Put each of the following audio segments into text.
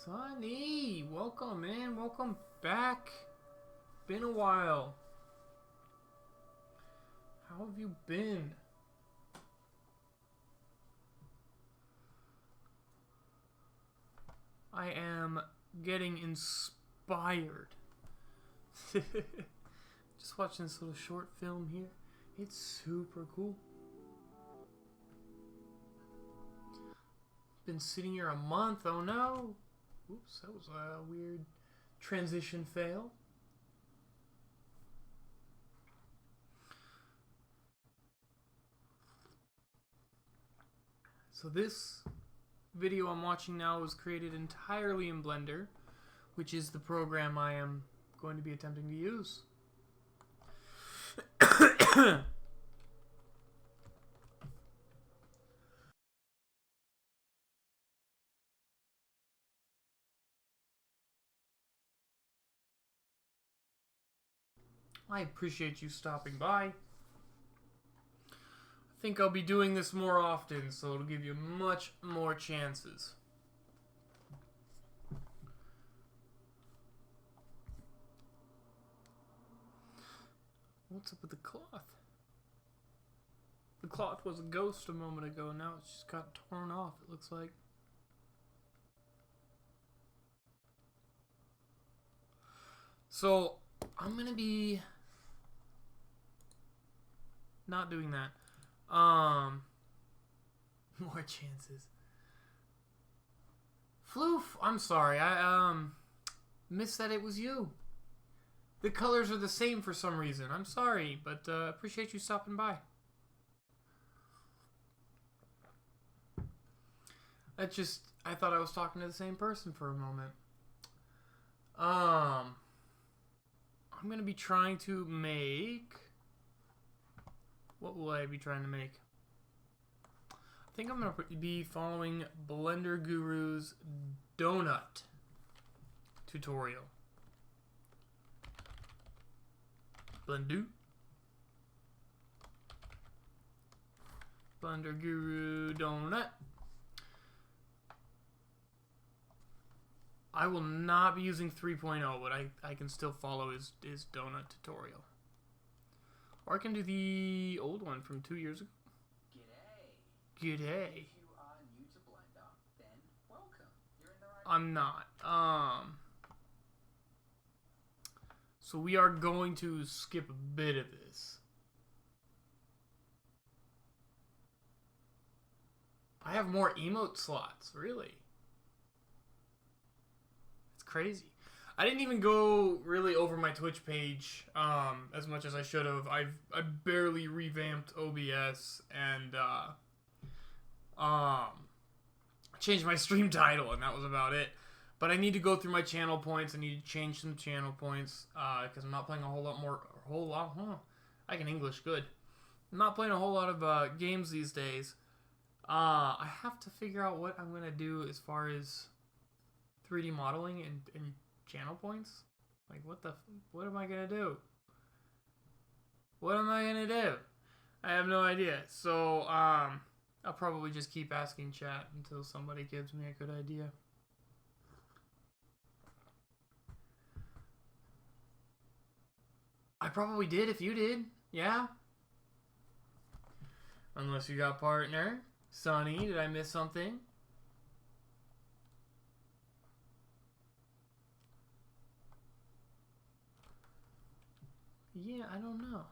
Sonny, welcome in, welcome back. Been a while. How have you been? I am getting inspired. Just watching this little short film here. It's super cool. Been sitting here a month. Oh no. Oops, that was a weird transition fail. So this video I'm watching now was created entirely in Blender, which is the program I am going to be attempting to use. I appreciate you stopping by. I think I'll be doing this more often, so it'll give you much more chances. What's up with the cloth? The cloth was a ghost a moment ago, now it's just got torn off, it looks like. So, I'm gonna be not doing that. More chances. Floof, I'm sorry, I missed that it was you. The colors are the same for some reason. I'm sorry, but appreciate you stopping by. I thought I was talking to the same person for a moment. I'm gonna be trying to make... What will I be trying to make? I think I'm gonna be following Blender Guru's donut tutorial. Blender Guru donut. I will not be using 3.0, but I can still follow his donut tutorial. Or I can do the old one from 2 years ago. G'day. G'day. If you are new to Blender, then welcome. You're in the right... I'm not. So we are going to skip a bit of this. I have more emote slots, really. It's crazy. I didn't even go really over my Twitch page as much as I should have. I barely revamped OBS and changed my stream title, and that was about it. But I need to go through my channel points. I need to change some channel points because I'm not playing a whole lot. I can English good. I'm not playing a whole lot of games these days. I have to figure out what I'm gonna do as far as 3D modeling and channel points. Like what am I gonna do? What am I gonna do? I have no idea. So I'll probably just keep asking chat until somebody gives me a good idea. I probably did if you did. Yeah. Unless you got partner. Sonny, did I miss something? Yeah, I don't know.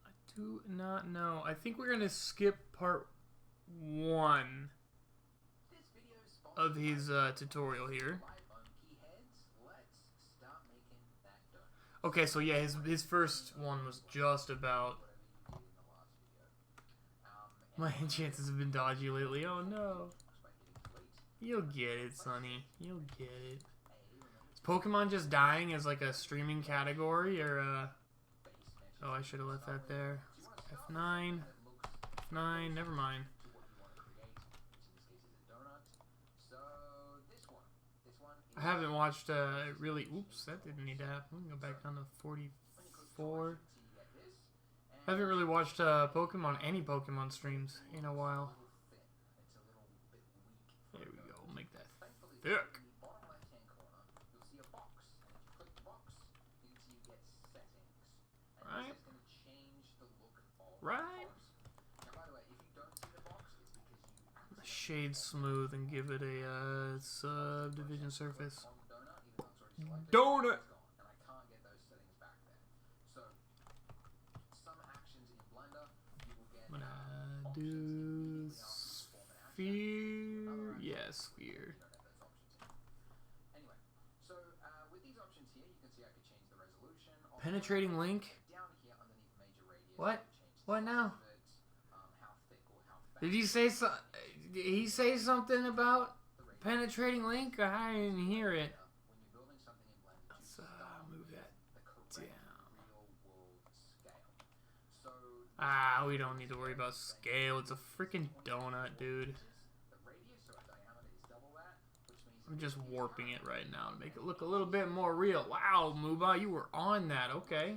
I do not know. I think we're going to skip part 1 of his tutorial here. Okay, so yeah, his first one was just about... My chances have been dodgy lately. Oh no. You'll get it, Sonny. You'll get it. Is Pokemon just dying as like a streaming category, or oh, I should have left that there. F9. F9, never mind. I haven't watched really... Oops, that didn't need to happen. Go back down to 44. I haven't really watched any Pokemon streams in a while. There we go. Make that thick. shade smooth and give it a subdivision surface. Donut. I'm gonna do sphere. Yeah, sphere. Penetrating link. What? What now? Did he say so? Did he say something about penetrating link? I didn't hear it. Let's move that down. Ah, we don't need to worry about scale. It's a freaking donut, dude. I'm just warping it right now to make it look a little bit more real. Wow, Muba, you were on that. Okay.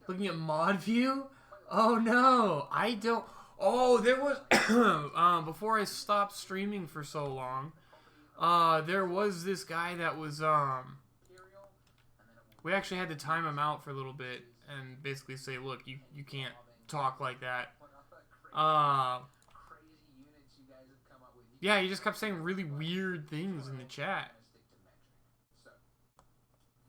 Looking at mod view? Oh no, I don't. Oh, there was before I stopped streaming for so long. There was this guy that was we actually had to time him out for a little bit and basically say, look, you can't talk like that. Yeah, he just kept saying really weird things in the chat.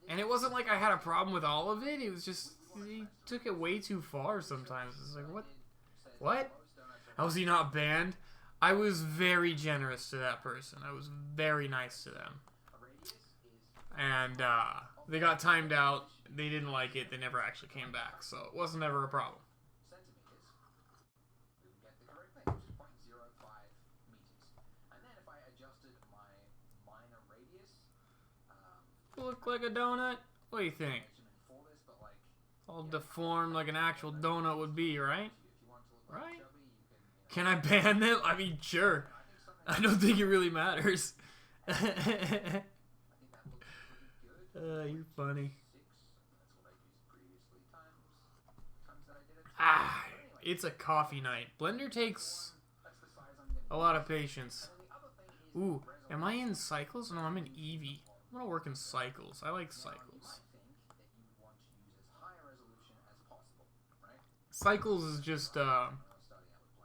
And it wasn't like I had a problem with all of it. It was just he took it way too far sometimes. It's like, what? What? How was he not banned? I was very generous to that person. I was very nice to them. And they got timed out. They didn't like it. They never actually came back. So it wasn't ever a problem. Look like a donut? What do you think? All deformed like an actual donut would be, right? Right? Can I ban them? I mean, sure. I don't think it really matters. You're funny. Ah, it's a coffee night. Blender takes a lot of patience. Ooh, am I in cycles? No, I'm in Eevee. I'm gonna work in cycles. I like cycles. Cycles is just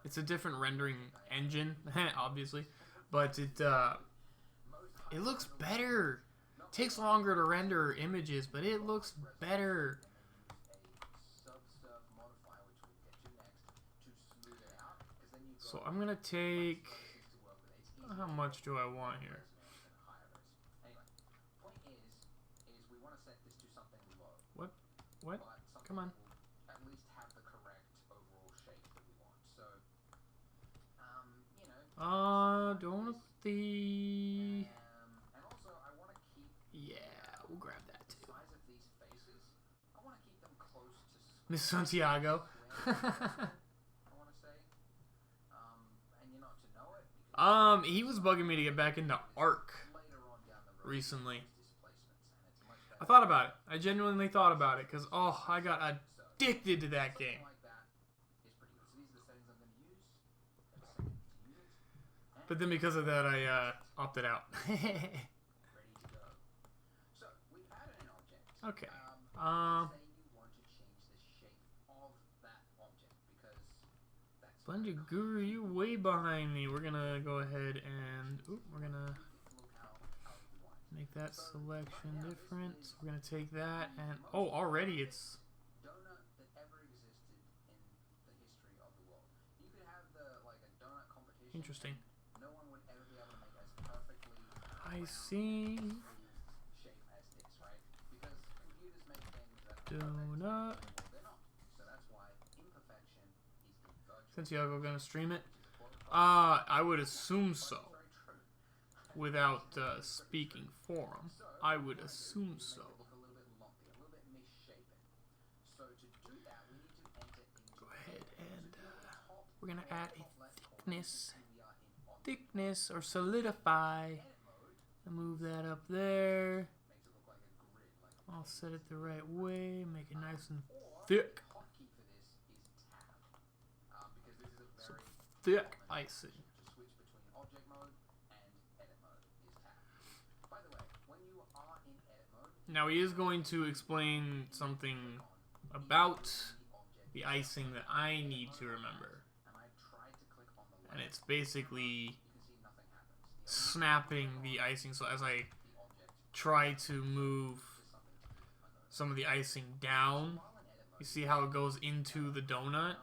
it's a different rendering engine, obviously, but it looks better. It takes longer to render images, but it looks better. So I'm gonna take. How much do I want here? What? What? Come on. Do I want to put the... Yeah, we'll grab that too. Miss Santiago. He was bugging me to get back into Ark recently. I thought about it. I genuinely thought about it because, oh, I got addicted to that game. But then because of that, I opted out. Okay. Blender Guru, you way behind me. We're gonna go ahead and we're gonna make that selection different. So we're gonna take that and already it's interesting. I see. Donut. Santiago gonna stream it? I would assume so. Without speaking for him, I would assume so. Go ahead and we're gonna add a thickness or solidify. I'll move that up there. I'll set it the right way, make it nice and thick. So thick icing. Now he is going to explain something about the icing that I need to remember. and it's basically snapping the icing. So as I try to move some of the icing down, you see how it goes into the donut?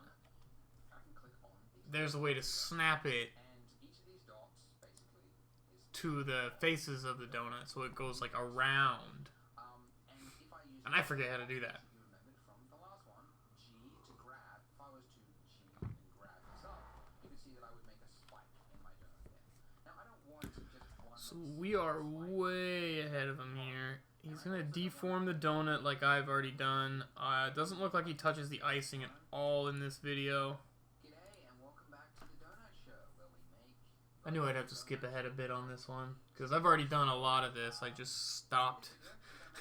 There's a way to snap it to the faces of the donut, so it goes like around. And I forget how to do that. So we are way ahead of him here. He's going to deform the donut like I've already done. It doesn't look like he touches the icing at all in this video. I knew I'd have to skip ahead a bit on this one, because I've already done a lot of this. I just stopped.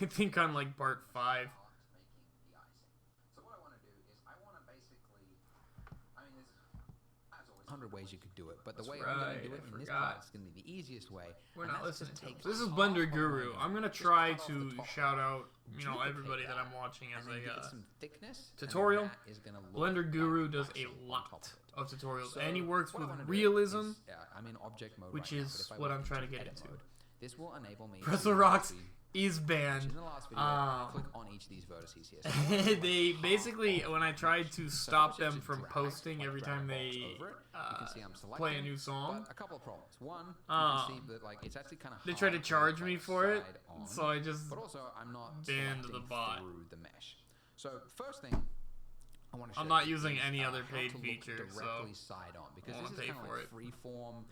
I think on like part 5. 100 ways you could do it, but the way I'm going to do it in this part is going to be the easiest way. We're not listening to him. This is Blender Guru. I'm going to try to shout out, everybody that I'm watching as a tutorial. Blender Guru does a lot of tutorials, and he works with realism, which is what I'm trying to get into. This will enable me Pretzel Rocks is banned. Click on each of these vertices here. They basically, when I tried to stop them from posting every time they play a new song, a couple of problems. One, you can see that it's actually kind of they tried to charge me for it, so I just I'm not banned the bot. Through the mesh. So first thing, I'm not using any other paid feature, so side on, because I this is pay kind of for like it. free form,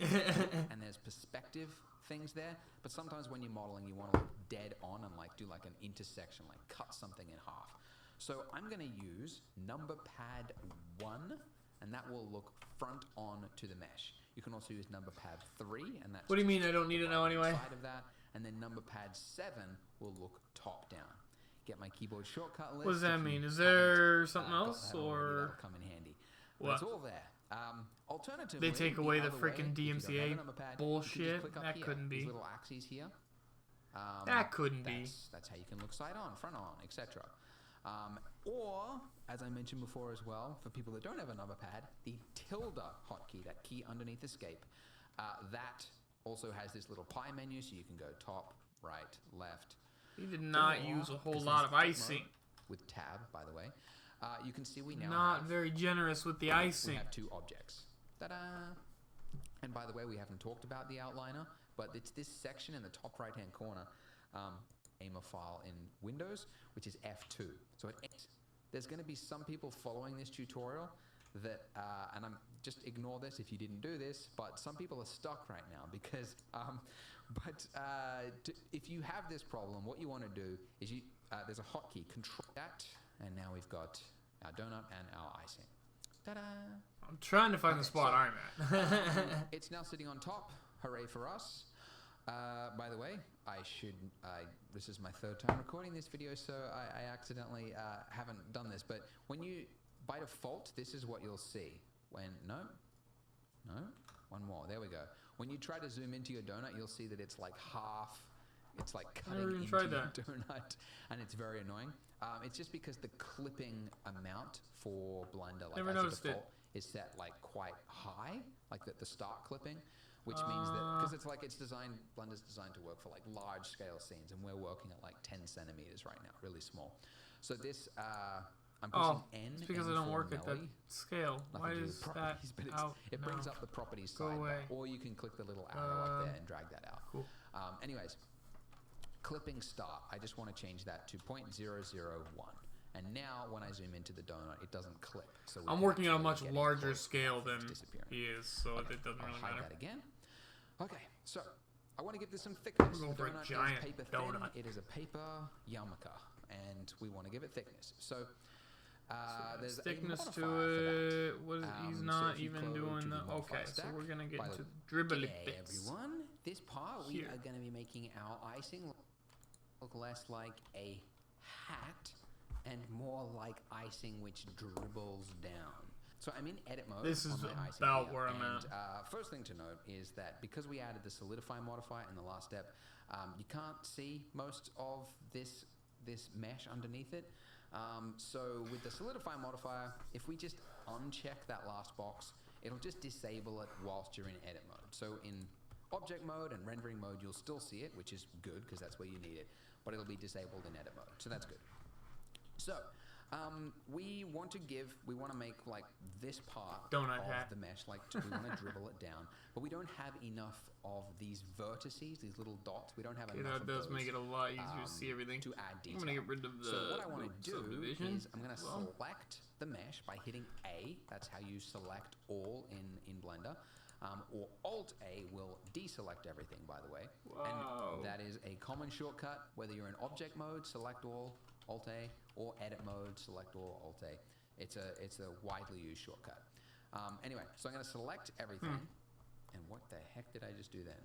and there's perspective things there. But sometimes when you're modeling, you want to look dead on and do an intersection, cut something in half. So I'm going to use number pad 1, and that will look front on to the mesh. You can also use number pad 3, and that's what do you mean I don't need it now anyway? Side of that, and then number pad 7 will look top down. Get my keyboard shortcut list. What does that mean? Is there something else, or that'll come in handy? What? It's all there. Alternatively, they take away the freaking DMCA DMCA bullshit? That couldn't be. These little axes here. That couldn't be. That's how you can look side on, front on, etc. Or, as I mentioned before as well, for people that don't have a number pad, the tilde hotkey, that key underneath escape, that also has this little pie menu, so you can go top, right, left. He did not use a whole lot of icing. With tab, by the way. You can see we now not very generous with the icing. We have 2 objects. Ta-da! And by the way, we haven't talked about the outliner, but it's this section in the top right-hand corner, aim a file in Windows, which is F2. So there's going to be some people following this tutorial that, and I'm just ignore this if you didn't do this, but some people are stuck right now because, if you have this problem, what you want to do is there's a hotkey, control that, and now we've got our donut and our icing. Ta-da! I'm trying to find the spot I'm at. It's now sitting on top. Hooray for us. By the way, this is my 3rd time recording this video, so I accidentally haven't done this, but by default, this is what you'll see. No, one more, there we go. When you try to zoom into your donut, you'll see that it's half, it's cutting into your donut, and it's very annoying. It's just because the clipping amount for Blender, as a default, is set quite high, the start clipping, which means that because Blender's designed to work for large scale scenes, and we're working at 10 centimeters right now, really small. So this I'm pushing N. It's because I don't work at that scale. Why is that out? It brings up the properties side, or you can click the little arrow up there and drag that out. Cool. Anyways, clipping start. I just want to change that to 0.001. And now when I zoom into the donut, it doesn't clip. So I'm working on a much larger scale than he is, so it doesn't really hide matter. That again. Okay, so I want to give this some thickness. We're going for a giant donut. It is a paper yarmulke, and we want to give it thickness. So there's thickness a to it. He's not even doing the. Okay, so we're gonna get into dribbly bits. Everyone, this part we are going to be making our icing look less like a hat and more like icing which dribbles down. So I'm in edit mode. This is about where I'm at. First thing to note is that because we added the solidify modifier in the last step, you can't see most of this mesh underneath it. So with the solidify modifier, if we just uncheck that last box, it'll just disable it whilst you're in edit mode. So in object mode and rendering mode, you'll still see it, which is good because that's where you need it, but it'll be disabled in edit mode. So that's good. So we want to make like this part Donut of hat. the mesh, like we want to dribble it down, but we don't have enough of these vertices, these little dots. We don't have Okay, enough that of does those, make it a lot easier to see everything. to add detail. I'm gonna get rid of the So what I want to do subdivision is I'm going to as well. select the mesh by hitting A. That's how you select all in Blender. Or Alt A will deselect everything, by the way. Wow. And that is a common shortcut, whether you're in object mode, select all, Alt A, or edit mode, select all, Alt A. It's a widely used shortcut. Anyway, so I'm going to select everything. And what the heck did I just do then?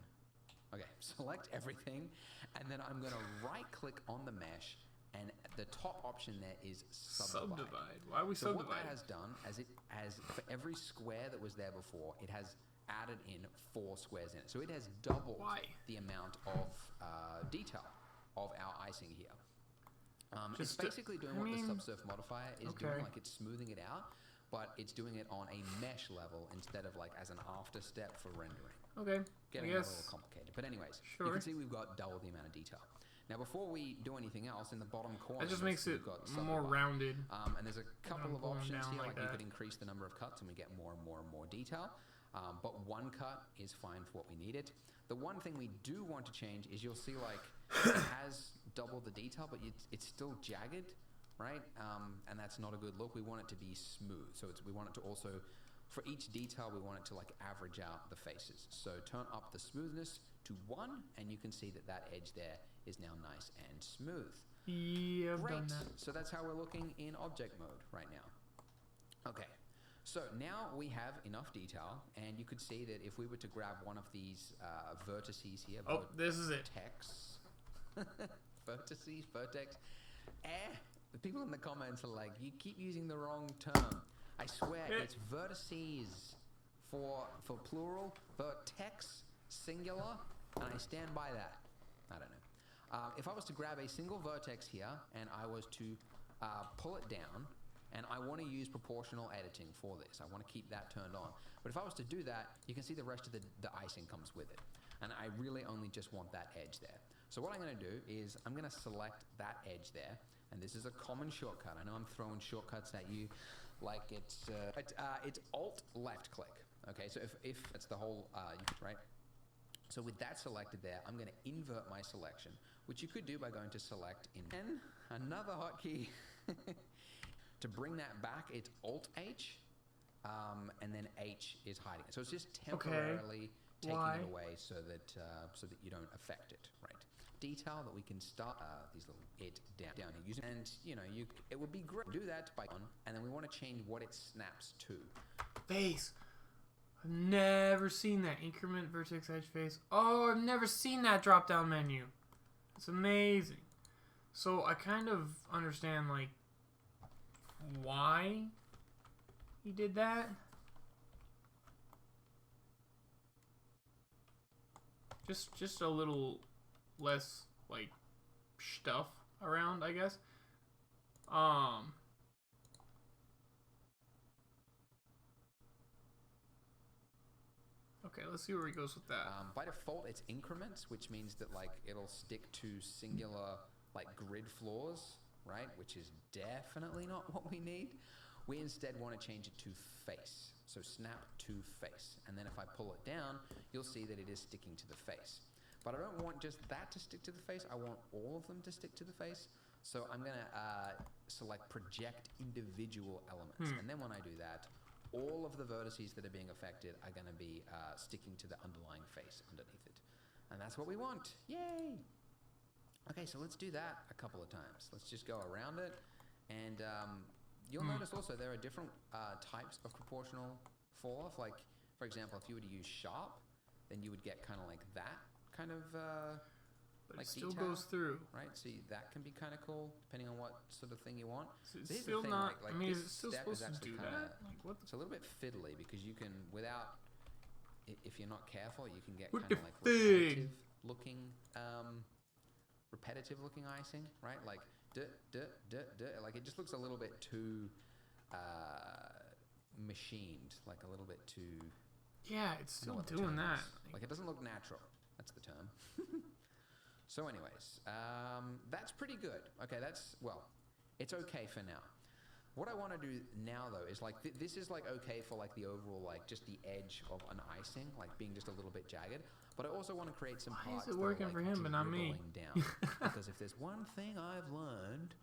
Okay, select everything, and then I'm going to right-click on the mesh, and the top option there is subdivide. Why are we So what subdividing? that has done, for every square that was there before, it has added in 4 squares in it. So it has doubled Why? the amount of detail of our icing here. It's Just to- basically doing I what mean, the subsurf modifier is okay. doing, like it's smoothing it out, but it's doing it on a mesh level instead of like as an after step for rendering. Okay, Getting I a guess. little complicated. But anyways, you Sure. can see we've got double the amount of detail. Now before we do anything else, in the bottom corner, That just makes it we've got more subdivide. rounded. And there's a couple I'm of pulling options down here, like like you that. could increase the number of cuts and we get more and more and more detail. But one cut is fine for what we need it. The one thing we do want to change is you'll see like it has double the detail, but it's still jagged, right? And that's not a good look. We want it to be smooth. So we want it to also, for each detail, we want it to like average out the faces. So turn up the smoothness to 1, and you can see that edge there is now nice and smooth. Yeah, I've done Great. that. So that's how we're looking in object mode right now. Okay. So now we have enough detail, and you could see that if we were to grab one of these vertices here, Oh, this is it. vertex, the people in the comments are like, you keep using the wrong term. I swear, it's vertices for plural, vertex, singular, and I stand by that. I don't know. If I was to grab a single vertex here, and I was to pull it down, and I want to use proportional editing for this. I want to keep that turned on. But if I was to do that, you can see the rest of the icing comes with it. And I really only just want that edge there. So what I'm going to do is I'm going to select that edge there. And this is a common shortcut. I know I'm throwing shortcuts at you like it's Alt left click. Okay, so if it's the whole, right? So with that selected there, I'm going to invert my selection, which you could do by going to select in. And another hotkey. To bring that back, it's Alt-H, and then H is hiding it. So it's just temporarily taking it away so that you don't affect it, right? Detail that we can start these little down here using, and it would be great to do that by one, and then we want to change what it snaps to. Face. I've never seen that. Increment, vertex, edge, face. Oh, I've never seen that drop-down menu. It's amazing. So I kind of understand, like, why he did that. Just a little less like stuff around, I guess. Okay, let's see where he goes with that. By default, it's increments, which means that like it'll stick to singular like grid floors, right? Which is definitely not what we need. We instead want to change it to face. So snap to face. And then if I pull it down, you'll see that it is sticking to the face. But I don't want just that to stick to the face. I want all of them to stick to the face. So I'm going to select project individual elements. And then when I do that, all of the vertices that are being affected are going to be sticking to the underlying face underneath it. And that's what we want. Yay! Okay, so let's do that a couple of times. Let's just go around it. And you'll notice also there are different types of proportional fall-off. Like, for example, if you were to use sharp, then you would get kind of like that kind of But like it still detail, goes through. right? So that can be kind of cool, depending on what sort of thing you want. So it's Here's the still thing, not. like I mean, is this it still step is supposed to actually do kinda- that? Like what? It's a little bit fiddly because you can, without, if you're not careful, you can get What kind of the like thing? repetitive looking icing, right? Like like it just looks a little bit too machined, like a little bit too. Yeah, it's I know still what the doing term that. is. Like it doesn't look natural. That's the term. So, anyways, that's pretty good. Okay, it's okay for now. What I want to do now, though, is like this is like okay for like the overall like just the edge of an icing, like being just a little bit jagged. But I also want to create some Why parts is it that are, working like, for him but not me? dribbling down. Because if there's one thing I've learned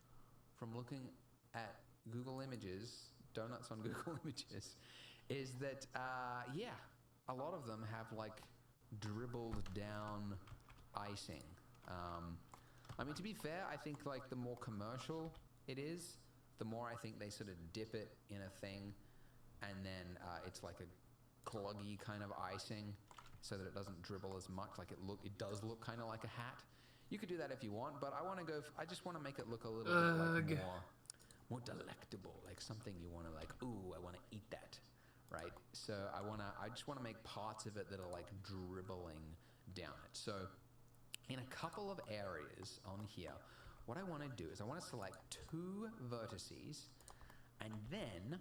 from looking at Google Images, donuts on Google Images, is that a lot of them have like dribbled down icing. I mean, to be fair, I think like the more commercial it is, the more I think they sort of dip it in a thing, and then it's like a cluggy kind of icing, so that it doesn't dribble as much. Like it does look kind of like a hat. You could do that if you want, but I just want to make it look a little bit like more delectable, like something you want to like. Ooh, I want to eat that, right? So I just want to make parts of it that are like dribbling down it. So in a couple of areas on here, what I want to do is I want to select 2 vertices, and then,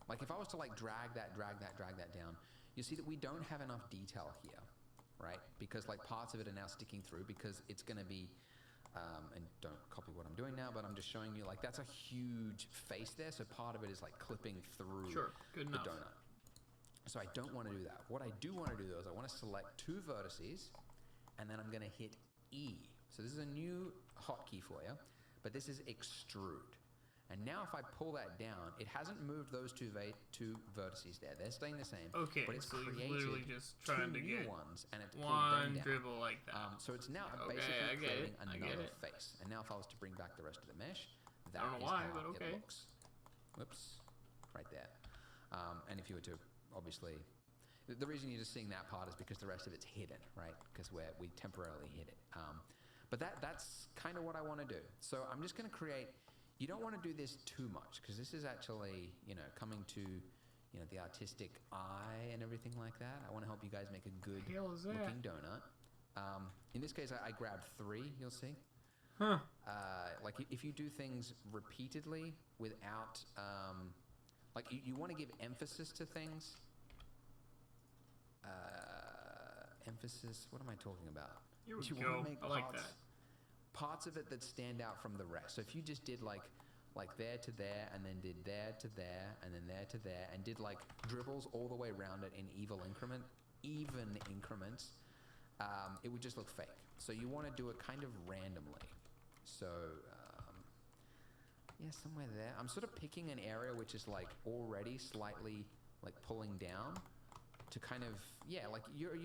like if I was to like drag that down, you see that we don't have enough detail here, right? Because like parts of it are now sticking through because it's going to be, and don't copy what I'm doing now, but I'm just showing you like that's a huge face there, so part of it is like clipping through the donut. So I don't want to do that. What I do want to do though is I want to select 2 vertices, and then I'm going to hit E. So this is a new hotkey for you, but this is extrude. And now if I pull that down, it hasn't moved those two vertices there. They're staying the same. Okay, but it's so he's created literally just trying 2 to new get ones, and it's pulled them one down. dribble like that. So it's now Okay, basically I get creating it, I get another it. face. And now if I was to bring back the rest of the mesh, that I don't is know why, how but okay. it looks. Whoops, right there. And if you were to, obviously, the reason you're just seeing that part is because the rest of it's hidden, right? Because we temporarily hid it. But that's kind of what I want to do. So I'm just going to create. You don't want to do this too much because this is actually, coming to, the artistic eye and everything like that. I want to help you guys make a good looking donut. In this case, I grabbed 3. You'll see. Huh. Like if you do things repeatedly without, like you want to give emphasis to things. Emphasis. What am I talking about? Here we You go. wanna make I like that. Parts of it that stand out from the rest. So if you just did like there to there, and then did there to there, and then there to there, and did like dribbles all the way around it in even increments, it would just look fake. So you want to do it kind of randomly. So somewhere there. I'm sort of picking an area which is like already slightly like pulling down to kind of like you're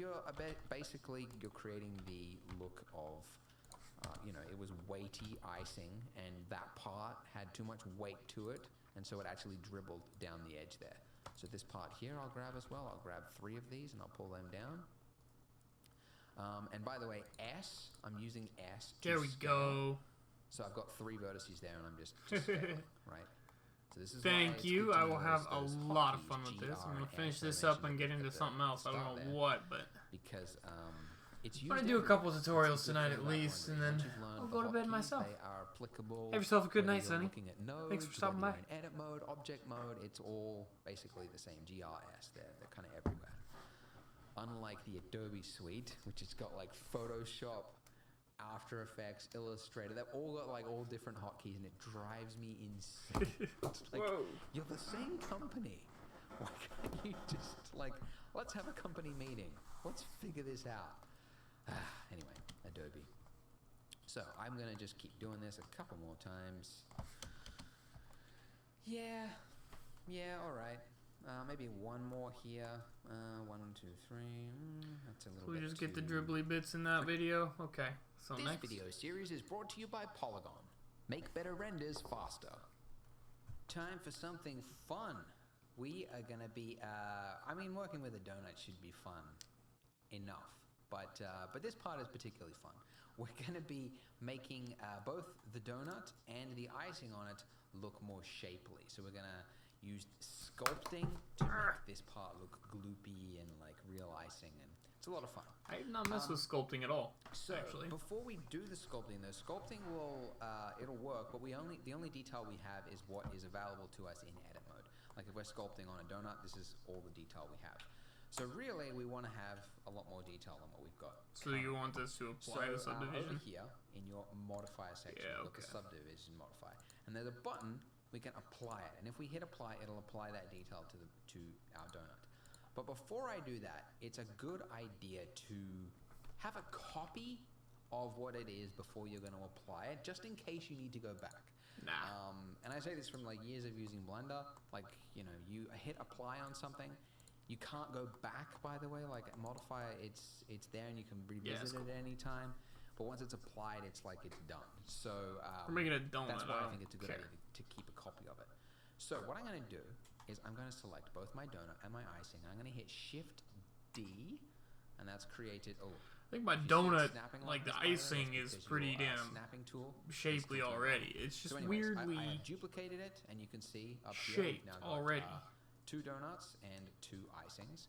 basically creating the look of. It was weighty icing, and that part had too much weight to it, and so it actually dribbled down the edge there. So this part here I'll grab as well. I'll grab 3 of these and I'll pull them down. And by the way, S, I'm using S to There we scale. go. So I've got 3 vertices there, and I'm just scaling, right? So this is why Thank it's you. good to I will have a those lot of hotkeys, fun with this. I'm going to GR, finish S, I this up mentioned and get at into the something else. I don't start know there. what, but Because it's I'm used going to do a everywhere. couple That's a tutorials good tonight thing at about least, Wondery. and then Once you've learned I'll the go to bed hotkeys, myself. They are applicable. Have yourself a good whether night, you're Sonny. looking at nodes, Thanks for stopping whether by. you're in edit mode, object mode, it's all basically the same. GRS, they're kind of everywhere. Unlike the Adobe suite, which has got like Photoshop, After Effects, Illustrator, they've all got like all different hotkeys, and it drives me insane. It's like, Whoa. you're the same company. Why can't you just like, let's have a company meeting. Let's figure this out. Anyway, Adobe. So I'm going to just keep doing this a couple more times. Yeah, all right. Maybe one more here. 1, 2, 3. That's a little we bit just get the too- dribbly bits in that video. Okay. So This next. video series is brought to you by Polygon. Make better renders faster. Time for something fun. We are going to be, working with a donut should be fun enough. But this part is particularly fun. We're going to be making both the donut and the icing on it look more shapely. So we're going to use sculpting to make this part look gloopy and like real icing, and it's a lot of fun. I did not mess with sculpting at all. So actually, before we do the sculpting, the sculpting will it'll work, but the only detail we have is what is available to us in edit mode. Like if we're sculpting on a donut, this is all the detail we have. So really, we want to have a lot more detail than what we've got. So you want us to apply the subdivision? Over here in your modifier section, you've got the subdivision modifier, and there's a button we can apply it. And if we hit apply, it'll apply that detail to our donut. But before I do that, it's a good idea to have a copy of what it is before you're going to apply it, just in case you need to go back. Nah. And I say this from like years of using Blender. Like, you know, you hit apply on something, you can't go back, by the way. Like modifier, it's there and you can revisit it at any time. But once it's applied, it's like it's done. So we're making a donut. That's why I think it's a good idea to keep a copy of it. So what I'm going to do is I'm going to select both my donut and my icing. I'm going to hit Shift D, and that's created. Oh, I think my donut, like the icing, is pretty damn snapping tool shapely already. It's just weirdly I duplicated it, and you can see up shaped here now already. 2 donuts and 2 icings.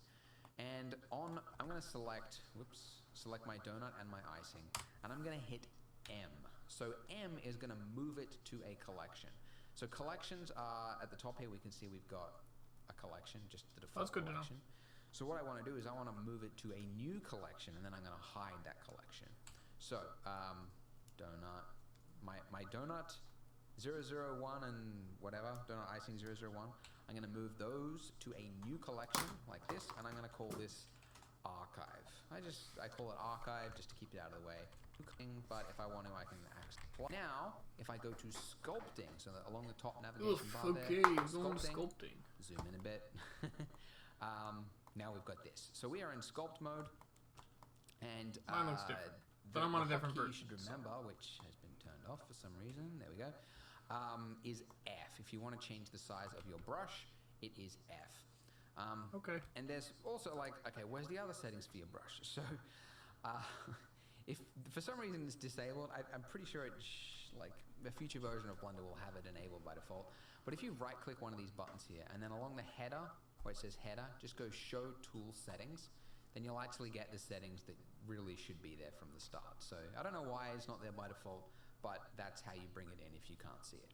And I'm going to select my donut and my icing, and I'm going to hit M. So M is going to move it to a collection. So collections are at the top here. We can see we've got a collection, just the default collection. So what I want to do is I want to move it to a new collection, and then I'm going to hide that collection. So donut, my donut 001 and whatever, donut icing 001, I'm going to move those to a new collection like this, and I'm going to call this archive. I call it archive just to keep it out of the way. But if I want to, I can actually. Now, if I go to sculpting, so that along the top navigation bar there, sculpting. Zoom in a bit. Now we've got this. So we are in sculpt mode, and mine looks different, but I'm on a different version. You should remember, which has been turned off for some reason. There we go. Is F. If you want to change the size of your brush, it is F. Okay. And there's also like, okay, where's the other settings for your brush? So, if for some reason it's disabled, I'm pretty sure like a future version of Blender will have it enabled by default. But if you right-click one of these buttons here, and then along the header, where it says header, just go Show Tool Settings, then you'll actually get the settings that really should be there from the start. So I don't know why it's not there by default, but that's how you bring it in if you can't see it.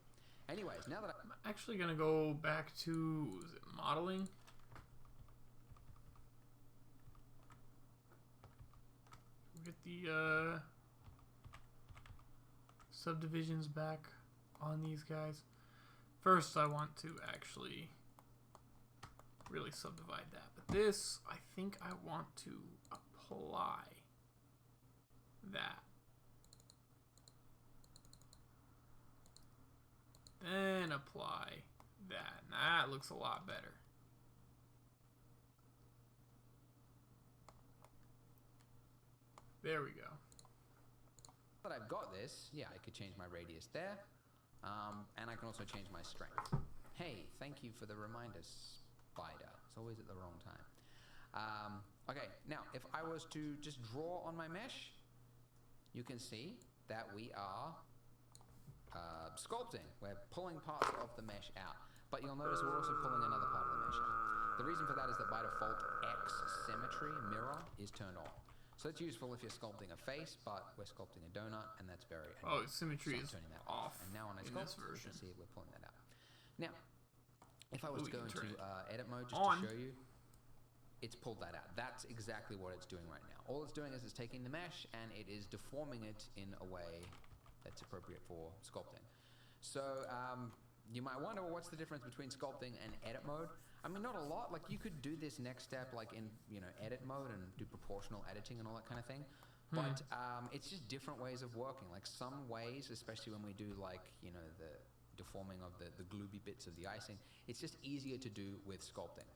Anyways, now that I'm actually gonna go back to modeling. Get the subdivisions back on these guys. First, I want to actually really subdivide that. But this, I think I want to apply that. Then apply that. That looks a lot better. There we go. But I've got this. Yeah, I could change my radius there. And I can also change my strength. Hey, thank you for the reminder, Spider. It's always at the wrong time. Okay, now if I was to just draw on my mesh, you can see that we are sculpting. We're pulling parts of the mesh out. But you'll notice we're also pulling another part of the mesh out. The reason for that is that by default, X symmetry mirror is turned on. So it's useful if you're sculpting a face, but we're sculpting a donut, and that's very annoying. Symmetry is turning that off. And now when I sculpt, you can see we're pulling that out. Now, if I was to go into edit mode just to show you, it's pulled that out. That's exactly what it's doing right now. All it's doing is it's taking the mesh and it is deforming it in a way that's appropriate for sculpting. So you might wonder, well, what's the difference between sculpting and edit mode? I mean, not a lot. Like, you could do this next step, like in, edit mode and do proportional editing and all that kind of thing. But it's just different ways of working. Like, some ways, especially when we do, like, the deforming of the glooby bits of the icing, it's just easier to do with sculpting.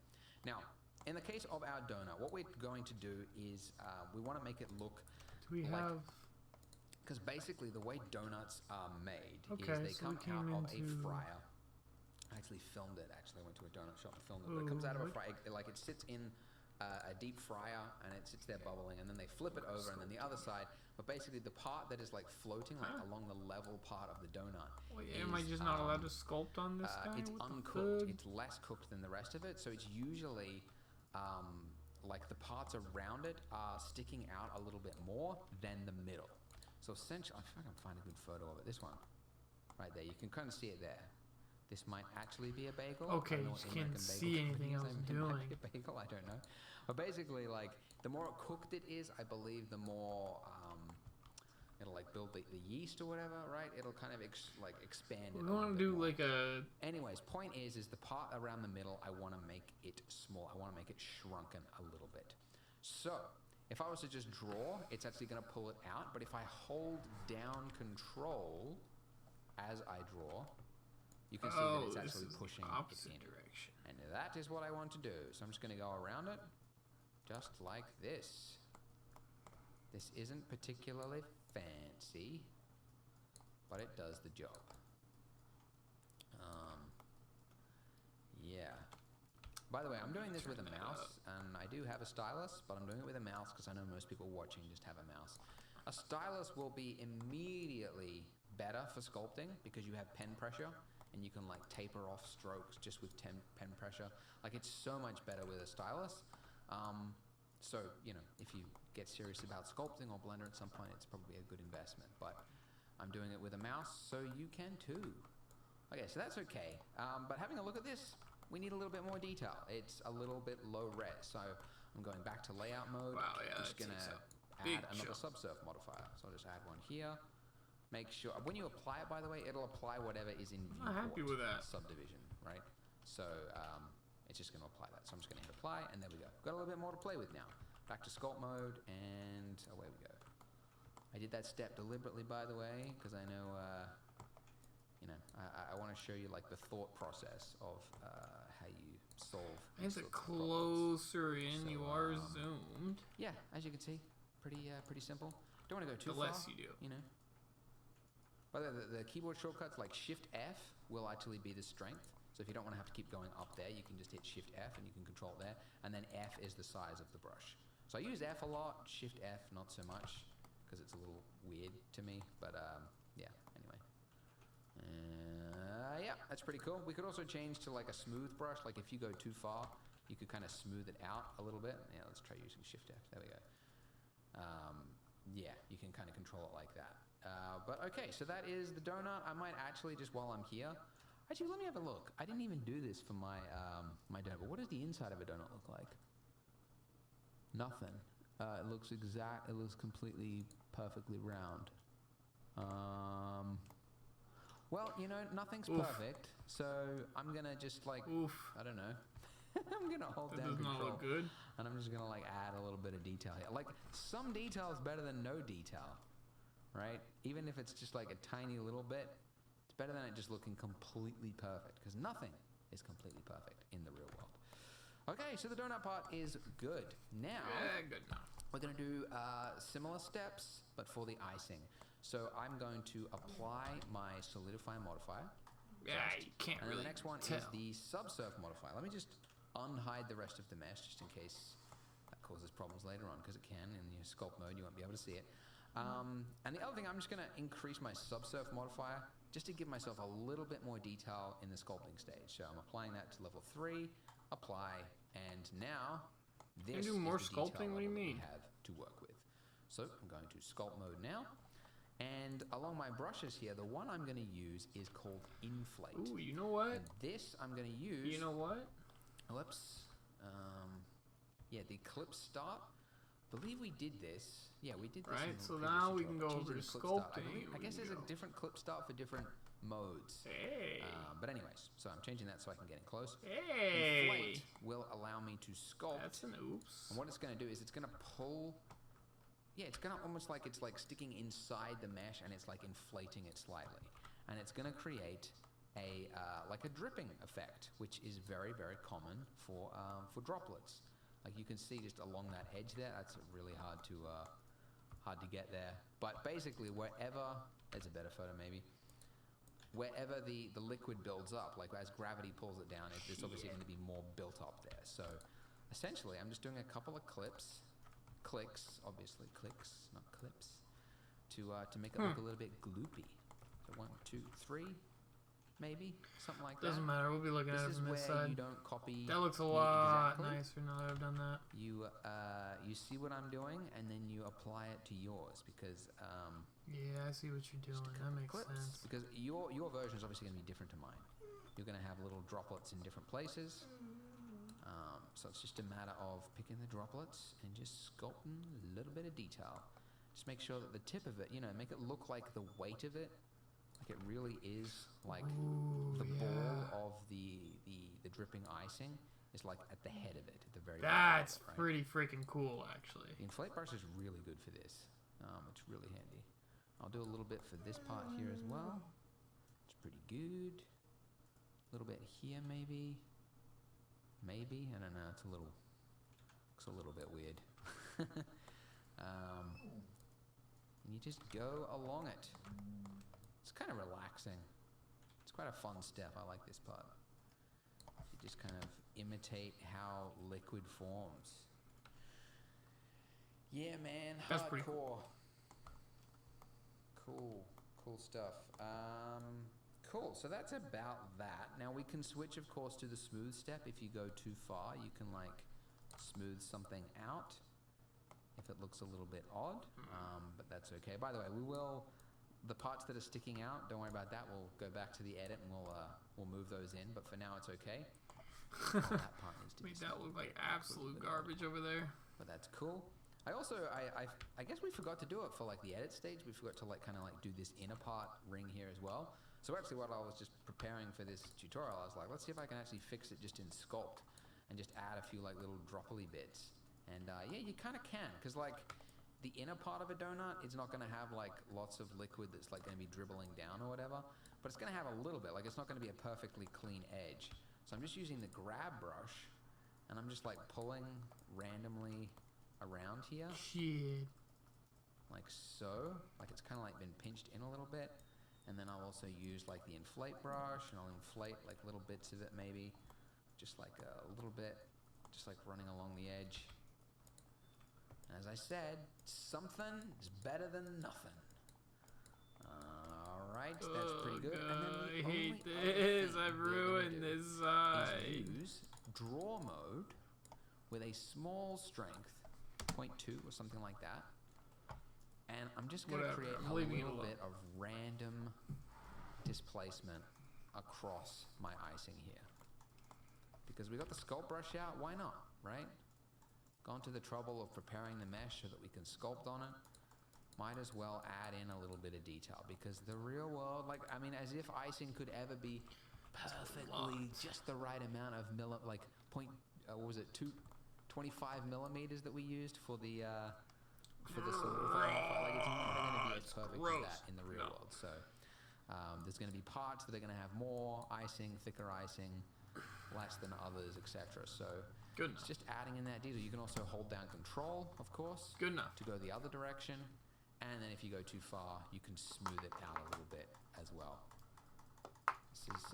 Now, in the case of our donut, what we're going to do is we want to make it look because basically the way donuts are made is they come out of a fryer. I actually filmed it. I went to a donut shop and filmed it. But it comes out of a fryer, like it sits in a deep fryer, and it sits there bubbling, and then they flip it over, and then the other side. But basically, the part that is like floating, like along the level part of the donut. Am I just not allowed to sculpt on this guy? It's uncooked. It's less cooked than the rest of it, so it's usually like the parts around it are sticking out a little bit more than the middle. So essentially, I think I can find a good photo of it. This one, right there. You can kind of see it there. This might actually be a bagel. Okay, I don't know you what just the can't American see bagel anything company is. else It might doing. be a bagel, I don't know. But basically, like, the more cooked it is, I believe, the more it'll like build the yeast or whatever, right? It'll kind of expand it. We want to do like a. Anyways, point is the part around the middle, I want to make it small. I want to make it shrunken a little bit. So, if I was to just draw, it's actually going to pull it out. But if I hold down control as I draw, you can see that it's actually pushing the opposite it in. direction. And that is what I want to do. So I'm just going to go around it, just like this. This isn't particularly fancy, but it does the job. Yeah. By the way, I'm doing this with a mouse, and I do have a stylus, but I'm doing it with a mouse because I know most people watching just have a mouse. A stylus will be immediately better for sculpting because you have pen pressure, and you can like taper off strokes just with pen pressure. Like, it's so much better with a stylus. So, you know, if you get serious about sculpting or Blender at some point, it's probably a good investment. But I'm doing it with a mouse, so you can too. Okay, so that's okay. But having a look at this, we need a little bit more detail. It's a little bit low res, so I'm going back to layout mode. Wow, yeah, I'm just gonna add another subsurf modifier. So I'll just add one here. Make sure, when you apply it, by the way, it'll apply whatever is in viewport. I'm happy with that. Subdivision, right? So it's just going to apply that. So I'm just going to hit apply, and there we go. Got a little bit more to play with now. Back to sculpt mode, and away we go. I did that step deliberately, by the way, because I know, I want to show you like the thought process of how you solve. As the closer in you are zoomed, yeah, as you can see, pretty simple. Don't want to go too the far. less you do. You know. By the way, the keyboard shortcuts like Shift F will actually be the strength. So if you don't want to have to keep going up there, you can just hit Shift F and you can control it there. And then F is the size of the brush. So I use F a lot, Shift F not so much, because it's a little weird to me. But yeah, anyway. Yeah, that's pretty cool. We could also change to like a smooth brush. Like if you go too far, you could kind of smooth it out a little bit. Yeah, let's try using Shift F. There we go. Yeah, you can kind of control it like that. But okay, so that is the donut. I might actually, just while I'm here, actually let me have a look. I didn't even do this for my my donut. But what does the inside of a donut look like? Nothing. It looks completely perfectly round. Well, you know, nothing's perfect, so I'm gonna just like, I don't know. I'm gonna hold down control. Does not look good. And I'm just gonna like add a little bit of detail here. Like, some detail is better than no detail, right? Even if it's just like a tiny little bit, it's better than it just looking completely perfect, because nothing is completely perfect in the real world. Okay, so the donut part is good. Now, good enough. We're gonna do similar steps, but for the icing. So I'm going to apply my solidify modifier. Yeah, you can't and really the next one tell. is the subsurf modifier. Let me just unhide the rest of the mesh, just in case that causes problems later on, because it can. In your sculpt mode, you won't be able to see it. And the other thing, I'm just going to increase my subsurf modifier just to give myself a little bit more detail in the sculpting stage. So I'm applying that to level 3, apply, and now this do more is the sculpting? detail What do you level mean? we have to work with. So I'm going to sculpt mode now. And along my brushes here, the one I'm going to use is called Inflate. Ooh, you know what? And this I'm going to use... You know what? Whoops. Yeah, the clip start. Believe we did this. Yeah, we did this. Right, in the so previous now we tutorial, can go changing over to the clip start. sculpting. I guess there's a different clip start for different modes. Hey. But anyways, so I'm changing that so I can get in close. Hey. Inflate will allow me to sculpt. That's an oops. And what it's going to do is it's going to pull... Yeah, it's going to almost like it's like sticking inside the mesh, and it's like inflating it slightly. And it's going to create a like a dripping effect, which is very, very common for droplets. Like you can see just along that edge there, that's really hard to get there. But basically, wherever, there's a better photo maybe, wherever the liquid builds up, like as gravity pulls it down, there's obviously going to be more built up there. So essentially, I'm just doing a couple of clicks, obviously clicks, not clips, to make it look a little bit gloopy. So 1, 2, 3, maybe something like that. Doesn't matter. We'll be looking at it from this side. You don't copy. That looks a lot exactly. nicer now that I've done that. You see what I'm doing, and then you apply it to yours because yeah, I see what you're doing. That makes sense. because your version is obviously going to be different to mine. You're going to have little droplets in different places. So it's just a matter of picking the droplets and just sculpting a little bit of detail. Just make sure that the tip of it, you know, make it look like the weight of it, like it really is like the ball of the dripping icing is like at the head of it, at the very bottom of That's it, right? pretty freaking cool, actually. The inflate brush is really good for this. It's really handy. I'll do a little bit for this part here as well. It's pretty good. A little bit here maybe. Maybe, I don't know, looks a little bit weird. And you just go along it. It's kind of relaxing. It's quite a fun step. I like this part. You just kind of imitate how liquid forms. Yeah, man. That's pretty hardcore. Cool stuff. Cool, so that's about that. Now we can switch, of course, to the smooth step. If you go too far, you can like smooth something out if it looks a little bit odd, but that's okay. By the way, the parts that are sticking out, don't worry about that. We'll go back to the edit and we'll move those in, but for now it's okay. That part needs to be Made that look smoothed like out absolute a little bit. garbage over there. But that's cool. I also, I guess we forgot to do it for like the edit stage. We forgot to like kind of like do this inner part ring here as well. So actually what I was just preparing for this tutorial, I was like, let's see if I can actually fix it just in Sculpt and just add a few like little dropply bits. And yeah, you kind of can, because like the inner part of a donut is not going to have like lots of liquid that's like going to be dribbling down or whatever, but it's going to have a little bit, like it's not going to be a perfectly clean edge. So I'm just using the grab brush and I'm just like pulling randomly around here. Shit. Like so, like it's kind of like been pinched in a little bit. And then I'll also use like the inflate brush and I'll inflate like little bits of it maybe. Just like a little bit, just like running along the edge. And as I said, something is better than nothing. Alright, that's pretty good. And then the I only hate other this. thing I've we're gonna ruined do this side. is use draw mode with a small strength, 0.2 or something like that. And I'm just going to Whatever, create I'm a leaving it little alone. bit of random displacement across my icing here. Because we got the sculpt brush out, why not, right? Gone to the trouble of preparing the mesh so that we can sculpt on it. Might as well add in a little bit of detail, because the real world, like, I mean, as if icing could ever be perfectly just the right amount of like what was it, 25 millimeters that we used for the silver. Like it's never going to be as perfect as that in the real world. So there's going to be parts that are going to have more icing, thicker icing, less than others, etc. So Good it's enough. just adding in that detail. You can also hold down Control, of course, Good enough. to go the other direction. And then if you go too far, you can smooth it out a little bit as well. This is,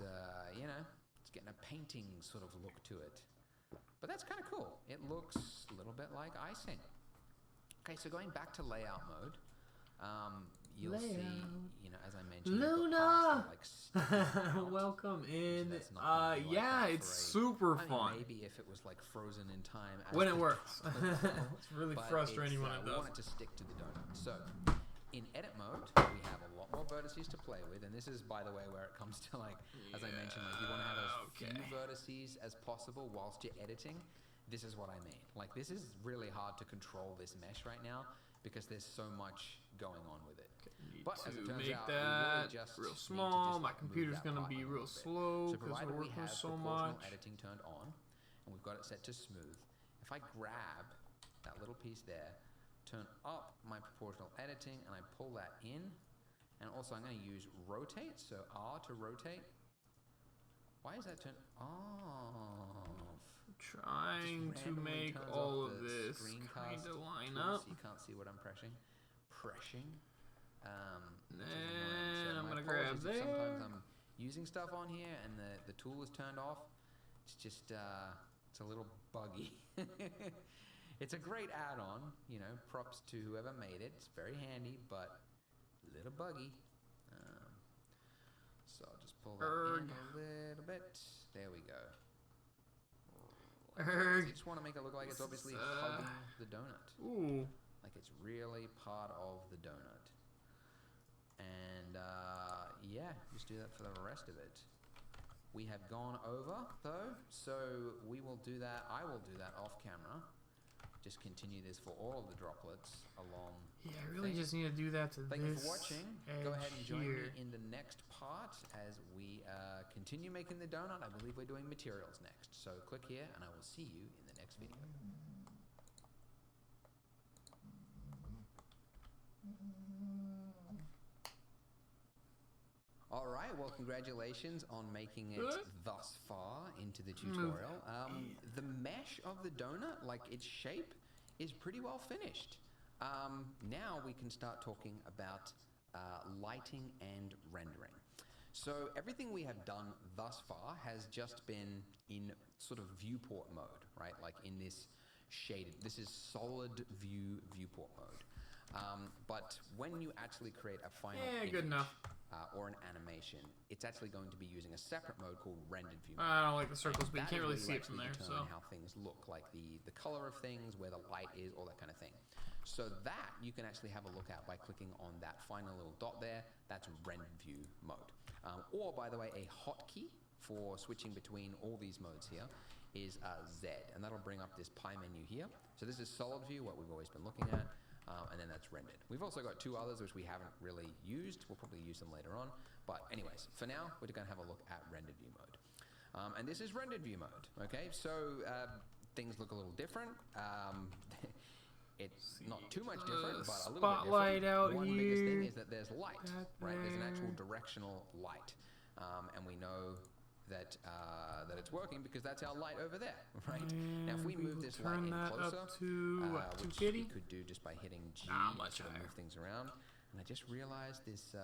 you know, it's getting a painting sort of look to it. But that's kind of cool. It looks a little bit like icing. Okay, so going back to layout mode, you'll see, you know, as I mentioned, Luna! like sticking out. Welcome in. that's not gonna be like Yeah, that it's for super I mean, fun. maybe if it was like frozen in time. As When it the works. droplet fell. It's really But frustrating when we it want doesn't. it to stick to the donut. So in edit mode, we have a lot more vertices to play with, and this is, by the way, where it comes to like, as I mentioned, like you want to have as few vertices as possible whilst you're editing. This is what I mean. Like this is really hard to control this mesh right now because there's so much going on with it. Need But as it to turns make out, we that really just real need to small. just, My like, move computer's that gonna part be a real little bit. slow So because provided we're we working have so proportional much. editing turned on, and we've got it set to smooth. If I grab that little piece there, turn up my proportional editing, and I pull that in, and also I'm going to use rotate, so R to rotate. Why is that turned off? Trying Just to randomly make turns all off of the this screencast kind of line tool, up. so you can't see what I'm pressing. Which is Then annoying. So I'm my gonna grab apologies if sometimes there. I'm using stuff on here and the tool is turned off. It's just it's a little buggy. It's a great add-on, you know, props to whoever made it. It's very handy, but a little buggy. So I'll just pull that in a little bit. There we go. So you just want to make it look like it's obviously hugging the donut. Ooh. Like it's really part of the donut. And yeah, just do that for the rest of it. We have gone over though, so we will do that. I will do that off camera. Just continue this for all of the droplets along. Yeah, I really just need to do that to Thank you this for watching. edge Go ahead and join here. me in the next part as we continue making the donut. I believe we're doing materials next. So click here and I will see you in the next video. Alright, well congratulations on making it thus far into the tutorial. The mesh of the donut, like its shape, is pretty well finished. Now we can start talking about lighting and rendering. So everything we have done thus far has just been in sort of viewport mode, right? Like in this shaded, this is solid view viewport mode. But when you actually create a final image, good enough. Or an animation, it's actually going to be using a separate mode called rendered view mode. I don't like the circles, but you That can't is really where see you it from actually there. So determine how things look, like the color of things, where the light is, all that kind of thing. So that you can actually have a look at by clicking on that final little dot there. That's rendered view mode. Or by the way, a hotkey for switching between all these modes here is Z, and that'll bring up this pie menu here. So this is solid view, what we've always been looking at. And then that's rendered. We've also got two others which we haven't really used. We'll probably use them later on. But anyways, for now, we're going to have a look at rendered view mode. And this is rendered view mode, okay? So things look a little different. It's not too much different, but a little bit spotlight different. out One here. biggest thing is that there's light, right? There's an there. actual directional light. And we know that that it's working because that's our light over there, right? Now, if we And move will this light turn in that closer, up to what, which 250? we could do just by hitting G Nah, much to higher. move things around. And I just realized this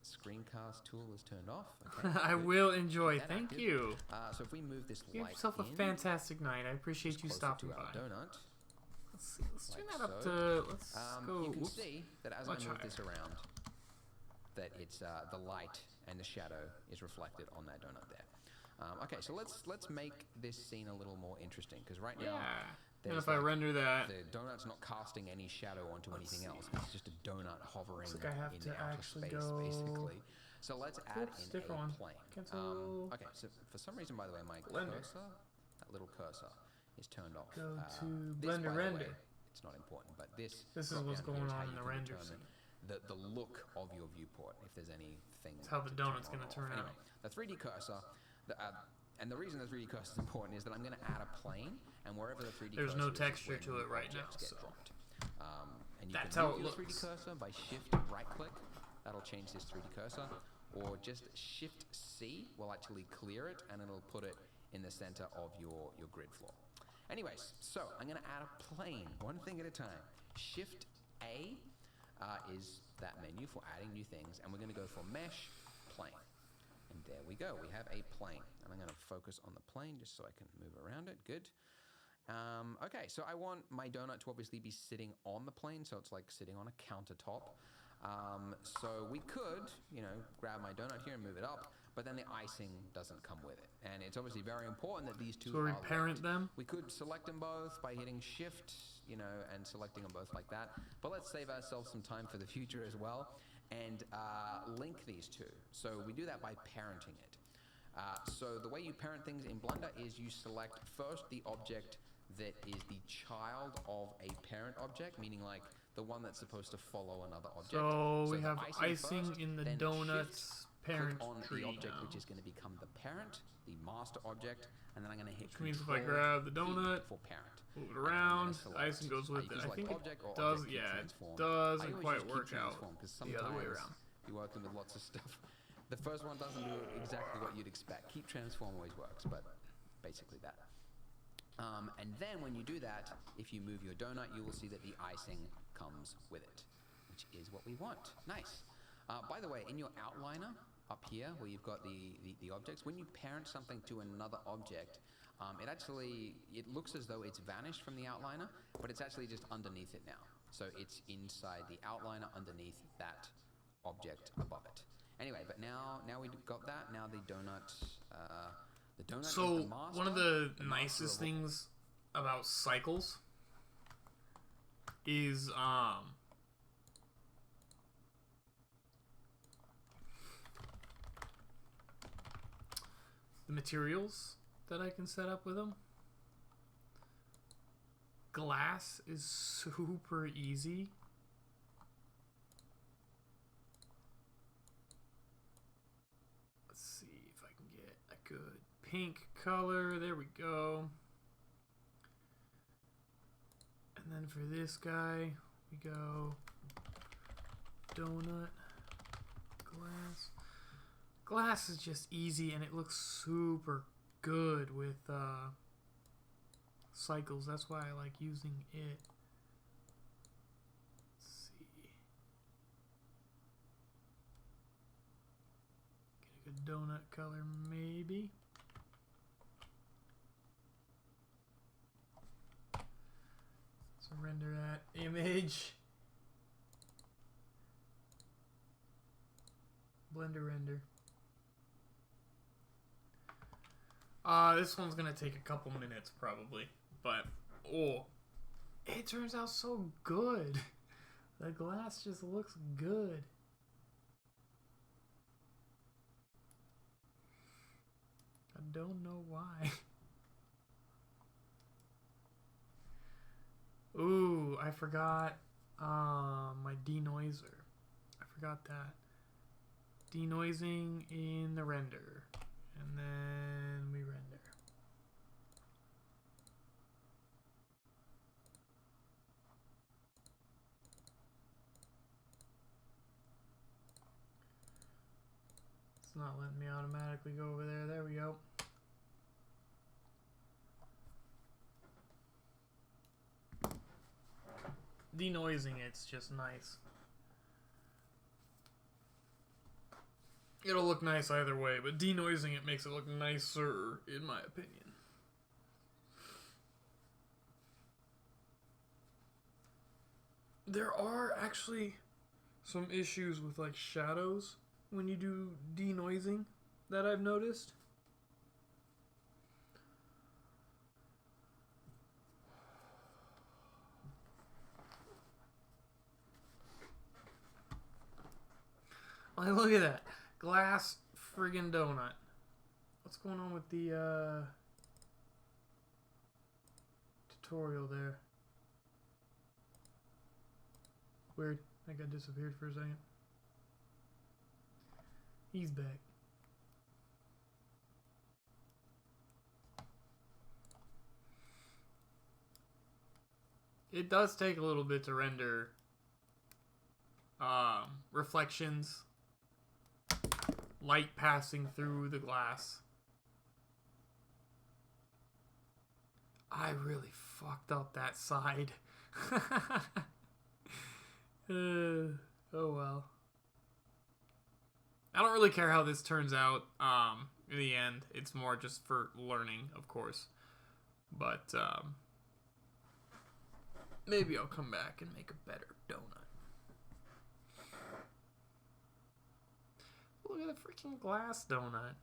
screencast tool is turned off. Okay, I good. will enjoy. That Thank active. you. So if we move this Give light yourself a in, fantastic night. I appreciate you closer stopping to by. our donut, Let's see. Let's turn like that up so. to. Let's go. You can Whoops. see that as Much I move higher. this around, that it's the light and the shadow is reflected on that donut there. Okay, so let's make this scene a little more interesting because right Yeah. now, And there's if I like render that, the donut's not casting any shadow onto anything see. else. It's just a donut hovering Looks like I have in to outer actually space, go- basically. So let's add Whoops, in different a one. plane. Cancel. Okay, so for some reason, by the way, my Blender. cursor, that little cursor, is turned off. Go to this, Blender by the Render. way, it's not important, but this. This is drop what's down here going how on you in the can render determine scene. the look of your viewport, if there's anything. It's how the to donut's turn on gonna or off. turn Anyway, the 3D cursor, and the reason the 3D cursor is important is that I'm going to add a plane, and wherever the 3D There's cursor no is texture where to new it right now, objects get so. dropped. And you That's can how move it your 3D looks. cursor by shift right click. That'll change this 3D cursor, or just shift C will actually clear it, and it'll put it in the center of your grid floor. Anyways, so I'm going to add a plane, one thing at a time. Shift A is that menu for adding new things, and we're going to go for mesh plane. And there we go, we have a plane. And I'm going to focus on the plane just so I can move around it. Good. Okay, so I want my donut to obviously be sitting on the plane, so it's like sitting on a countertop. So we could, grab my donut here and move it up, but then the icing doesn't come with it. And it's obviously very important that these two So we are parent linked. them? We could select them both by hitting shift, and selecting them both like that. But let's save ourselves some time for the future as well and link these two. So we do that by parenting it. So the way you parent things in Blender is you select first the object that is the child of a parent object, meaning like the one that's supposed to follow another object. So we the have icing first, in the then donuts shift, parent click on tree the object now. which is going to become the parent, the master object, and then I'm going to hit Which means if I Control grab the P donut, for parent. move it And then I'm around, gonna select- icing goes with you it. can I select think it object or does, object key yeah, it transform. I doesn't always quite use key work out transform 'cause the other way sometimes around. you're working with lots of stuff. The first one doesn't do exactly what you'd expect. Keep transform always works, but basically that. And then when you do that, if you move your donut, you will see that the icing comes with it, which is what we want. Nice. By the way, in your outliner up here, where you've got the objects, when you parent something to another object, it looks as though it's vanished from the outliner, but it's actually just underneath it now. So it's inside the outliner underneath that object above it. Anyway, but now we've got that. Now the donut is So the master. one of the master nicest of all- things about cycles materials that I can set up with them. Glass is super easy. Let's see if I can get a good pink color. There we go. And then for this guy, we go donut, glass. Glass is just easy and it looks super good with cycles. That's why I like using it. Let's see. Get a good donut color maybe. So render that image. Blender render. This one's gonna take a couple minutes probably, but oh, it turns out so good. The glass just looks good. I don't know why. Ooh, I forgot my denoiser. I forgot that. Denoising in the render. And then we render. It's not letting me automatically go over there. There we go. Denoising it's just nice. It'll look nice either way, but denoising it makes it look nicer, in my opinion. There are actually some issues with like shadows when you do denoising that I've noticed. Like, look at that. Glass friggin' donut. What's going on with the tutorial there? Weird. That guy disappeared for a second. He's back. It does take a little bit to render reflections, light passing through the glass. I really fucked up that side. Oh well. I don't really care how this turns out in the end. It's more just for learning, of course. But maybe I'll come back and make a better donut. Look at the freaking glass donut.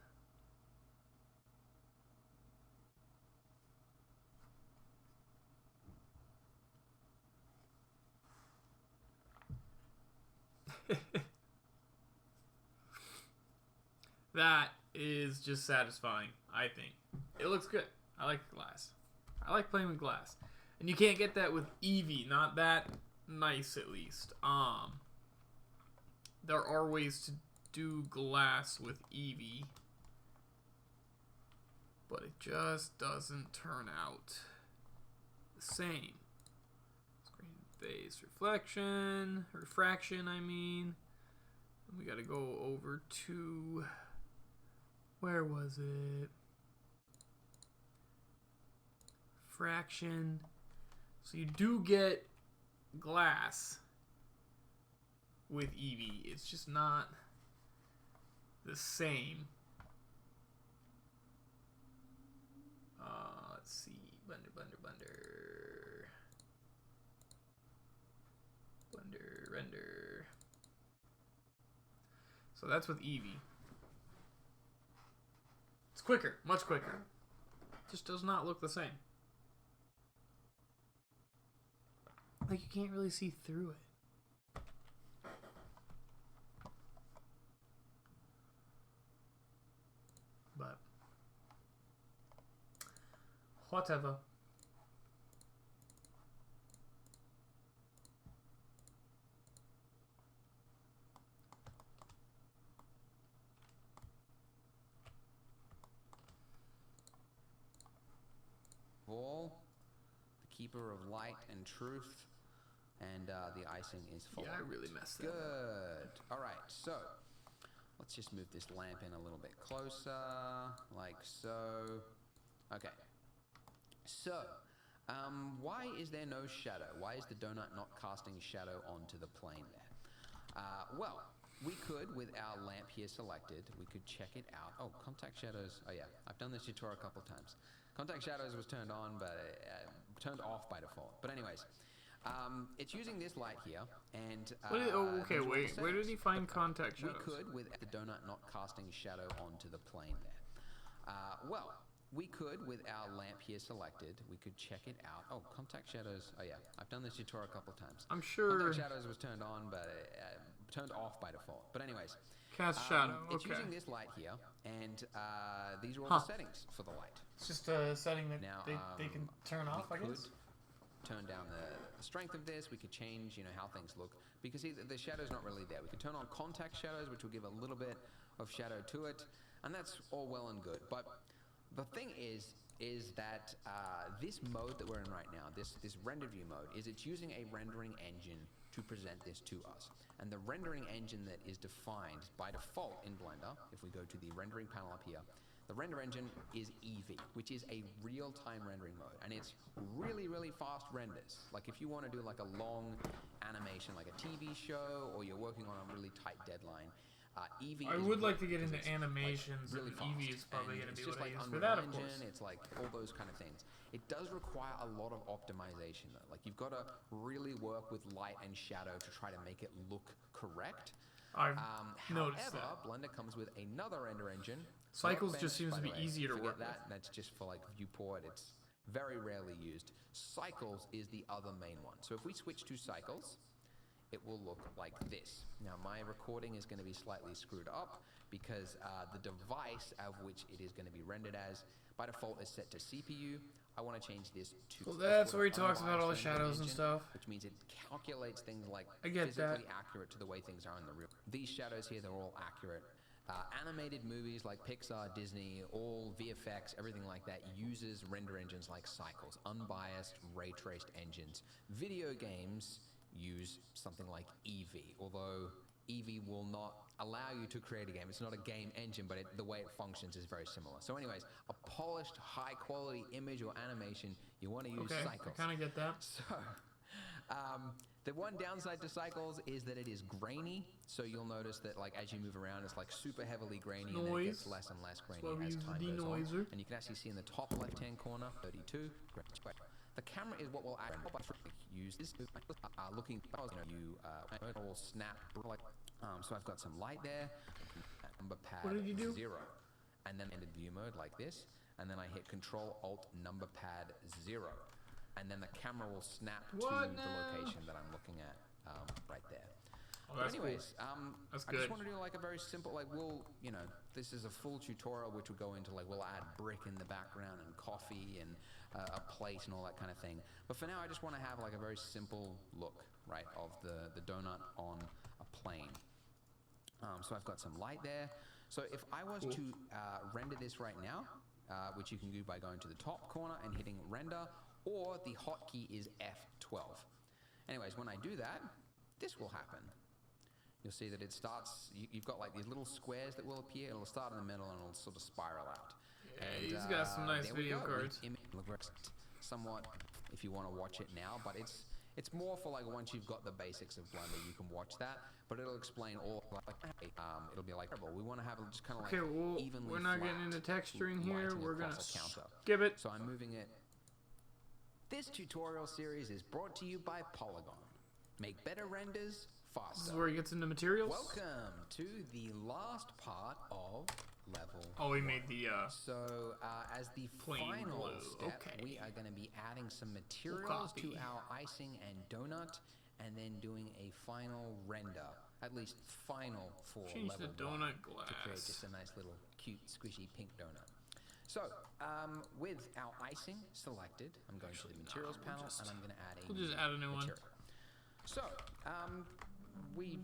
That is just satisfying, I think. It looks good. I like glass. I like playing with glass. And you can't get that with Eevee, not that nice at least. There are ways to do glass with Eevee, but it just doesn't turn out the same. Screen face refraction, I mean. And we gotta go over to, where was it? Fraction. So you do get glass with Eevee. It's just not the same. Let's see. Blender, render. So that's with Eevee. It's quicker, much quicker. Just does not look the same. Like, you can't really see through it. But Whatever. Wall, the keeper of light and truth, and the icing is full. Yeah, I really messed that up. Good. All right, so let's just move this lamp in a little bit closer, like so. Okay. So, why is there no shadow? Why is the donut not casting shadow onto the plane there? Well, we could, with our lamp here selected, we could check it out. Oh, contact shadows. Oh yeah, I've done this tutorial a couple times. Contact shadows was turned on, but turned off by default. But anyways, it's using this light here, and okay, wait. Where did he find contact shadows? We could, with the donut not casting shadow onto the plane there. Well, we could, with our lamp here selected, we could check it out. Oh, contact shadows. Oh yeah, I've done this tutorial a couple times. I'm sure. Contact shadows was turned on, but turned off by default. But anyways, Cast shadow. It's Okay. using this light here, and these are all the settings for the light. It's just a setting that Now, they can turn off, I we guess. could turn down the strength of this. We could change, you know, how things look, because see, the shadow's not really there. We could turn on contact shadows, which will give a little bit of shadow to it, and that's all well and good. But the thing is that this mode that we're in right now, this render view mode, it's using a rendering engine to present this to us. And the rendering engine that is defined by default in Blender, if we go to the rendering panel up here, the render engine is Eevee, which is a real-time rendering mode, and it's really, really fast renders. Like if you want to do like a long animation, like a TV show, or you're working on a really tight deadline, Eevee. I would like to get into animations, really and Eevee fast. is probably And going to it's be just what I like use for Unreal that, of Engine, course. It's like all those kind of things. It does require a lot of optimization though. Like you've got to really work with light and shadow to try to make it look correct. I've noticed However, that. Blender comes with another render engine. Cycles Workbench, just seems by to the be way. easier to Forget work that. with. That's just for like viewport. It's very rarely used. Cycles is the other main one. So if we switch to Cycles, it will look like this. Now my recording is going to be slightly screwed up because the device of which it is going to be rendered as by default is set to CPU. I want to change this to. Well, that's where he what's called talks about all the unbiased rendering shadows and engine, stuff. which means it calculates things like I get physically that. accurate to the way things are in the real. These shadows here, they're all accurate. Animated movies like Pixar, Disney, all VFX, everything like that uses render engines like Cycles, unbiased, ray traced engines. Video games use something like Eevee, although Eevee will not allow you to create a game. It's not a game engine, but the way it functions is very similar. So anyways, a polished, high quality image or animation, you want to use Okay, Cycles. I kind of get that. So, the one downside to Cycles is that it is grainy. So you'll notice that, like, as you move around, it's like super heavily grainy, and then it gets Noise. less and less grainy why we as use time the goes on. denoiser. And you can actually see in the top left-hand corner, 32. The camera is what will use this. Looking, you will snap. So I've got some light there. Number pad What did you do? 0, and then ended view mode like this, and then I hit Control Alt number pad 0. And then the camera will snap What to the now? location that I'm looking at right there. Oh, But that's anyways, That's I good. just want to do like a very simple, like this is a full tutorial which will go into like, we'll add brick in the background and coffee and a plate and all that kind of thing. But for now, I just want to have like a very simple look, right, of the donut on a plane. So I've got some light there. So if I was to render this right now, which you can do by going to the top corner and hitting render, or the hotkey is F12. Anyways, when I do that, this will happen. You'll see that it starts, you've got like these little squares that will appear. It'll start in the middle and it'll sort of spiral out. Yeah, And, he's got some nice there we video go. cards. Somewhat, if you want to watch it now, but it's more for like once you've got the basics of Blender, you can watch that. But it'll explain all like it'll be like, well, we want to have it just kind of like Okay, well, evenly we're not flat getting into texturing here. lighting We're gonna across a counter. skip it. So I'm moving it. This tutorial series is brought to you by Polygon. Make better renders faster. This is where he gets into materials. Welcome to the last part of level. Oh, he made the So, as the Plain final blue, step, okay. we are going to be adding some materials copy. to our icing and donut, and then doing a final render, at least final for change level the one, donut to create glass. just a nice little cute, squishy pink donut. So, with our icing selected, I'm going to the materials panel and I'm going to add a We'll just add a new one. material. So, we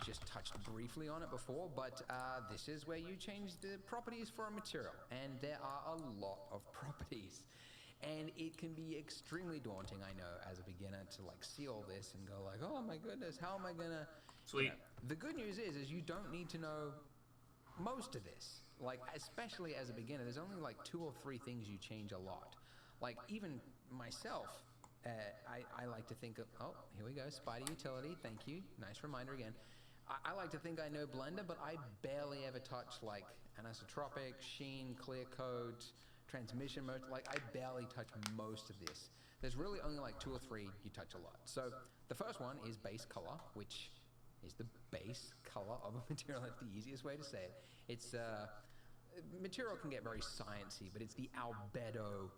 just touched briefly on it before, but this is where you change the properties for a material, and there are a lot of properties. And it can be extremely daunting, I know, as a beginner to like see all this and go like, oh my goodness, how am I gonna... Sweet. The good news is you don't need to know most of this. Like, especially as a beginner, there's only like 2 or 3 things you change a lot. Like, even myself, I like to think of, oh, here we go, Spider Utility, thank you, nice reminder again. I like to think I know Blender, but I barely ever touch like anisotropic, sheen, clear coat, transmission mode. Like, I barely touch most of this. There's really only like 2 or 3 you touch a lot. So the first one is base color, which is the base color of a material. That's the easiest way to say it. It's material can get very sciencey, but it's the albedo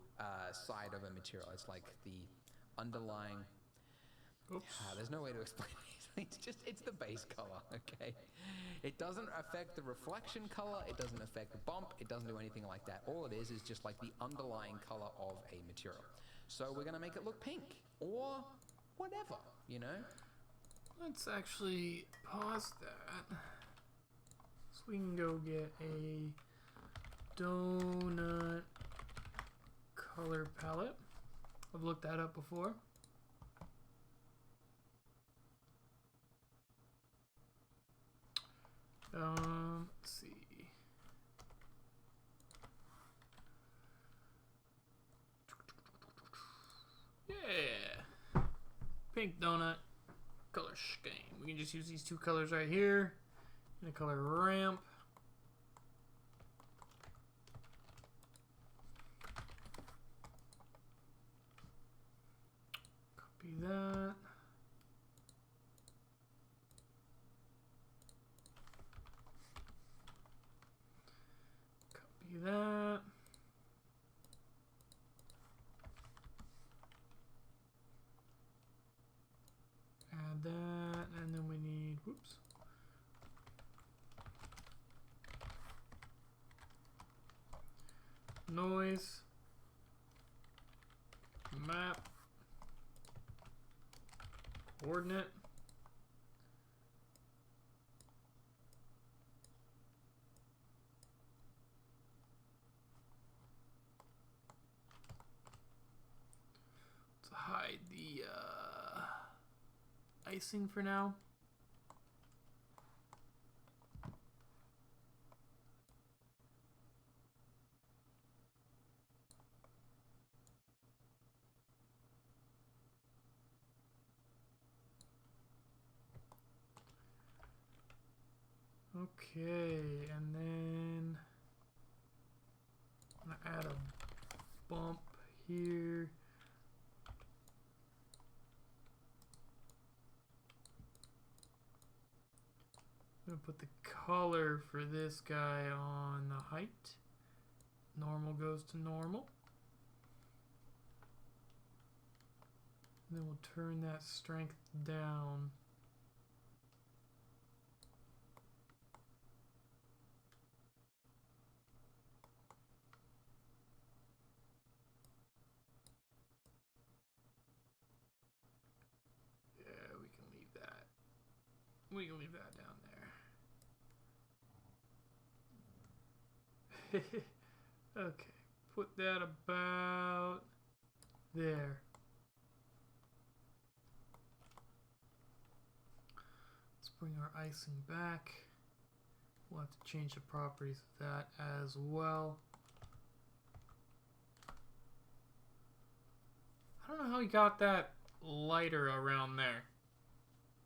side of a material. It's like the underlying... there's no way to explain it. It's the base color, okay? It doesn't affect the reflection color, it doesn't affect the bump, it doesn't do anything like that. All it is just like the underlying color of a material. So we're gonna make it look pink, or whatever, you know? Let's actually pause that. So we can go get a donut color palette. I've looked that up before. Let's see. Yeah. Pink donut color scheme. We can just use these 2 colors right here and a color ramp. Copy that. Copy that. Add that, and then we need, whoops. Noise. Map. Coordinate. Let's hide the icing for now. Okay, and then I'm gonna add a bump here. I'm gonna put the color for this guy on the height. Normal goes to normal. And then we'll turn that strength down. Yeah, we can leave that. We can leave that down there. Okay, put that about there. Let's bring our icing back. We'll have to change the properties of that as well. I don't know how he got that lighter around there.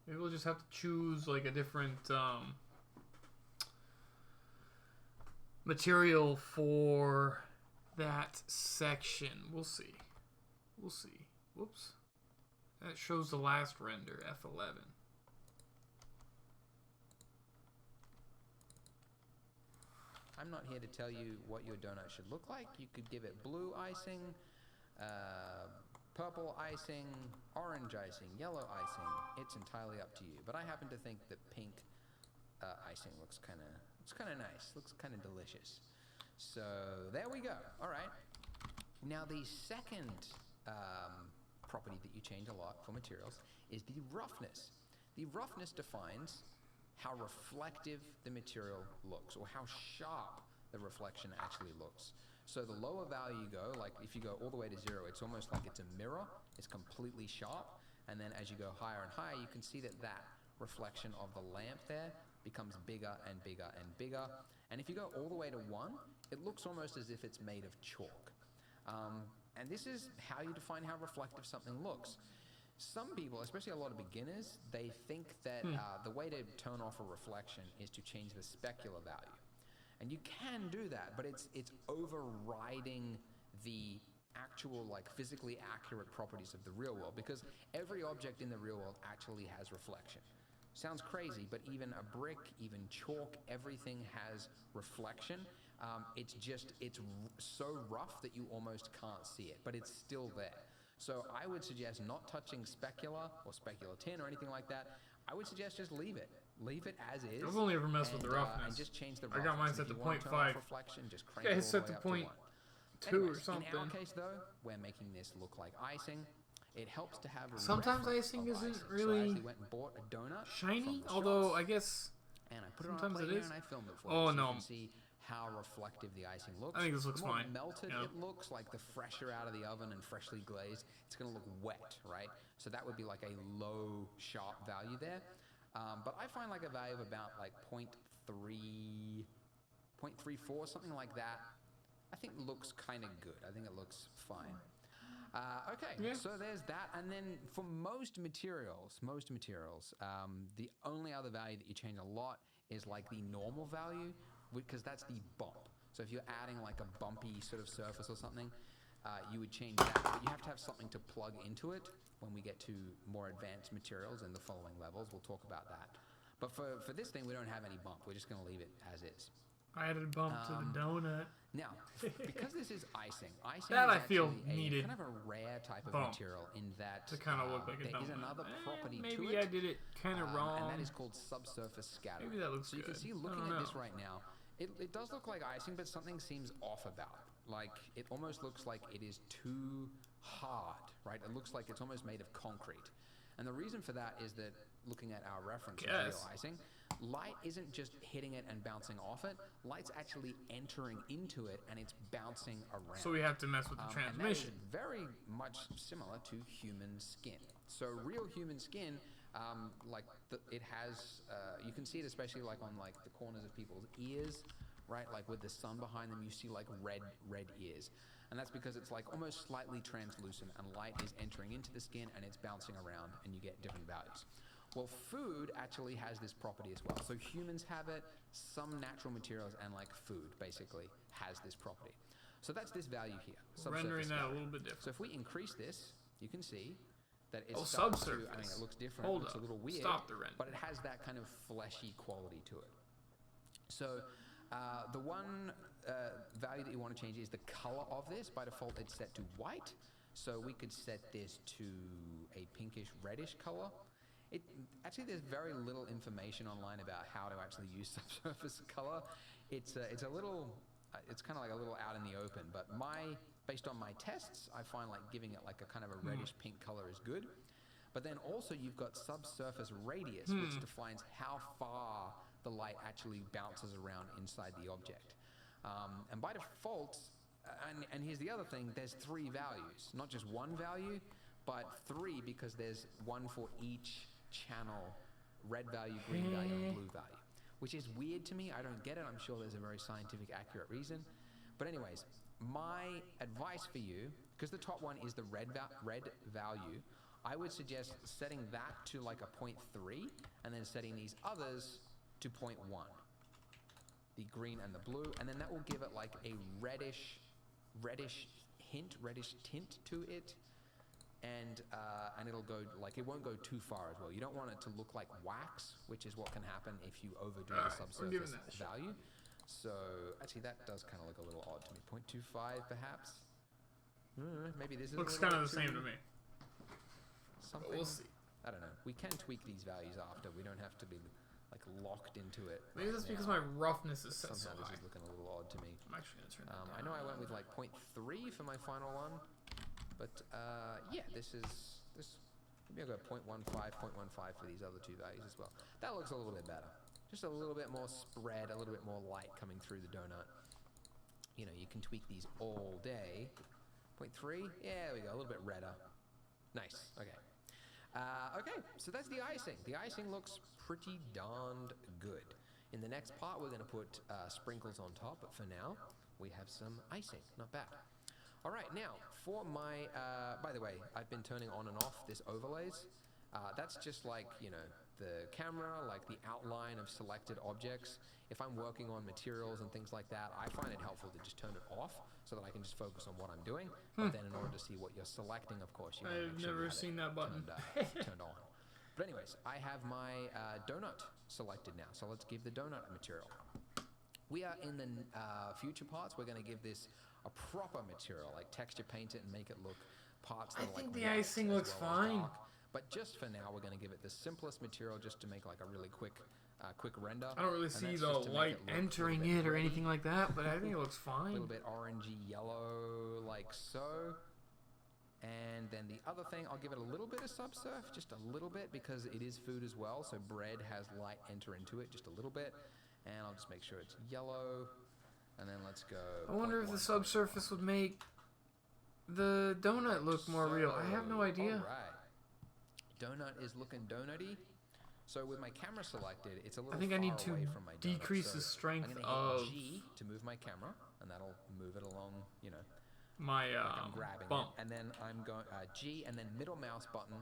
Maybe we'll just have to choose like a different material for that section. We'll see. We'll see. Whoops. That shows the last render, F11. I'm not here to tell you what your donut should look like. You could give it blue icing, purple icing, orange icing, yellow icing. It's entirely up to you. But I happen to think that pink icing looks kind of nice. Looks kind of delicious. So there we go. All right. Now the second property that you change a lot for materials is the roughness. The roughness defines how reflective the material looks, or how sharp the reflection actually looks. So the lower value you go, like if you go all the way to 0, it's almost like it's a mirror. It's completely sharp. And then as you go higher and higher, you can see that reflection of the lamp there becomes bigger and bigger and bigger. And if you go all the way to 1, it looks almost as if it's made of chalk. And this is how you define how reflective something looks. Some people, especially a lot of beginners, they think that the way to turn off a reflection is to change the specular value. And you can do that, but it's overriding the actual, like, physically accurate properties of the real world, because every object in the real world actually has reflection. Sounds crazy, but even a brick, even chalk, everything has reflection. It's so rough that you almost can't see it, but it's still there. So I would suggest not touching specular or specular tin or anything like that. I would suggest just leave it. Leave it as is. I've only ever messed with the roughness. And just change the roughness. I got mine set to 0.5. Reflection, just crank it all the set way to up to 1. 0.2 or something. In our case, though, we're making this look like icing. It helps to have a sometimes reference icing of isn't icing. really So I actually went and bought a donut shiny, from the although shops, I guess and I put it sometimes on a it plate is. here and I filmed it for Oh, you, so no. you can see how reflective the icing looks. I think this looks the more fine. melted Yeah. it looks, like the fresher out of the oven and freshly glazed, it's going to look wet, right? So that would be like a low sharp value there. But I find like a value of about like 0.34, something like that. I think looks kind of good. I think it looks fine. Okay, Yeah. so there's that. And then for most materials, the only other value that you change a lot is like the normal value, because that's the bump. So if you're adding like a bumpy sort of surface or something, you would change that. But you have to have something to plug into it. When we get to more advanced materials in the following levels, we'll talk about that. But for this thing, we don't have any bump. We're just going to leave it as is. I added a bump to the donut. Now, because this is icing That is I feel actually needed kind of a rare type of bump material in that to kind of look like a there donut. is another property to Maybe it. I did it kind of wrong. And that is called subsurface scattering. Maybe that looks so you can good. see, I looking don't at know. this right now, it does look like icing, but something seems off about it. Like, it almost looks like it is too hard, right? It looks like it's almost made of concrete. And the reason for that is that, looking at our reference of real icing, light isn't just hitting it and bouncing off it. Light's actually entering into it and it's bouncing around. So we have to mess with the transmission. And that is very much similar to human skin. So real human skin, it has, you can see it especially like on like the corners of people's ears, right? Like with the sun behind them, you see like red ears. And that's because it's like almost slightly translucent and light is entering into the skin and it's bouncing around and you get different values. Well, food actually has this property as well. So humans have it, some natural materials, and like food basically has this property. So that's this value here. Rendering that a little bit different. So if we increase this, you can see that it's subsurface. I mean, it looks different. Hold it looks up. a little weird. Stop the render. But it has that kind of fleshy quality to it. So the one value that you want to change is the color of this. By default, it's set to white. So we could set this to a pinkish reddish color. Actually, there's very little information online about how to actually use subsurface color. It's a little, it's kind of like a little out in the open. But based on my tests, I find like giving it like a kind of a reddish pink color is good. But then also you've got subsurface radius, which defines how far the light actually bounces around inside the object. And by default, and here's the other thing, there's 3 values, not just one value, but 3 because there's one for each channel, red value, green value, and blue value, which is weird to me. I don't get it. I'm sure there's a very scientific, accurate reason. But anyways, my advice for you, because the top one is the red value, I would suggest setting that to like a 0.3 and then setting these others to 0.1. The green and the blue, and then that will give it like a reddish tint to it. And it'll go, like, it won't go too far as well. You don't want it to look like wax, which is what can happen if you overdo the subsurface value. So, actually, that does kind of look a little odd to me. 0.25, perhaps? Maybe this is looks kind of the same to me. Something. We'll see. I don't know. We can tweak these values after. We don't have to be, like, locked into it. Maybe that's because my roughness is set so Somehow high. this is looking a little odd to me. actually gonna turn that I know I went with like 0.3 for my final one, but yeah, this maybe I'll go 0.15, 0.15 for these other two values as well. That looks a little bit better. Just a little bit more spread, a little bit more light coming through the donut. You know, you can tweak these all day. 0.3, yeah, there we go, a little bit redder. Nice, okay. Okay, so that's the icing. The icing looks pretty darned good. In the next part, we're gonna put sprinkles on top, but for now, we have some icing, not bad. All right, now, for my, by the way, I've been turning on and off this overlays. That's just like, you know, the camera, like the outline of selected objects. If I'm working on materials and things like that, I find it helpful to just turn it off so that I can just focus on what I'm doing. But then in order to see what you're selecting, of course, you want to make sure you have seen that button. turned on. But anyways, I have my donut selected now. So let's give the donut a material. We are in the future parts. We're going to give this a proper material, like texture paint it and make it look parts that are like think the white icing as looks well as fine. dark. But just for now, we're going to give it the simplest material just to make like a really quick render. I don't really And see that's the just to make light it look a little entering bit it or gritty, anything like that, but I think it looks a fine. little bit orangey yellow, like so. And then the other thing, I'll give it a little bit of subsurf, just a little bit, because it is food as well, so bread has light enter into it, just a little bit. And I'll just make sure it's yellow. And then let's go. I wonder if the 0.15. subsurface would make the donut look more real. I have no idea. Alright. Donut is looking donutty. So with my camera selected, it's a little I think I far need to away from my donut, decrease so the strength I'm gonna of hit G to move my camera, and that'll move it along, you know, my like I'm grabbing bump. it. And then I'm going G and then middle mouse button,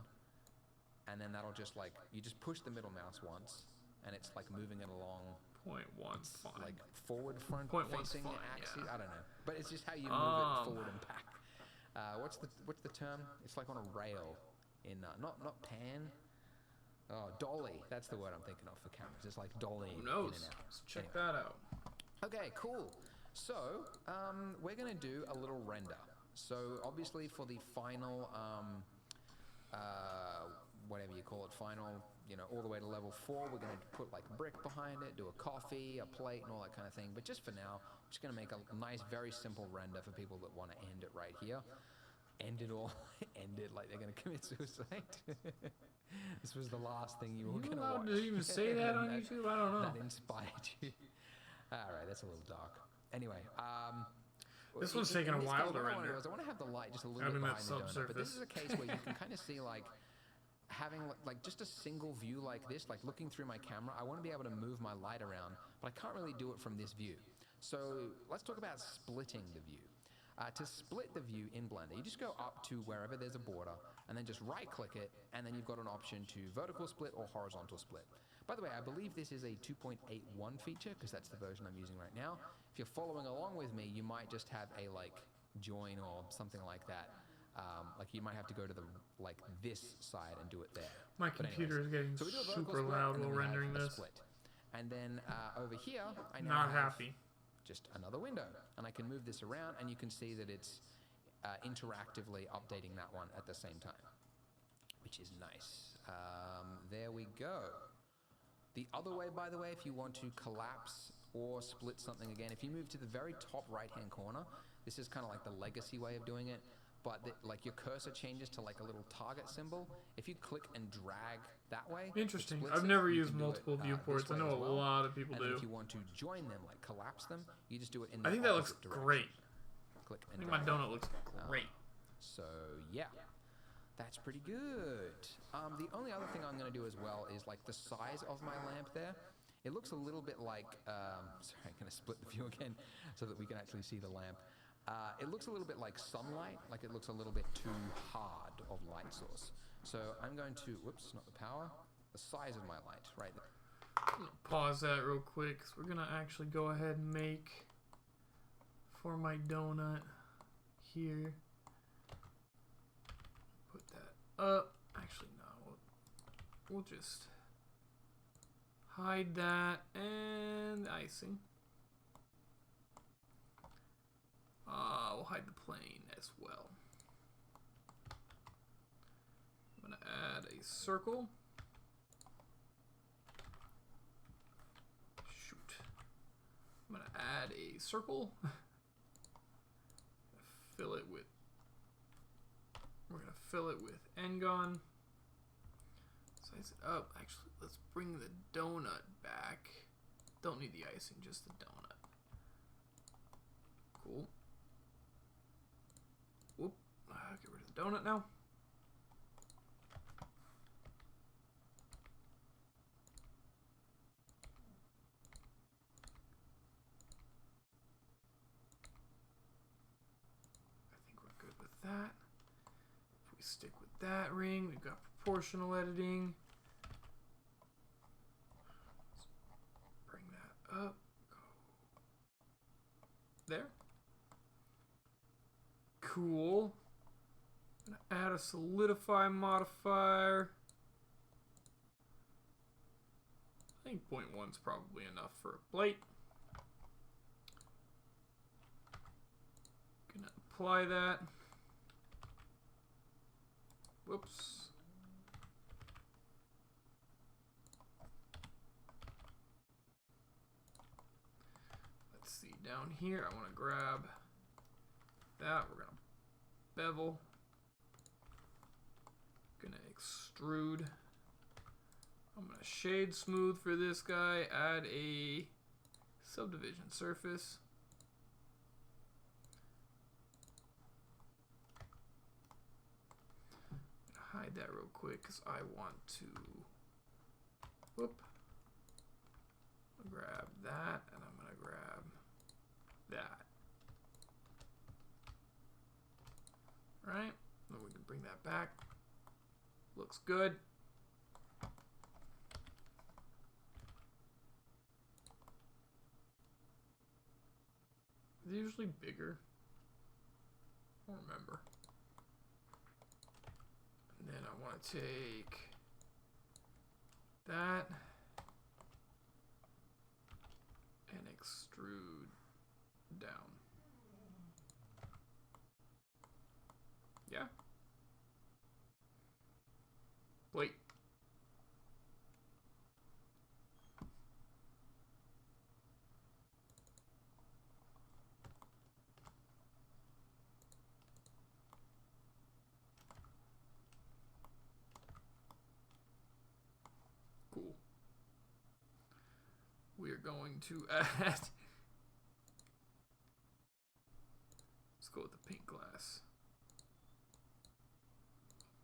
and then that'll just like, you just push the middle mouse once, and it's like moving it along 0.15. like forward front 0.1's facing fine, axis. yeah. I don't know, but it's just how you move it forward and back. What's the term? It's like on a rail in not pan. Oh, dolly. That's the word I'm thinking of for cameras. It's like dolly Who in knows? and out. Let's check Anyway. that out. Okay, cool. So we're gonna do a little render. So obviously for the final, whatever you call it, final, you know, all the way to level 4, we're gonna put like a brick behind it, do a coffee, a plate, and all that kind of thing. But just for now, I'm just gonna make a nice, very simple render for people that want to end it right here. End it all, end it like they're gonna commit suicide. This was the last thing you were You gonna allowed watch. to even say that on That- YouTube? I don't know. That inspired you. All right, that's a little dark. Anyway, This one's taking a this while case, to what I wanna render. do is I want to have the light just a little Adding bit that behind the donut, but this is a subsurface. case where you can kind of see like having like just a single view like this, like looking through my camera. I want to be able to move my light around, but I can't really do it from this view. So let's talk about splitting the view. To split the view in Blender, you just go up to wherever there's a border and then just right click it, and then you've got an option to vertical split or horizontal split. By the way, I believe this is a 2.81 feature because that's the version I'm using right now. If you're following along with me, you might just have a like join or something like that. Like you might have to go to the like this side and do it there. My But computer is getting so we do a vertical super split, loud and then while we have rendering a this. split. And then over here, I now Not have happy. just another window, and I can move this around, and you can see that it's interactively updating that one at the same time, which is nice. There we go. The other way, by the way, if you want to collapse or split something again, if you move to the very top right-hand corner, this is kind of like the legacy way of doing it, but like your cursor changes to like a little target symbol. If you click and drag that way, it Interesting. splits I've it. never You used can do it, multiple this viewports. I way know as a well. lot of people And then do. if you want to join them, like collapse them, you just do it in the I think that looks opposite direction. great. Click I and think my drag. donut looks great. So yeah, that's pretty good. The only other thing I'm going to do as well is like the size of my lamp there. It looks a little bit like, sorry, I'm going to split the view again so that we can actually see the lamp. It looks a little bit like sunlight, like it looks a little bit too hard of light source. So I'm going to, whoops, not the power, the size of my light, right there. I'm gonna pause that real quick because we're gonna actually go ahead and make for my donut here. Put that up. Actually, no. We'll just hide that and icing. We'll hide the plane as well. I'm gonna add a circle. Shoot. I'm gonna add a circle fill it with. We're gonna fill it with Engon. Size it up. Actually, let's bring the donut back. Don't need the icing, just the donut. Cool. Whoop. Get rid of the donut now. I think we're good with that. If we stick with that ring, we've got proportional editing. Let's bring that up. Go there. Cool. I'm gonna add a solidify modifier. I think 0.1 is probably enough for a plate. Gonna apply that. Whoops. Let's see, down here, I want to grab that. We're gonna bevel. Gonna extrude. I'm gonna shade smooth for this guy. Add a subdivision surface. Hide that real quick because I want to. Whoop. I'll grab that and I'm gonna grab that. Right? Then we can bring that back. Looks good. Is it usually bigger? I don't remember. And then I want to take that and extrude down. Yeah. Wait. Cool. We are going to add. Let's go with the pink glass.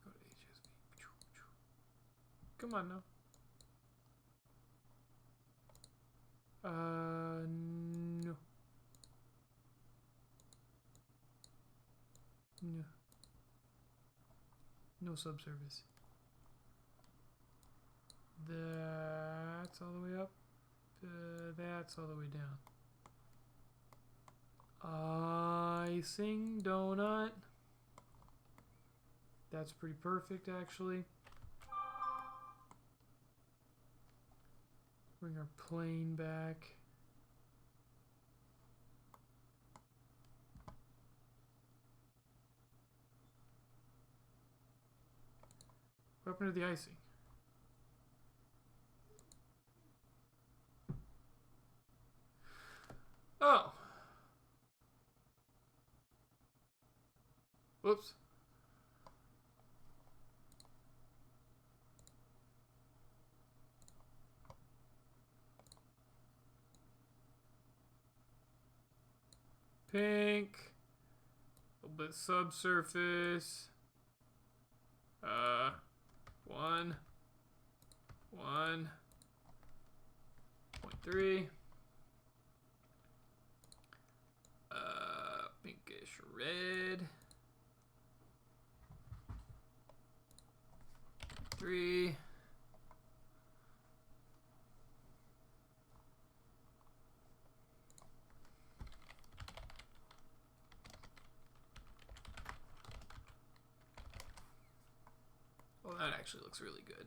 Go to HSV. Come on now. No. No. No subsurface. That's all the way up. That's all the way down. Icing donut. That's pretty perfect, actually. Bring our plane back. What happened to the icing? Oh. Whoops. Pink. A little bit subsurface. 1.3. Pinkish red. 3. Well, that actually looks really good.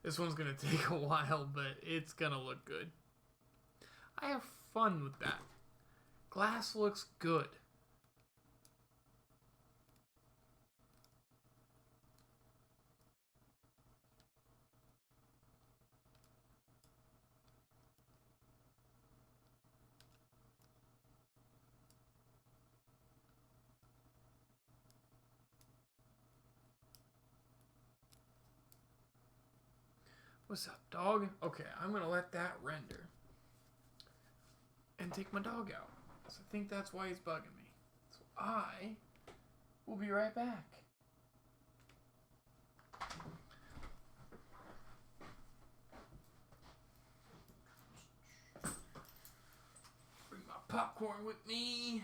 This one's gonna take a while, but it's gonna look good. I have fun with that. Glass looks good. What's up, dog? Okay, I'm gonna let that render. And take my dog out. So I think that's why he's bugging me. So I will be right back. Bring my popcorn with me.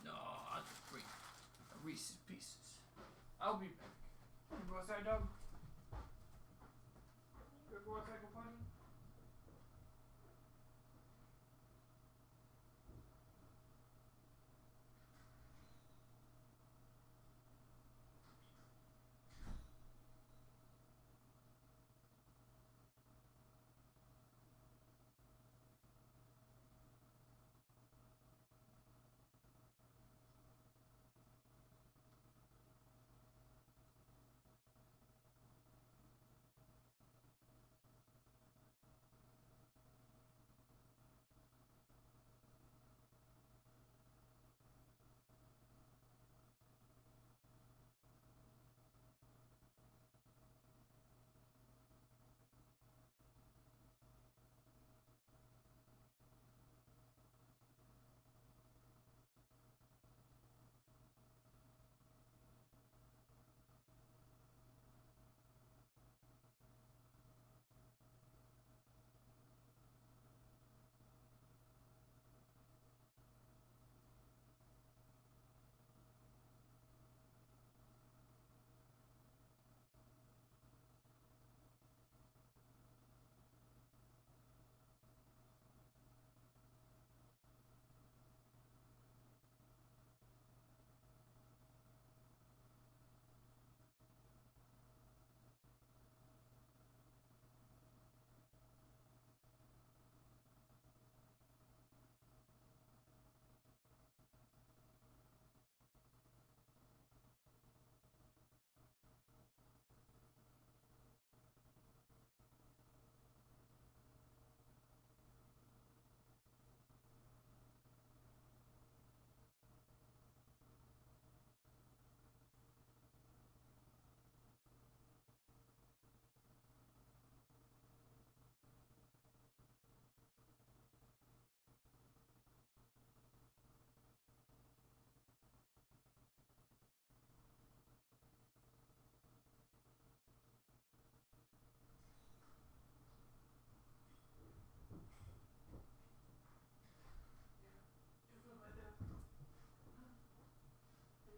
No, I'll just bring a Reese's Pieces. I'll be back. You go outside, dog? You go outside, go find me?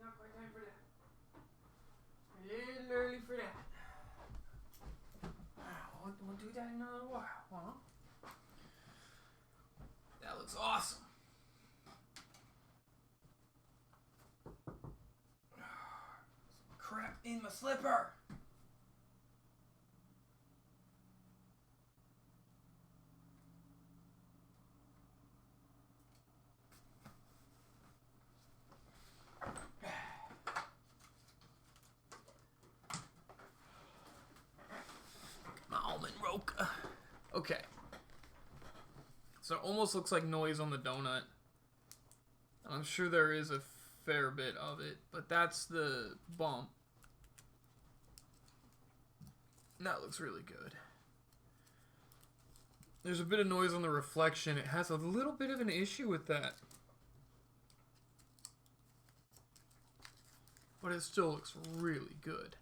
Not quite time for that. A little early for that. We'll do that in another while, huh? That looks awesome. Some crap in my slipper. Okay. So it almost looks like noise on the donut. I'm sure there is a fair bit of it, but that's the bump. That looks really good. There's a bit of noise on the reflection. It has a little bit of an issue with that. But it still looks really good.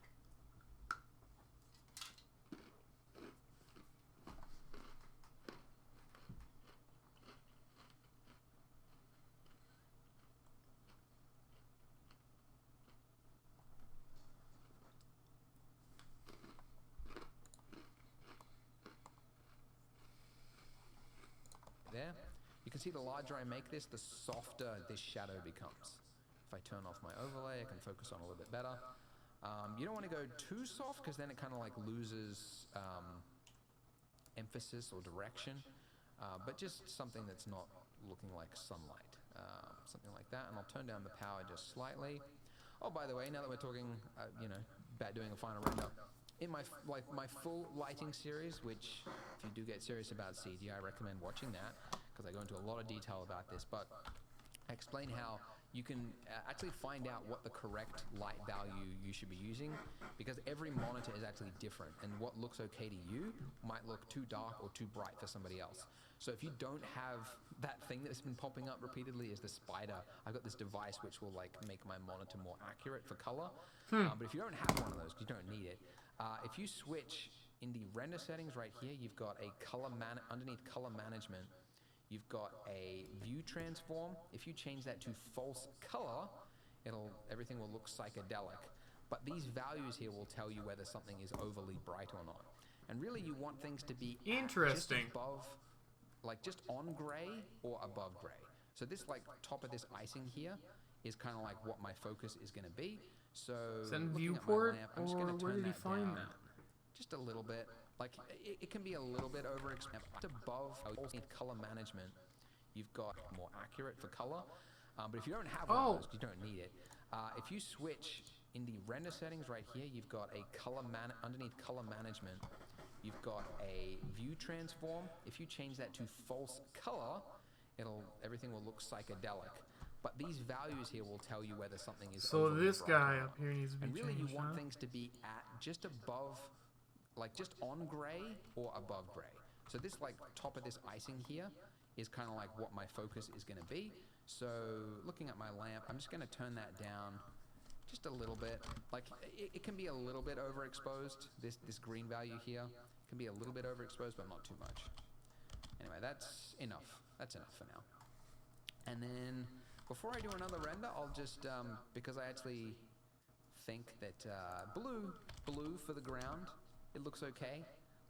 There, you can see the larger I make this, the softer this shadow becomes. If I turn off my overlay, I can focus on a little bit better. You don't want to go too soft because then it kind of like loses emphasis or direction, but just something that's not looking like sunlight, something like that. And I'll turn down the power just slightly. Oh, by the way, now that we're talking, about doing a final render, in my full lighting series, which if you do get serious about CG, I recommend watching that because I go into a lot of detail about this. But I explain how you can actually find out what the correct light value you should be using, because every monitor is actually different, and what looks okay to you might look too dark or too bright for somebody else. So if you don't have that thing that's been popping up repeatedly as the spider, I've got this device which will like make my monitor more accurate for color. But if you don't have one of those, you don't need it. If you switch in the render settings right here, you've got a underneath color management, you've got a view transform. If you change that to false color, everything will look psychedelic. But these values here will tell you whether something is overly bright or not. And really, you want things to be interesting, just above, like just on gray or above gray. So this like top of this icing here is kind of like what my focus is going to be. So is that in looking at my viewport, lamp, I'm just or going to where turn did he that find down that? just a little bit. Like it can be a little bit overexposed. Above color management, you've got more accurate for color. But if you don't have one of those, you don't need it. If you switch in the render settings right here, you've got a underneath color management, you've got a view transform. If you change that to false color, everything will look psychedelic. But these values here will tell you whether something is So overly this bright guy or not. up here needs to be And really, changed, you want huh? things to be at just above, like just on gray or above gray. So this like top of this icing here is kind of like what my focus is going to be. So looking at my lamp, I'm just going to turn that down just a little bit. Like it can be a little bit overexposed. This green value here can be a little bit overexposed, but not too much. Anyway, that's enough. That's enough for now. And then before I do another render, I'll just, because I actually think that blue for the ground, it looks okay,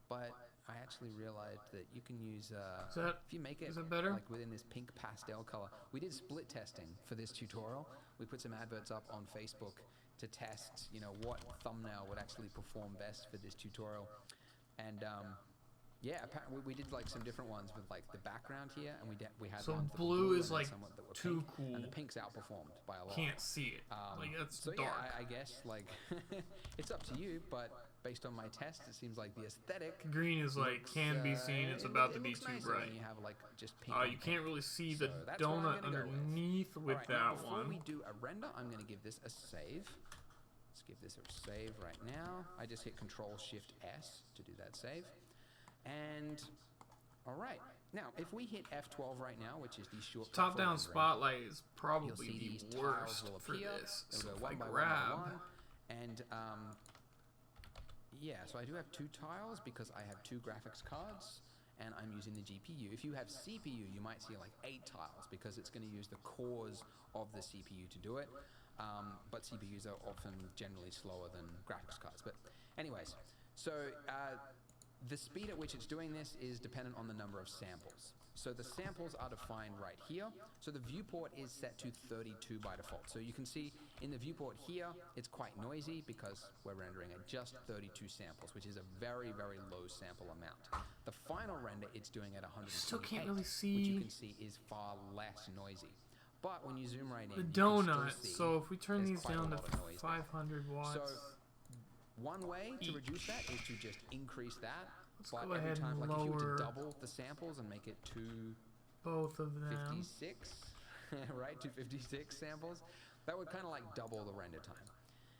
but I actually realized that you can use, if you make it better? like within this pink pastel color. We did split testing for this tutorial. We put some adverts up on Facebook to test, what thumbnail would actually perform best for this tutorial. And yeah, apparently we did like some different ones with like the background here, and we had So ones that were blue is and then like some that were too pink, cool. and the pinks outperformed by a lot. Can't see it. Like that's So dark. yeah, I guess like it's up to you, but based on my test, it seems like the aesthetic Green is like looks, can be seen. It's it about to looks be too nicer bright. when you have like just pink. You can't really see the So that's what I'm donut gonna go with. underneath with Alright, now that before one. we do a render, I'm going to give this a save. Let's give this a save right now. I just hit Control Shift S to do that save. And all right, now if we hit F12 right now, which is the shortcut Top for down rendering, spotlight is you'll probably see these the tiles worst will for appear. this. It'll So go if one I by grab, one. And yeah, so I do have 2 tiles because I have 2 graphics cards and I'm using the GPU. If you have CPU, you might see like 8 tiles because it's going to use the cores of the CPU to do it. But CPUs are often generally slower than graphics cards. But anyways, so the speed at which it's doing this is dependent on the number of samples. So the samples are defined right here. So the viewport is set to 32 by default. So you can see in the viewport here, it's quite noisy because we're rendering at just 32 samples, which is a very, very low sample amount. The final render, it's doing at 128, still can't really which you see can see is far less noisy. But when you zoom right in, the you can still donut. see So if we turn there's these quite a down to lot of noise there. 500 watts, So one way to reduce that is to just increase that. let's But go every ahead time, and like if you were lower to double the samples and make it both of them. 256, right? 256 samples, that would kind of like double the render time.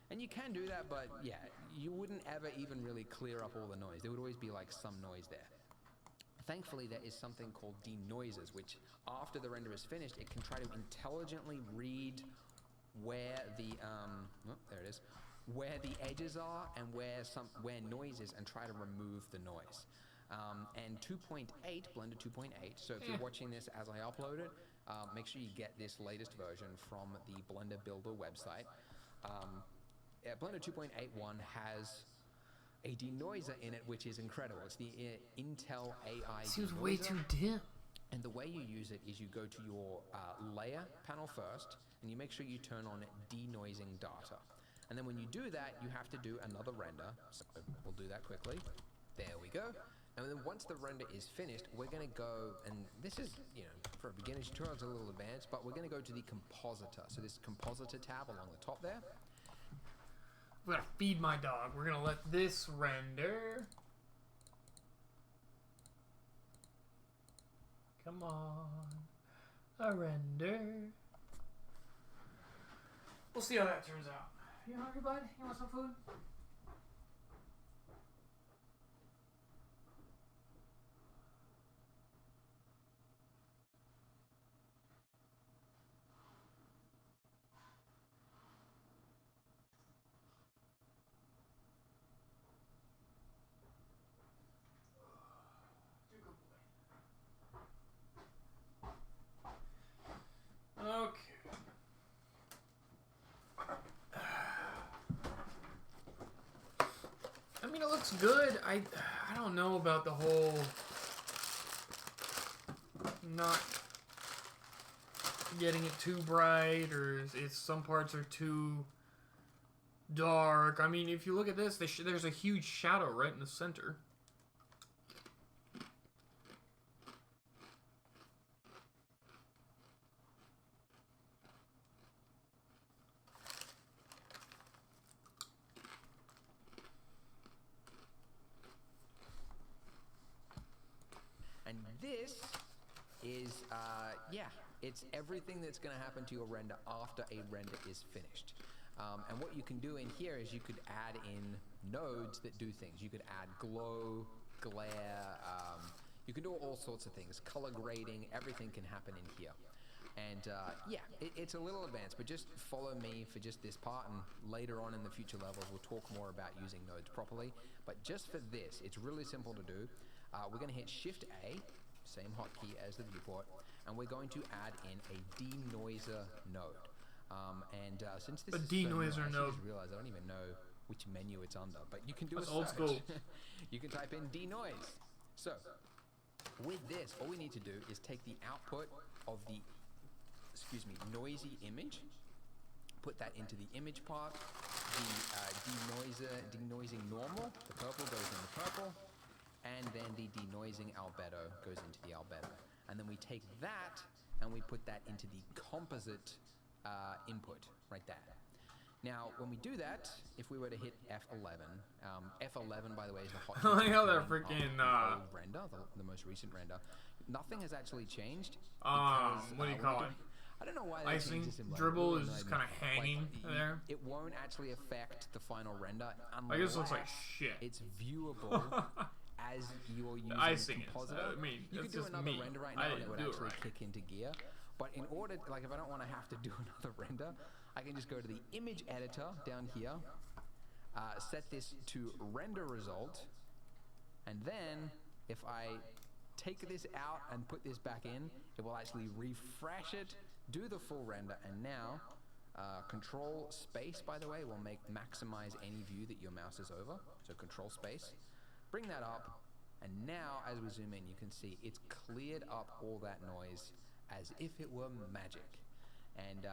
And you can do that, but yeah, you wouldn't ever even really clear up all the noise. There would always be like some noise there. Thankfully, there is something called denoisers, which after the render is finished, it can try to intelligently read where the there it is, where the edges are and where noise is, and try to remove the noise. And 2.8, Blender 2.8. So if you're watching this as I upload it, make sure you get this latest version from the Blender Builder website. Blender 2.81 has a denoiser in it, which is incredible. It's the Intel AI Seems denoiser. way too dim. And the way you use it is you go to your layer panel first, and you make sure you turn on denoising data. And then when you do that, you have to do another render. So we'll do that quickly. There we go. And then once the render is finished, we're going to go, and this is, for a beginner tutorial, it's a little advanced, but we're going to go to the compositor. So this compositor tab along the top there. We're gonna feed my dog. We're gonna let this render. Come on. A render. We'll see how that turns out. You hungry, bud? You want some food? Okay. I mean, it looks good. I don't know about the whole not getting it too bright, or it's some parts are too dark. I mean, if you look at this, there's a huge shadow right in the center. And this is, yeah, it's everything that's going to happen to your render after a render is finished. And what you can do in here is you could add in nodes that do things. You could add glow, glare, you can do all sorts of things. Color grading, everything can happen in here. And yeah, it's a little advanced, but just follow me for just this part, and later on in the future levels we'll talk more about using nodes properly. But just for this, it's really simple to do. We're going to hit Shift A, same hotkey as the viewport, and we're going to add in a denoiser node. Since this A is denoiser so new, I node. just realized I don't even know which menu it's under, but you can do That's a old search. school. You can type in denoise. So with this, all we need to do is take the output of the, noisy image, put that into the image part, the denoising normal, the purple goes in the purple, and then the denoising albedo goes into the albedo. And then we take that and we put that into the composite input right there. Now, when we do that, if we were to hit F11, F11, by the way, is the hotkey. I like how they're of freaking, the old render, the most recent render. Nothing has actually changed. What do you call it? I don't know why they Icing changed this in Blender. dribble Really is annoyed just me. kind of hanging there. It won't actually affect the final render I guess it looks like unless shit. it's viewable as you're using Icing the is. compositor. I mean, You could it's do just another me. render right I now and it didn't would do it actually right. kick into gear. But in order, like if I don't want to have to do another render, I can just go to the image editor down here, set this to render result, and then if I take this out and put this back in, it will actually refresh it, do the full render, and now control space, by the way, will maximize any view that your mouse is over. So control space, bring that up, and now as we zoom in, you can see it's cleared up all that noise as if it were magic. And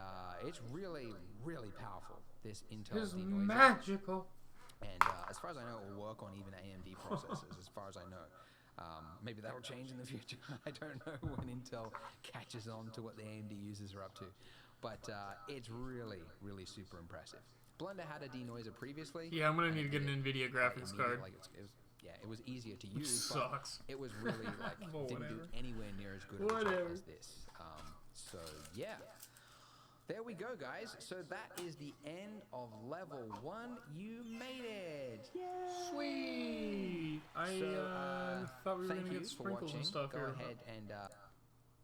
it's really, really powerful, this Intel It's denoiser. magical. And as far as I know, it will work on even AMD processors, as far as I know. Maybe that'll change in the future. I don't know when Intel catches on to what the AMD users are up to. But it's really, really super impressive. Blender had a denoiser previously. Yeah, I'm gonna and need to it get an did it, NVIDIA graphics immediately, card. Like it was easier to Which use, sucks. but it was really like Well, didn't do whatever. anywhere near as good a result Whatever. as this. So yeah. There we go, guys. So that is the end of level 1. You made it! Yay! Sweet. I thought we were thank gonna you get for sprinkles watching. and stuff Go here. ahead and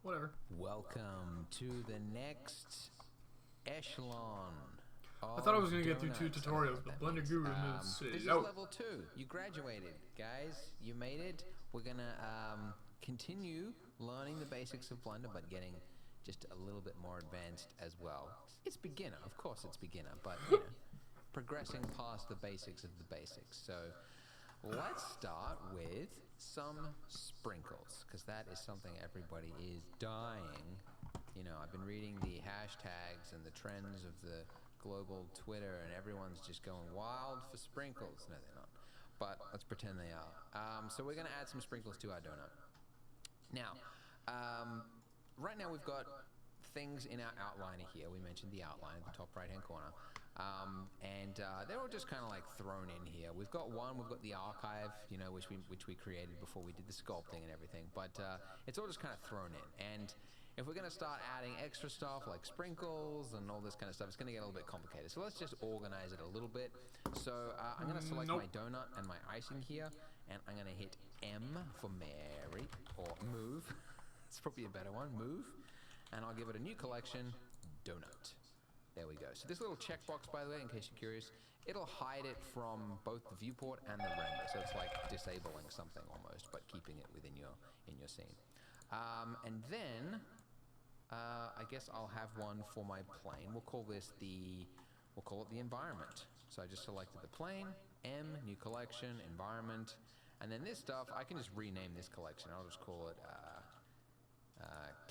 Whatever. welcome to the next echelon. I thought I was gonna get through donuts. 2 I don't know tutorials, what but that Blender means. Guru knew This to is say, oh, level 2. You graduated, guys. You made it. We're gonna continue learning the basics of Blender, but getting just a little bit more advanced as well. It's beginner, of course it's beginner, but you know, progressing past the basics of the basics. So let's start with some sprinkles, because that is something everybody is dying. You know, I've been reading the hashtags and the trends of the global Twitter, and everyone's just going wild for sprinkles. No, they're not. But let's pretend they are. So we're going to add some sprinkles to our donut. Now, right now we've got things in our outliner here. We mentioned the outline at the top right-hand corner. They're all just kind of like thrown in here. We've got the archive, you know, which we created before we did the sculpting and everything. But it's all just kind of thrown in. And If we're going to start adding extra stuff like sprinkles and all this kind of stuff, it's going to get a little bit complicated. So let's just organize it a little bit. So I'm going to select my donut and my icing here, and I'm going to hit M for Mary, or move. It's probably a better one, move. And I'll give it a new collection, donut. There we go. So this little checkbox, by the way, in case you're curious, it'll hide it from both the viewport and the render. So it's like disabling something almost, but keeping it within your scene. And then I guess I'll have one for my plane. We'll call it the environment. So I just selected the plane, M, new collection, environment, and then this stuff I can just rename this collection. I'll just call it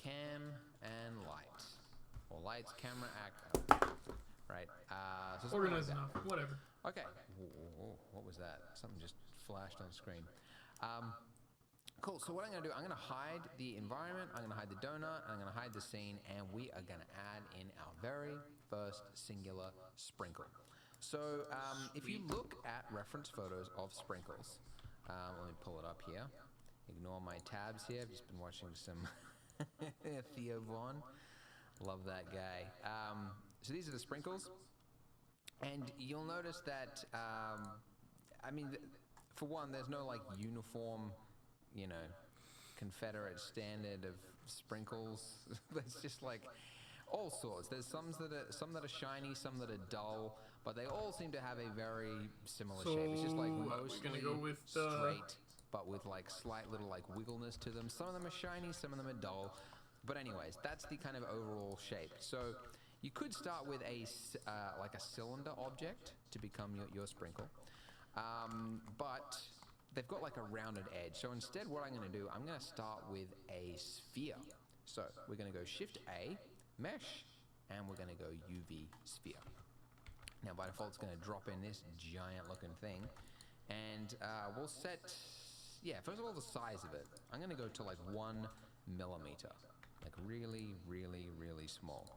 cam and light, or lights, camera, act. Right. So organized enough. Whatever. Okay. Whoa, what was that? Something just flashed on screen. Cool. So what I'm going to do, I'm going to hide the environment, I'm going to hide the donut, I'm going to hide the scene, and we are going to add in our very first singular sprinkle. So if you look at reference photos of sprinkles, let me pull it up here. Ignore my tabs here. I've just been watching some Theo Vaughn. Love that guy. So these are the sprinkles, and you'll notice that, I mean, for one, there's no like uniform, you know, Confederate standard of sprinkles. There's just like all sorts. There's some that are shiny, some that are dull, but they all seem to have a very similar shape. It's just like mostly gonna go with, straight, but with like slight little like wiggleness to them. Some of them are shiny, some of them are dull. But anyways, that's the kind of overall shape. So you could start with like a cylinder object to become your sprinkle, but they've got like a rounded edge. So instead, what I'm going to do, I'm going to start with a sphere. So we're going to go Shift A, Mesh, and we're going to go UV Sphere. Now by default, it's going to drop in this giant looking thing, and we'll set, first of all, the size of it. I'm going to go to like 1 millimeter. Like really, really, really small.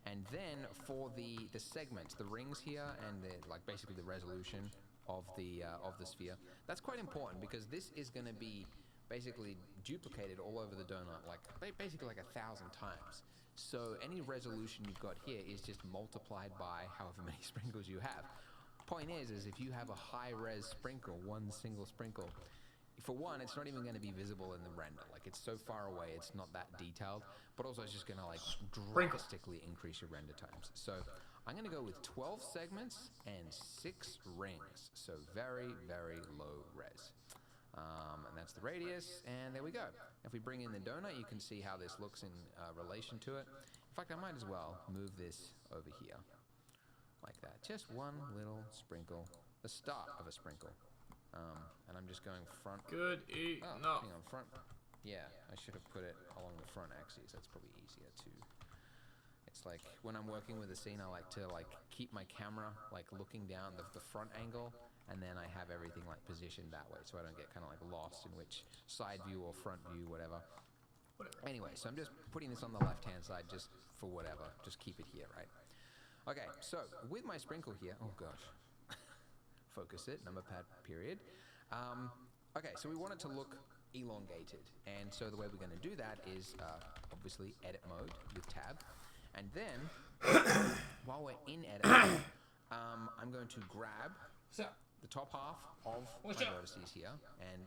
And then for the segments, the rings here, and like basically the resolution of the sphere, that's quite important because this is going to be basically duplicated all over the donut, like basically like 1,000 times. So any resolution you've got here is just multiplied by however many sprinkles you have. Point is if you have a high-res sprinkle, one single sprinkle, for one, it's not even going to be visible in the render. Like, it's so far away, it's not that detailed. But also, it's just going to, like, drastically increase your render times. So I'm going to go with 12 segments and 6 rings. So very, very low res. And that's the radius, and there we go. If we bring in the donut, you can see how this looks in relation to it. In fact, I might as well move this over here. Like that. Just one little sprinkle. The start of a sprinkle. And I'm just going front. Good. No. Hang on, front. Yeah, I should have put it along the front axis. That's probably easier too. It's like when I'm working with a scene, I like to like keep my camera like looking down the front angle, and then I have everything like positioned that way, so I don't get kind of like lost in which side view or front view, whatever. Anyway, so I'm just putting this on the left-hand side just for whatever. Just keep it here, right? Okay, so with my sprinkle here, oh gosh. Focus it, number pad period. Okay, so we want it to look elongated, and so the way we're going to do that is obviously edit mode with tab, and then while we're in edit mode, I'm going to grab the top half of my vertices here, and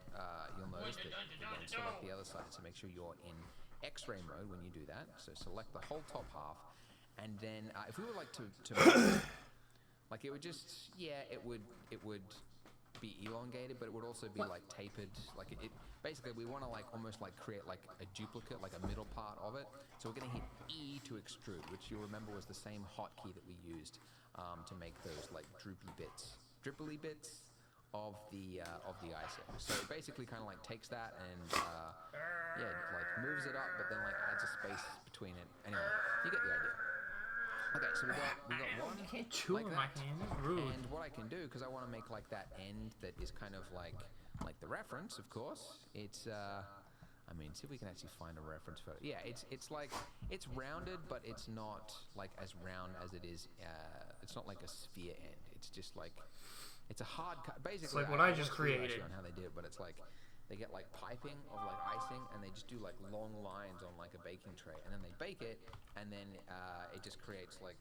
you'll notice that again, select the other side, so make sure you're in X-ray mode when you do that. So select the whole top half, and then if we would like to like it would just, it would be elongated, but it would also be like tapered. Like it basically, we want to like almost like create like a duplicate, like a middle part of it. So we're going to hit E to extrude, which you'll remember was the same hotkey that we used to make those like dripply bits of the icing. So it basically kind of like takes that and like moves it up, but then like adds a space between it. Anyway, you get the idea. Okay, so we got one. You can't chew like in that. my hand. That's rude. And what I can do, because I want to make like that end that is kind of like the reference, of course. It's I mean, see if we can actually find a reference photo. Yeah, it's like it's rounded, but it's not like as round as it is. It's not like a sphere end. It's just like it's a hard cut. Basically, it's like what I just created on how they did it, but it's like they get like piping of like icing, and they just do like long lines on like a baking tray, and then they bake it, and then it just creates like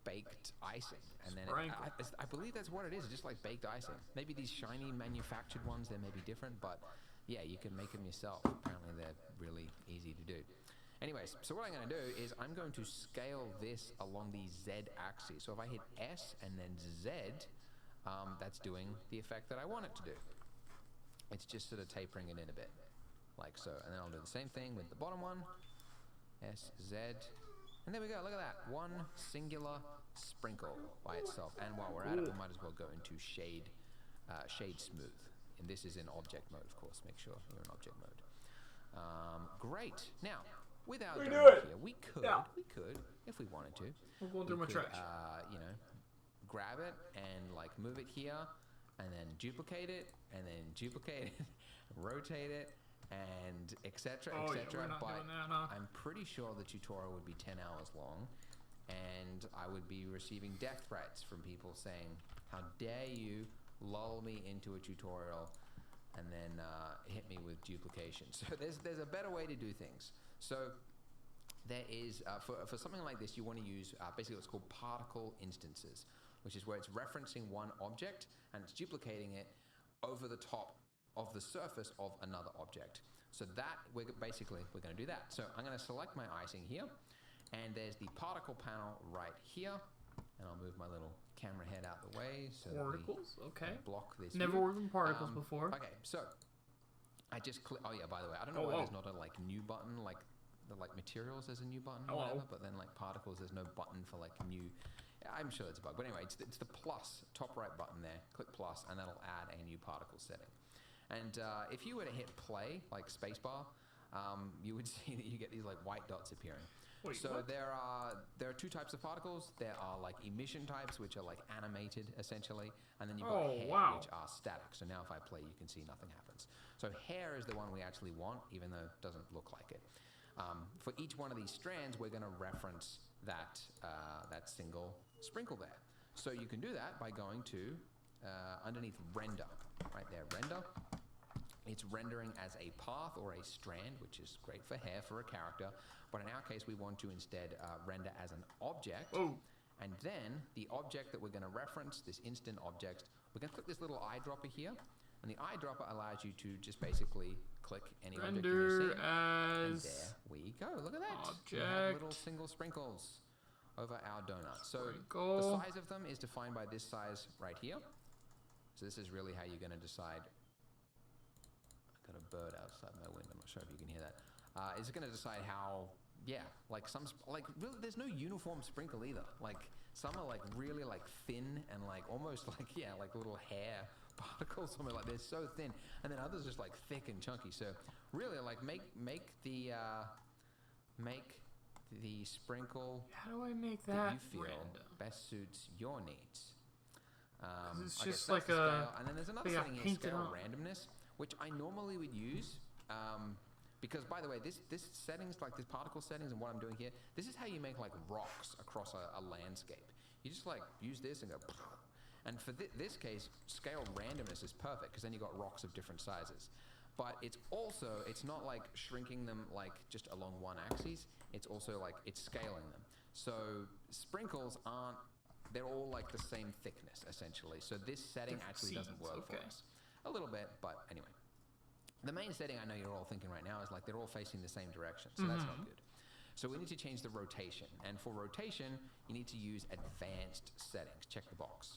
baked icing, and then I believe that's what it is, just like baked icing. Maybe these shiny manufactured ones, they may be different, but yeah, you can make them yourself. Apparently they're really easy to do. Anyways, so what I'm going to do is I'm going to scale this along the Z axis. So if I hit S and then Z, that's doing the effect that I want it to do. It's just sort of tapering it in a bit, like so. And then I'll do the same thing with the bottom one, S, Z, and there we go. Look at that, one singular sprinkle by itself. And while we're at it, we might as well go into shade smooth. And this is in object mode, of course. Make sure you're in object mode. Great. Now, with our donut here, we could, if we wanted to. We're going through my trash. You know, grab it and like move it here, and then duplicate it, and then duplicate it, rotate it, and etc. etc. But I'm pretty sure the tutorial would be 10 hours long, and I would be receiving death threats from people saying, "How dare you lull me into a tutorial and then hit me with duplication." So there's a better way to do things. So there is, for something like this, you want to use basically what's called particle instances, which is where it's referencing one object and it's duplicating it over the top of the surface of another object. So that, we're going to do that. So I'm going to select my icing here, and there's the particle panel right here, and I'll move my little camera head out the way so particles, okay. Block this. Never worked with particles before. Okay, so I just click. Oh yeah, by the way, I don't know why there's not a like new button, like the like materials there's a new button or whatever, but then like particles there's no button for like new. I'm sure that's a bug, but anyway, it's the plus top right button there. Click plus, and that'll add a new particle setting. And if you were to hit play, like spacebar, you would see that you get these like white dots appearing. Wait, so what? there are two types of particles. There are like emission types, which are like animated essentially, and then you've got hair, which are static. So now if I play, you can see nothing happens. So hair is the one we actually want, even though it doesn't look like it. For each one of these strands, we're going to reference that single sprinkle there. So you can do that by going to underneath render, right there, render. It's rendering as a path or a strand, which is great for hair for a character. But in our case, we want to instead render as an object. Oh. And then the object that we're going to reference, this instant object, we're going to click this little eyedropper here. And the eyedropper allows you to just basically click any object you're seeing. And there we go. Look at that. Object. We have little single sprinkles over our donut. So the size of them is defined by this size right here. So this is really how you're going to decide. Got a bird outside my window. I'm not sure if you can hear that. It's going to decide how, like really, there's no uniform sprinkle either. Like some are like really like thin and like almost like like little hair particles, something like they're so thin, and then others just like thick and chunky. So really, like make the sprinkle. How do I make that you feel random? Best suits your needs. It's okay, just so like the a scale. And then there's another setting here, scale on. randomness, which I normally would use. Because by the way, this settings, like this particle settings and what I'm doing here, this is how you make like rocks across a landscape. You just like use this and go, and for this case, scale randomness is perfect because then you got rocks of different sizes. But it's not like shrinking them like just along one axis. It's also like it's scaling them. So sprinkles they're all like the same thickness essentially. So this setting actually doesn't work for us. A little bit, but anyway. The main setting I know you're all thinking right now is like they're all facing the same direction, so that's not good. So we need to change the rotation, and for rotation, you need to use advanced settings. Check the box.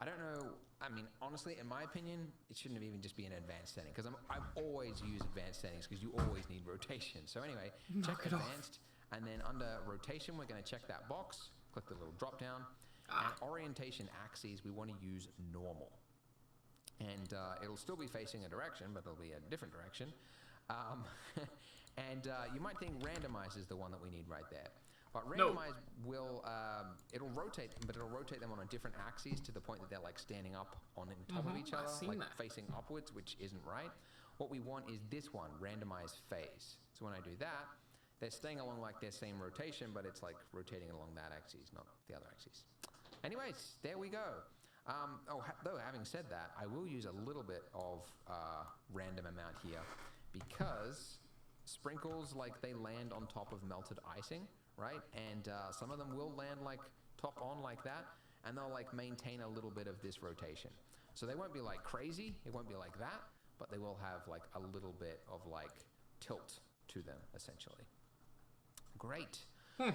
I don't know, I mean, honestly, in my opinion, it shouldn't have even just be an advanced setting, because I've always used advanced settings, because you always need rotation. So anyway, check advanced, and then under rotation, we're going to check that box, click the little drop down, and orientation axes, we want to use normal. And it'll still be facing a direction, but it'll be a different direction. And you might think randomize is the one that we need right there. But randomize will, it'll rotate them, but it'll rotate them on a different axis to the point that they're like standing up on top of each other, like facing upwards, which isn't right. What we want is this one, randomize phase. So when I do that, they're staying along like their same rotation, but it's like rotating along that axis, not the other axis. Anyways, there we go. Though having said that, I will use a little bit of random amount here because sprinkles, like, they land on top of melted icing, right? And some of them will land like top on like that, and they'll like maintain a little bit of this rotation. So they won't be like crazy, it won't be like that, but they will have like a little bit of like tilt to them, essentially. Great.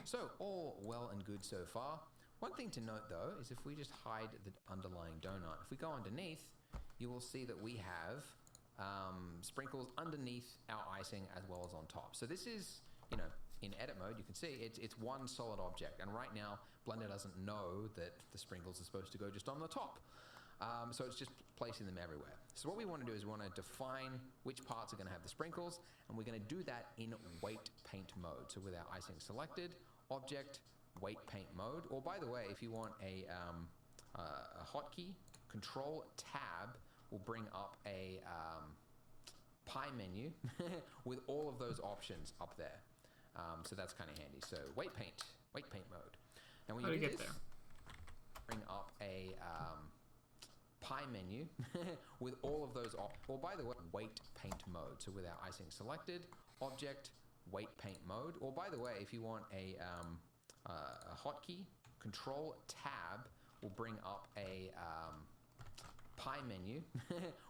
So all well and good so far. One thing to note though is if we just hide the underlying donut, if we go underneath, you will see that we have sprinkles underneath our icing as well as on top. So this is, you know, in edit mode, you can see it's one solid object. And right now, Blender doesn't know that the sprinkles are supposed to go just on the top. So it's just placing them everywhere. So what we want to do is we want to define which parts are going to have the sprinkles, and we're going to do that in weight paint mode. So with our icing selected, object, weight paint mode. Or by the way, if you want a hotkey, Control Tab will bring up a pie menu with all of those options up there. So that's kind of handy. So weight paint mode. And when you do this, bring up a pie menu with all of those or by the way, weight paint mode. So with our icing selected, object, weight paint mode. Or by the way, if you want a hotkey, Control Tab will bring up a pie menu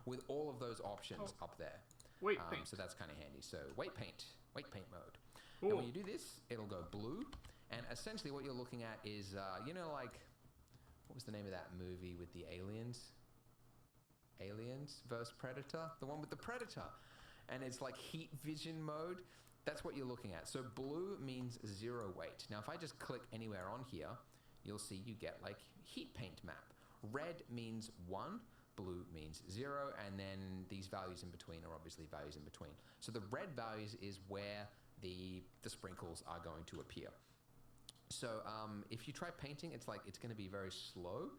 with all of those options up there. Weight paint. So that's kind of handy. So weight paint mode. Cool. And when you do this, it'll go blue. And essentially what you're looking at is, you know, like, what was the name of that movie with the aliens? Aliens vs. Predator? The one with the Predator. And it's like heat vision mode. That's what you're looking at. So blue means 0 weight. Now, if I just click anywhere on here, you'll see you get like heat paint map. Red means 1. Blue means 0, and then these values in between are obviously values in between. So the red values is where the sprinkles are going to appear. So if you try painting, it's going to be very slow,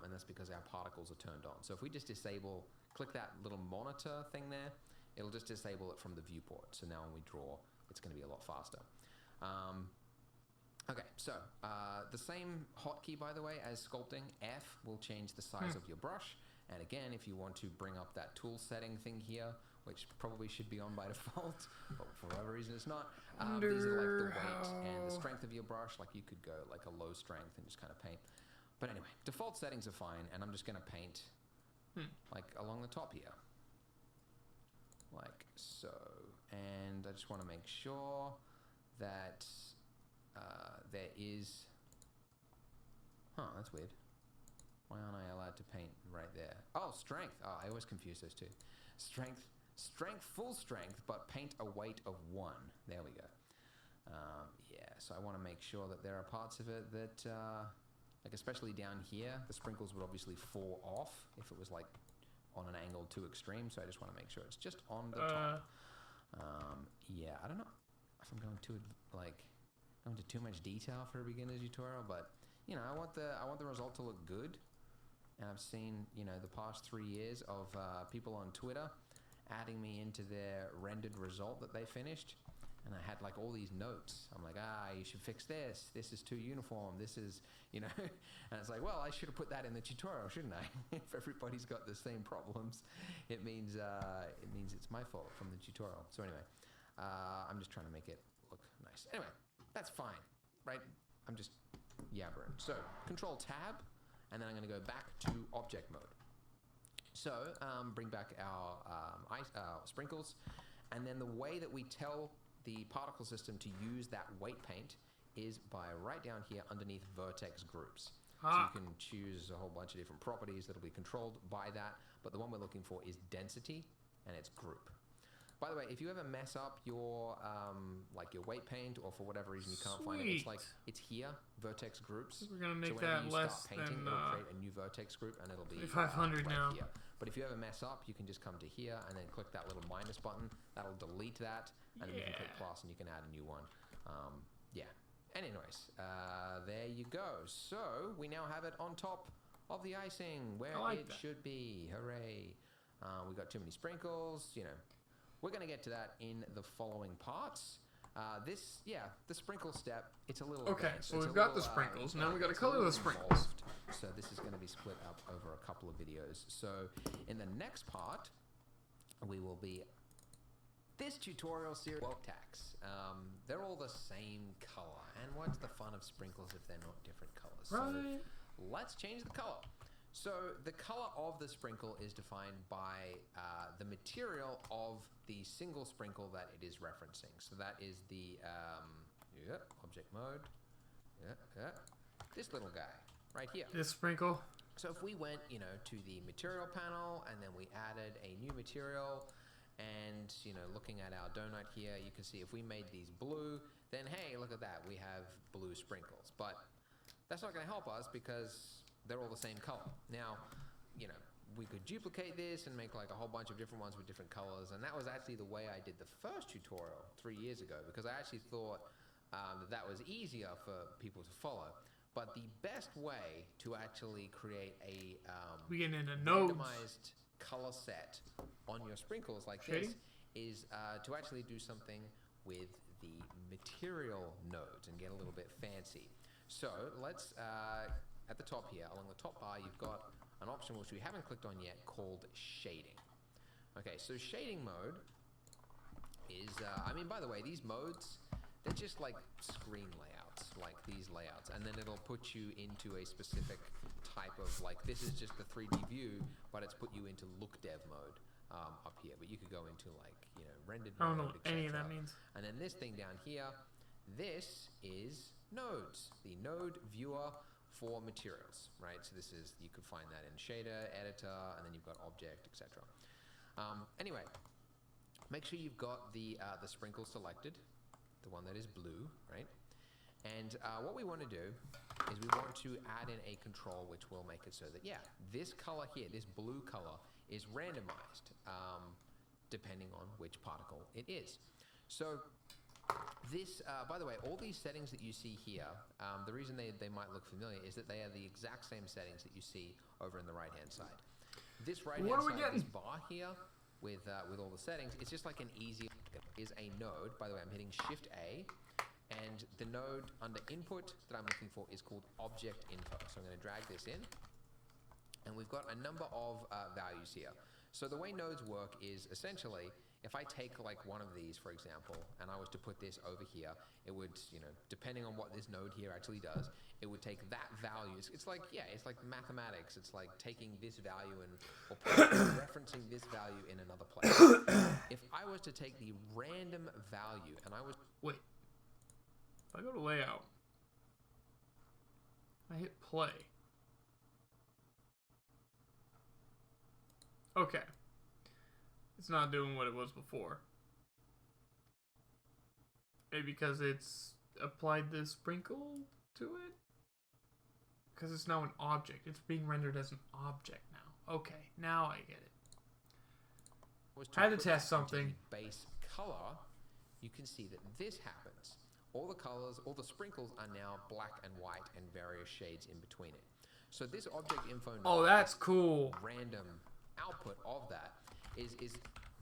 and that's because our particles are turned on. So if we just click that little monitor thing there, it'll just disable it from the viewport. So now when we draw, it's going to be a lot faster. Okay, so the same hotkey, by the way, as sculpting, F will change the size of your brush. And again, if you want to bring up that tool setting thing here, which probably should be on by default, but for whatever reason it's not, these are like the weight and the strength of your brush. Like you could go like a low strength and just kind of paint. But anyway, default settings are fine, and I'm just going to paint like along the top here. Like so. And I just want to make sure that there is... that's weird. Why aren't I allowed to paint right there? Oh, strength. Oh, I always confuse those two. Strength, full strength, but paint a weight of 1. There we go. Yeah, so I want to make sure that there are parts of it that, like especially down here, the sprinkles would obviously fall off if it was like on an angle too extreme. So I just want to make sure it's just on the top. Yeah, I don't know if I'm going into too much detail for a beginner's tutorial, but you know, I want the result to look good. And I've seen, you know, the past 3 years of people on Twitter adding me into their rendered result that they finished. And I had like all these notes. I'm like, you should fix this. This is too uniform. This is, you know, and it's like, well, I should have put that in the tutorial, shouldn't I? If everybody's got the same problems, it means it's my fault from the tutorial. So anyway, I'm just trying to make it look nice. Anyway, that's fine, right? I'm just yabbering. So Control Tab. And then I'm going to go back to object mode. So bring back our sprinkles. And then the way that we tell the particle system to use that weight paint is by right down here underneath vertex groups. So you can choose a whole bunch of different properties that'll be controlled by that. But the one we're looking for is density, and it's group. By the way, if you ever mess up your like your weight paint, or for whatever reason you can't find it, it's here, vertex groups. We're gonna make so that less painting, than it'll create a new vertex group, and it'll be 500 right now. Here. But if you ever mess up, you can just come to here and then click that little minus button. That'll delete that, and then you can click plus, and you can add a new one. Yeah. And anyways, there you go. So we now have it on top of the icing where should be. Hooray! We got too many sprinkles, you know. We're going to get to that in the following parts. The sprinkle step, it's a little Okay, advanced. so It's we've a got the little, sprinkles. Now we got to it's a color little the sprinkles. involved. So this is going to be split up over a couple of videos. So in the next part, we will be this tutorial series. Well, tax. They're all the same color. And what's the fun of sprinkles if they're not different colors? Right. So let's change the color. So the color of the sprinkle is defined by the material of the single sprinkle that it is referencing. So that is the object mode. This little guy right here. This sprinkle. So if we went, to the material panel and then we added a new material, and looking at our donut here, you can see if we made these blue, then hey, look at that, we have blue sprinkles. But that's not going to help us because they're all the same color. Now, we could duplicate this and make like a whole bunch of different ones with different colors, and that was actually the way I did the first tutorial 3 years ago, because I actually thought that was easier for people to follow. But the best way to actually create a We get into nodes. randomized color set on your sprinkles like Shading? this is to actually do something with the material nodes and get a little bit fancy. So let's, at the top here, along the top bar, you've got an option which we haven't clicked on yet called shading. Okay, so shading mode is, by the way, these modes, they're just like screen layouts, like these layouts, and then it'll put you into a specific type of, like, this is just the 3D view, but it's put you into look dev mode up here, but you could go into like, rendered mode, I don't know what any of that etc. means. And then this thing down here, this is nodes, the node viewer for materials, right? So this is, you could find that in shader, editor, and then you've got object, etc. Anyway, make sure you've got the sprinkle selected, the one that is blue, right? And what we want to do is we want to add in a control which will make it so that, this color here, this blue color, is randomized depending on which particle it is. So this, by the way, all these settings that you see here, the reason they might look familiar is that they are the exact same settings that you see over in the right-hand side. This right-hand side, this bar here with all the settings, it's just like an easy, is a node. By the way, I'm hitting Shift A, and the node under input that I'm looking for is called object info. So I'm going to drag this in, and we've got a number of values here. So the way nodes work is essentially, if I take like one of these, for example, and I was to put this over here, it would, depending on what this node here actually does, it would take that value. It's like, it's like mathematics. It's like taking this value or referencing this value in another place. If I was to take the random value and I was... Wait. If I go to layout, I hit play. Okay. It's not doing what it was before. Maybe because it's applied the sprinkle to it? Because it's now an object. It's being rendered as an object now. Okay, now I get it. I had to test something. Base color, you can see that this happens. All the colors, all the sprinkles are now black and white and various shades in between it. So this object info node, Oh, that's cool. random output of that is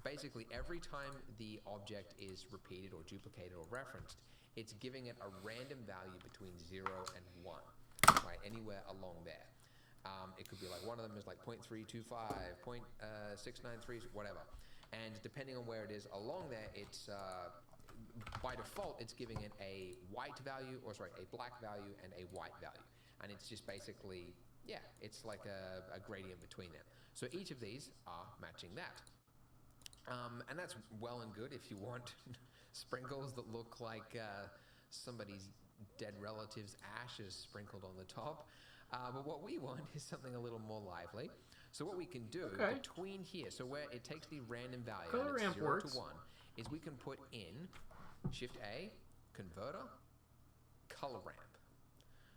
basically every time the object is repeated or duplicated or referenced, it's giving it a random value between 0 and 1, right? Anywhere along there. It could be like one of them is like 0.325, 0.693, whatever. And depending on where it is along there, it's by default, it's giving it a white value, or sorry, a black value and a white value. And it's just basically, it's like a gradient between them. So each of these are matching that. And that's well and good if you want sprinkles that look like somebody's dead relative's ashes sprinkled on the top. But what we want is something a little more lively. So what we can do between here, so where it takes the random value, Color and it's ramp 0 works. to 1, is we can put in Shift A, converter, color ramp.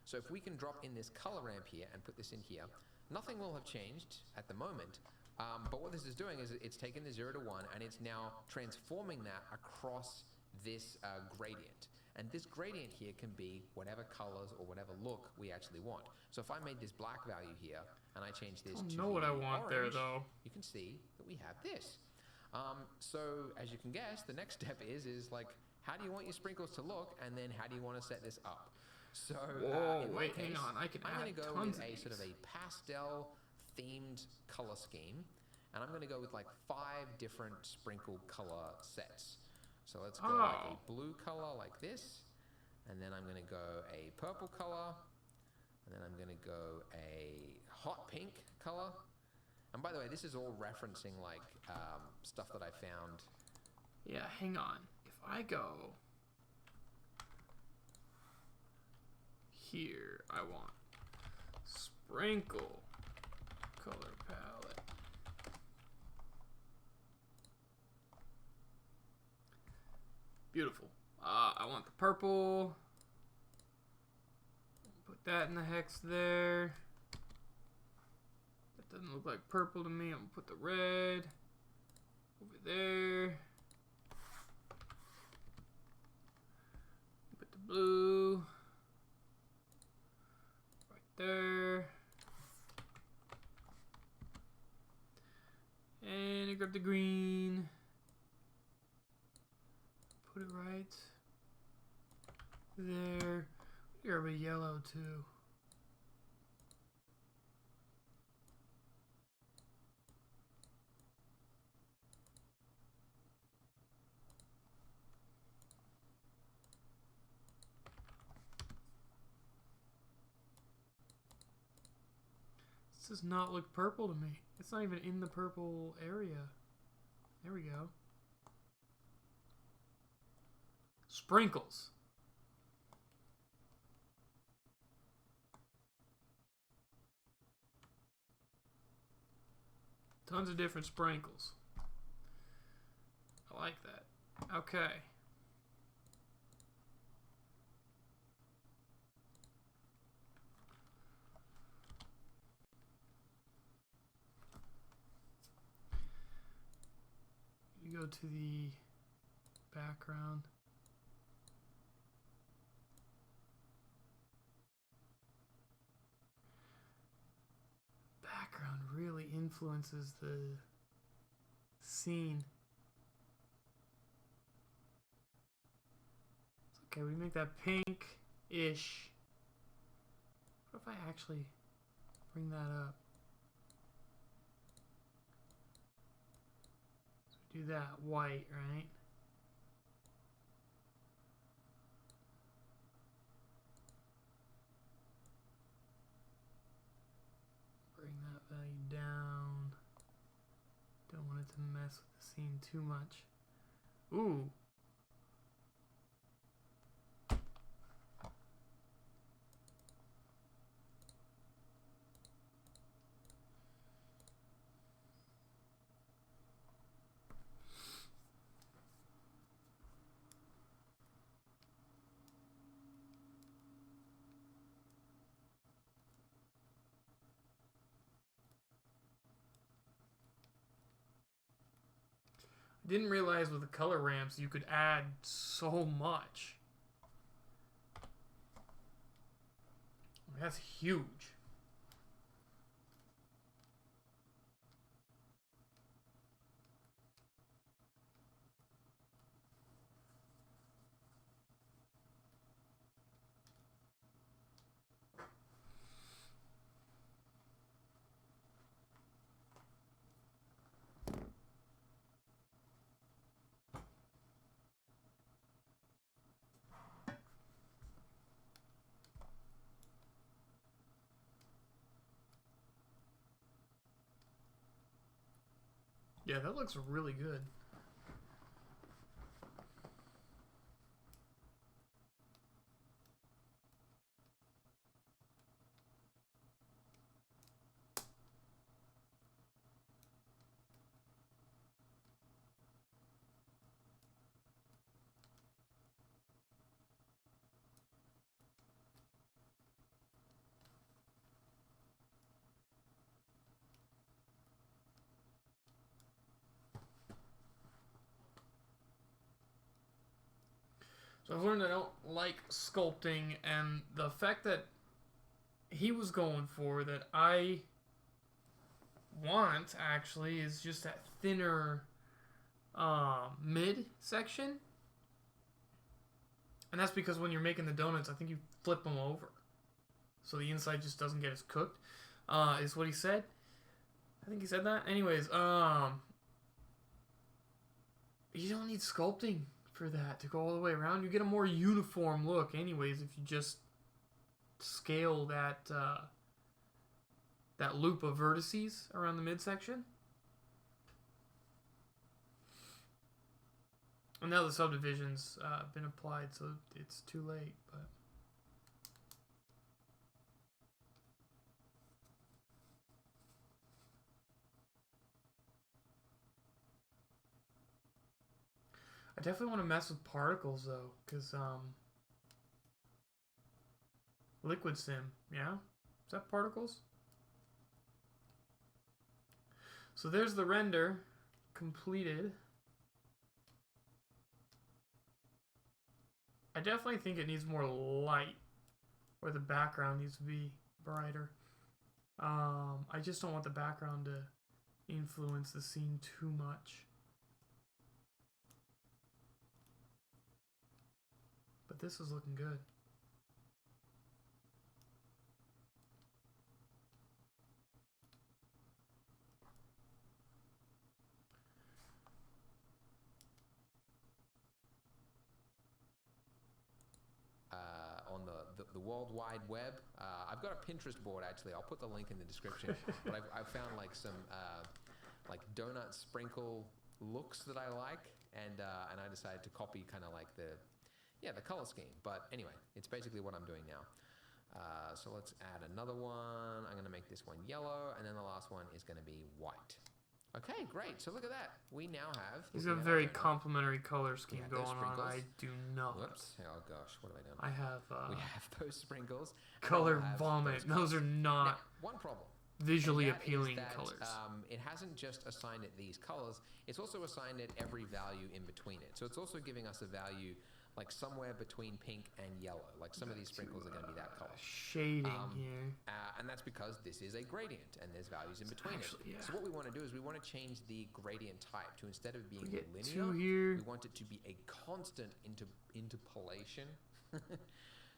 So if we can drop in this color ramp here and put this in here, nothing will have changed at the moment. But what this is doing is it's taken the 0 to 1 and it's now transforming that across this gradient. And this gradient here can be whatever colors or whatever look we actually want. So if I made this black value here and I change this to know what I want there, orange, though. you can see that we have this. So as you can guess, the next step is like how do you want your sprinkles to look, and then how do you want to set this up? So Whoa, in my wait, case, hang on. I can I'm going add to go tons with of a sort of these. a pastel themed color scheme, and I'm going to go with like 5 different sprinkle color sets. So let's go like Oh. a blue color like this, and then I'm going to go a purple color, and then I'm going to go a hot pink color. And by the way, this is all referencing like stuff that I found. Yeah, hang on. If I go here, I want sprinkle color palette. Beautiful. I want the purple. Put that in the hex there. That doesn't look like purple to me. I'm gonna put the red over there. Put the blue right there. And I grab the green. Put it right there. Grab a yellow too. This does not look purple to me. It's not even in the purple area. There we go. Sprinkles. Tons of different sprinkles. I like that. Okay. You go to the background. Background really influences the scene. Okay, we make that pink-ish. What if I actually bring that up? So we do that white, right? Bring that value down. Don't want it to mess with the scene too much. Ooh. I didn't realize with the color ramps you could add so much. That's huge. Yeah, that looks really good. So I've learned I don't like sculpting, and the effect that he was going for that I want actually is just that thinner mid section. And that's because when you're making the donuts, I think you flip them over. So the inside just doesn't get as cooked. Is what he said. I think he said that. Anyways, you don't need sculpting for that to go all the way around. You get a more uniform look anyways if you just scale that that loop of vertices around the midsection. And now the subdivision's been applied, so it's too late, but I definitely want to mess with particles though, because Liquid Sim, yeah? Is that particles? So there's the render completed. I definitely think it needs more light, or the background needs to be brighter. I just don't want the background to influence the scene too much. But this is looking good. On the World Wide Web, I've got a Pinterest board actually. I'll put the link in the description. But I've found like some like donut sprinkle looks that I like, and I decided to copy kind of like the color scheme. But anyway, it's basically what I'm doing now. So let's add another one. I'm going to make this one yellow, and then the last one is going to be white. Okay, great. So look at that. We now have... He's got a very complimentary color scheme going on. I do not. Whoops. Oh gosh, what have I done? I have... we have those sprinkles. Color vomit. Those are not now, one problem. Visually appealing colors. It hasn't just assigned it these colors. It's also assigned it every value in between it. So it's also giving us a value like somewhere between pink and yellow. Like some of these sprinkles are going to be that color. Shading here. And that's because this is a gradient and there's values in between it. Yeah. So what we want to do is we want to change the gradient type to, instead of being linear, we want it to be a constant interpolation.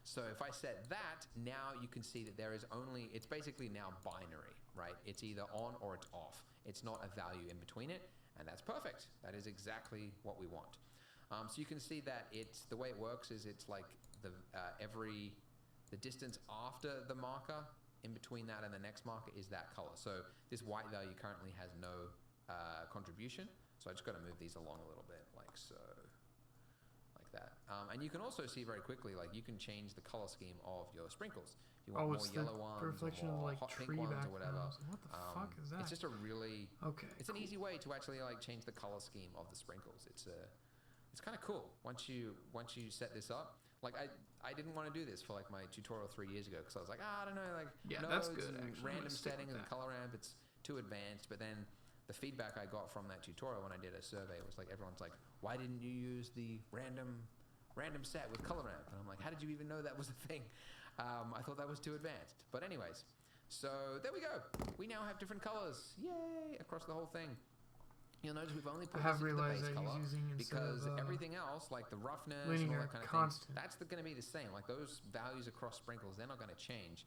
So if I set that, now you can see that there is only, it's basically now binary, right? It's either on or it's off. It's not a value in between it, and that's perfect. That is exactly what we want. So you can see that it's, the way it works is it's like the distance after the marker in between that and the next marker is that color. So this white value currently has no contribution. So I just got to move these along a little bit like so. Like that. And you can also see very quickly, like you can change the color scheme of your sprinkles. If you want more yellow ones, reflection or more of like hot pink tree ones or whatever. What the fuck is that? It's just a really, it's cool. an easy way to actually like change the color scheme of the sprinkles. It's kind of cool once you set this up. Like I didn't want to do this for like my tutorial 3 years ago because I was like, I don't know, like that's good. And random settings and color ramp, it's too advanced. But then the feedback I got from that tutorial when I did a survey was like, everyone's like, why didn't you use the random set with color ramp? And I'm like, how did you even know that was a thing? I thought that was too advanced. But anyways, so there we go. We now have different colors, yay, across the whole thing. You'll notice we've only put this into the base color because everything else, like the roughness and all that kind of thing, that's going to be the same. Like those values across sprinkles, they're not going to change.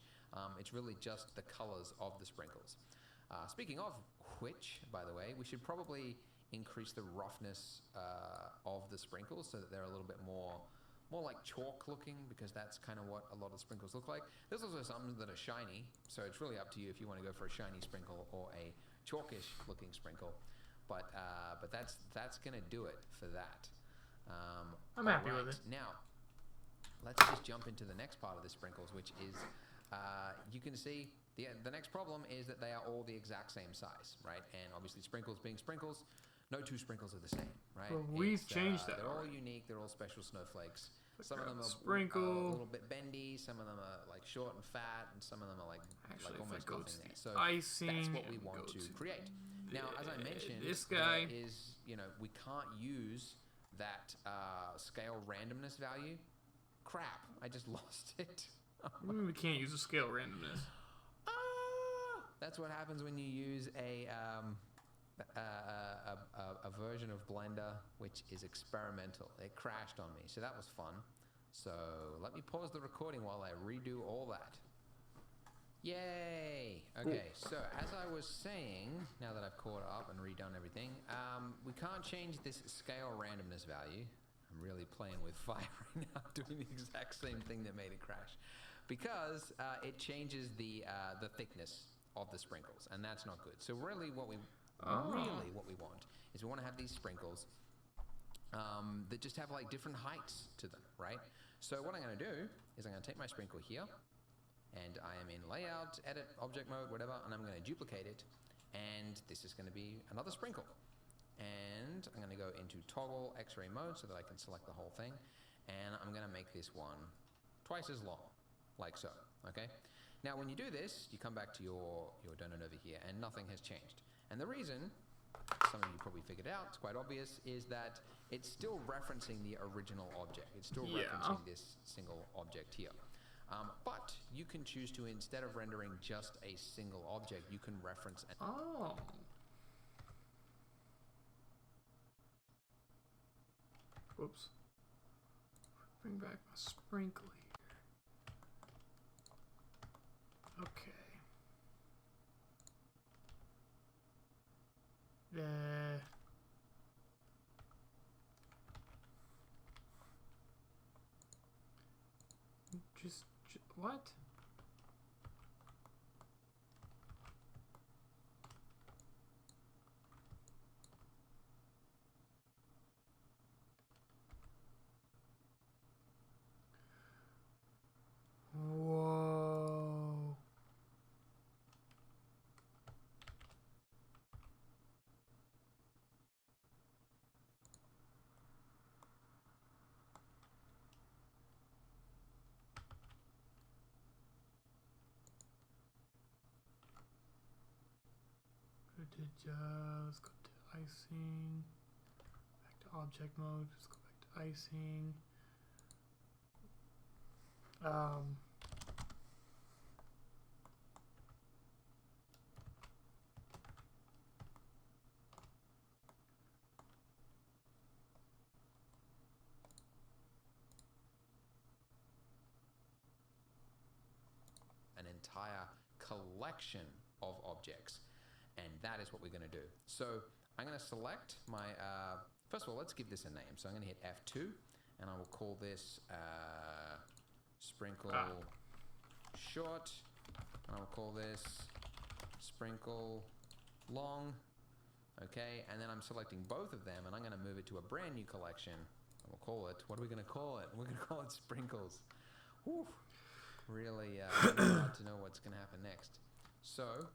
It's really just the colors of the sprinkles. Speaking of which, by the way, we should probably increase the roughness of the sprinkles so that they're a little bit more like chalk looking, because that's kind of what a lot of sprinkles look like. There's also some that are shiny, so it's really up to you if you want to go for a shiny sprinkle or a chalkish looking sprinkle. But that's gonna do it for that. I'm happy with it. Now, let's just jump into the next part of the sprinkles, which is you can see the next problem is that they are all the exact same size, right? And obviously, sprinkles being sprinkles, no two sprinkles are the same, right? Well, we've changed that. They're all unique. They're all special snowflakes. Some of them are sprinkle a little bit bendy. Some of them are like short and fat, and some of them are like almost nothing there. So icing, that's what we want to create. Now, as I mentioned, this guy is, we can't use that scale randomness value. Crap, I just lost it. We can't use a scale randomness. That's what happens when you use a version of Blender which is experimental. It crashed on me, so that was fun. So let me pause the recording while I redo all that. Yay! Okay, so as I was saying, now that I've caught up and redone everything, we can't change this scale randomness value. I'm really playing with fire right now, doing the exact same thing that made it crash, because it changes the thickness of the sprinkles, and that's not good. So really what we want is we want to have these sprinkles that just have like different heights to them, right? So what I'm going to do is I'm going to take my sprinkle here, and I am in layout, edit, object mode, whatever, and I'm going to duplicate it, and this is going to be another sprinkle. And I'm going to go into toggle X-ray mode so that I can select the whole thing, and I'm going to make this one twice as long, like so, okay? Now when you do this, you come back to your donut over here, and nothing has changed. And the reason, some of you probably figured out, it's quite obvious, is that it's still referencing the original object. It's still referencing this single object here. But you can choose to, instead of rendering just a single object, you can reference an Whoops. Bring back my sprinkle here. Okay. Just what? Whoa. Let's go to icing. Back to object mode. Let's go back to icing. an entire collection of objects, and that is what we're going to do. So I'm going to select my, first of all, let's give this a name. So I'm going to hit F2, and I will call this sprinkle short, and I will call this sprinkle long. Okay, and then I'm selecting both of them, and I'm going to move it to a brand new collection. And we'll call it, what are we going to call it? We're going to call it sprinkles. Whew. Really hard to know what's going to happen next. So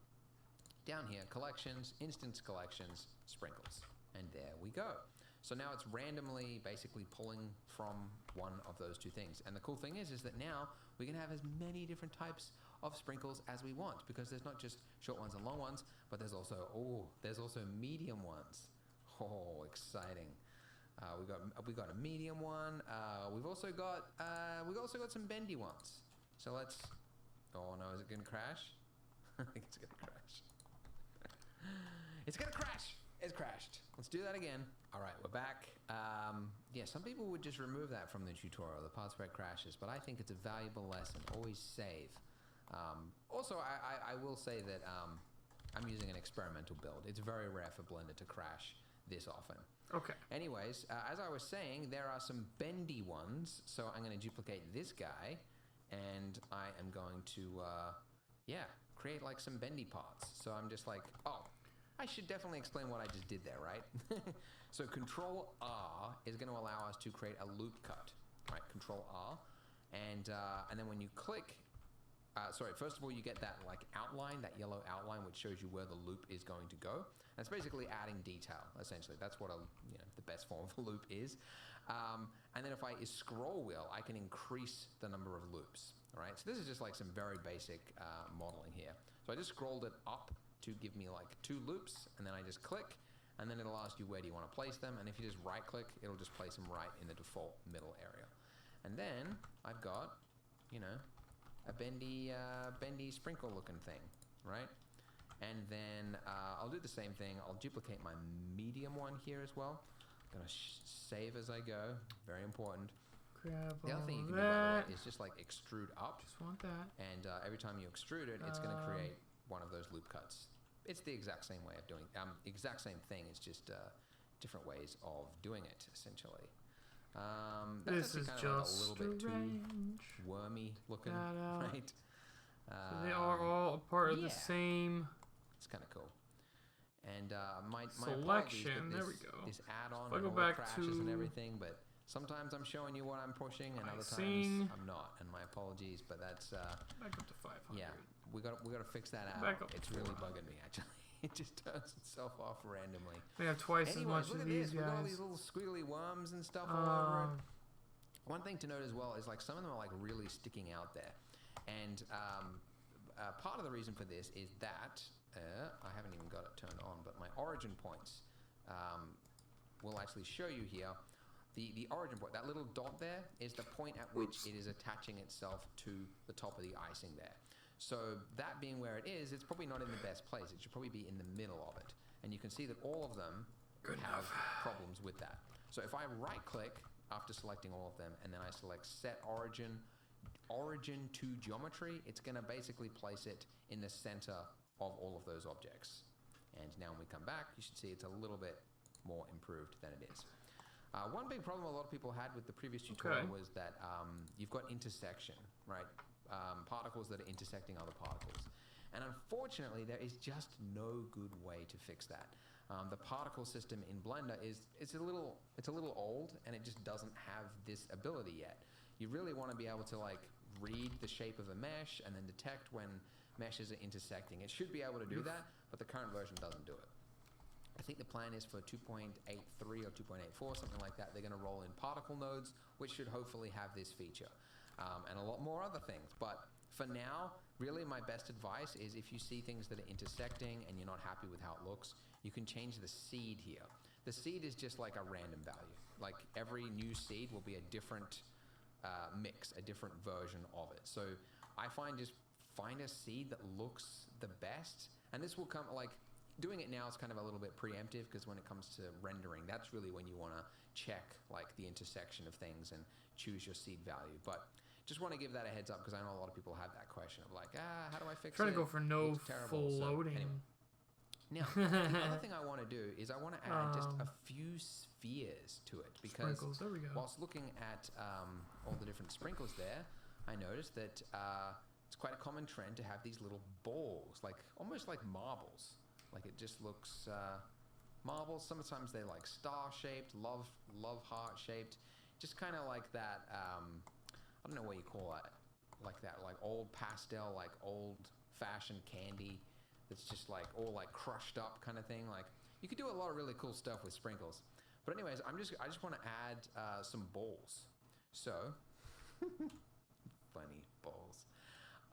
down here, collections, instance collections, sprinkles, and there we go. So now it's randomly basically pulling from one of those two things. And the cool thing is that now we can have as many different types of sprinkles as we want, because there's not just short ones and long ones, but there's also medium ones. Oh, exciting! We got a medium one. We've also got some bendy ones. So let's. Oh no, is it gonna crash? I think it's gonna crash. It's gonna crash. It's crashed. Let's do that again. All right, we're back. Yeah, some people would just remove that from the tutorial, the parts where it crashes, but I think it's a valuable lesson. Always save. Also, I will say that I'm using an experimental build. It's very rare for Blender to crash this often. Okay. Anyways, as I was saying, there are some bendy ones, so I'm going to duplicate this guy, and I am going to, create like some bendy parts. So I'm just like, oh, I should definitely explain what I just did there, right? So Control R is going to allow us to create a loop cut, right? Control R, and then when you click, first of all, you get that like outline, that yellow outline, which shows you where the loop is going to go. That's basically adding detail, essentially. That's what the best form of a loop is. And then if I scroll wheel, I can increase the number of loops, all right? So this is just like some very basic modeling here. So I just scrolled it up to give me like 2 loops, and then I just click, and then it'll ask you where do you want to place them, and if you just right click, it'll just place them right in the default middle area. And then I've got, a bendy sprinkle looking thing, right? And then I'll do the same thing. I'll duplicate my medium one here as well. Gonna save as I go, very important. Grab The other thing you all can do, by the that. way, is just like extrude up, Just want that. and every time you extrude it, it's going to create one of those loop cuts. It's the exact same way of doing, exact same thing. It's just different ways of doing it, essentially. That's This is actually kind of like a just little bit too strange. wormy looking, That out. right? So they are all a part of the yeah. same It's kind of cool. And my apologies, selection. but There we go. this add-on If I and go all back the crashes and to everything, but sometimes I'm showing you what I'm pushing, and other Icing. times I'm not. And my apologies, but that's back up to 500. yeah, we got to fix that out. Back up to It's really 400. bugging me actually. It just turns itself off randomly. They have twice as Anyways, much look as at these this. We've got all guys. these little squiggly worms and stuff all over it. Um, One thing to note as well is like some of them are like really sticking out there, and part of the reason for this is that I haven't even got it turned on, but my origin points will actually show you here. The origin point, that little dot there, is the point at which it is attaching itself to the top of the icing there. So that being where it is, it's probably not in the best place. It should probably be in the middle of it. And you can see that all of them have problems with that. So if I right click after selecting all of them, and then I select set origin to geometry, it's going to basically place it in the center of all of those objects. And now when we come back, you should see it's a little bit more improved than it is. One big problem a lot of people had with the previous tutorial was that you've got intersection, right? Particles that are intersecting other particles. And unfortunately, there is just no good way to fix that. The particle system in Blender it's a little old, and it just doesn't have this ability yet. You really want to be able to like read the shape of a mesh and then detect when meshes are intersecting. It should be able to do that, but the current version doesn't do it. I think the plan is for 2.83 or 2.84, something like that. They're going to roll in particle nodes, which should hopefully have this feature, and a lot more other things. But for now, really my best advice is if you see things that are intersecting and you're not happy with how it looks, you can change the seed here. The seed is just like a random value. Like every new seed will be a different mix, a different version of it. So I find just find a seed that looks the best, and this will come like doing it now is kind of a little bit preemptive, because when it comes to rendering, that's really when you want to check like the intersection of things and choose your seed value. But just want to give that a heads up, because I know a lot of people have that question of like, how do I fix it? Trying to go for no Looks terrible. full So, loading. anyway. Now, the other thing I want to do is I want to add just a few spheres to it, because Sprinkles, there we go. whilst looking at all the different sprinkles there, I noticed that it's quite a common trend to have these little balls, like almost like marbles. Like it just looks marbles. Sometimes they're like star-shaped, love heart-shaped, just kind of like that. I don't know what you call that, like that, like old pastel, like old-fashioned candy. That's just like all like crushed up kind of thing. Like you could do a lot of really cool stuff with sprinkles. But anyways, I just want to add some balls. So funny balls.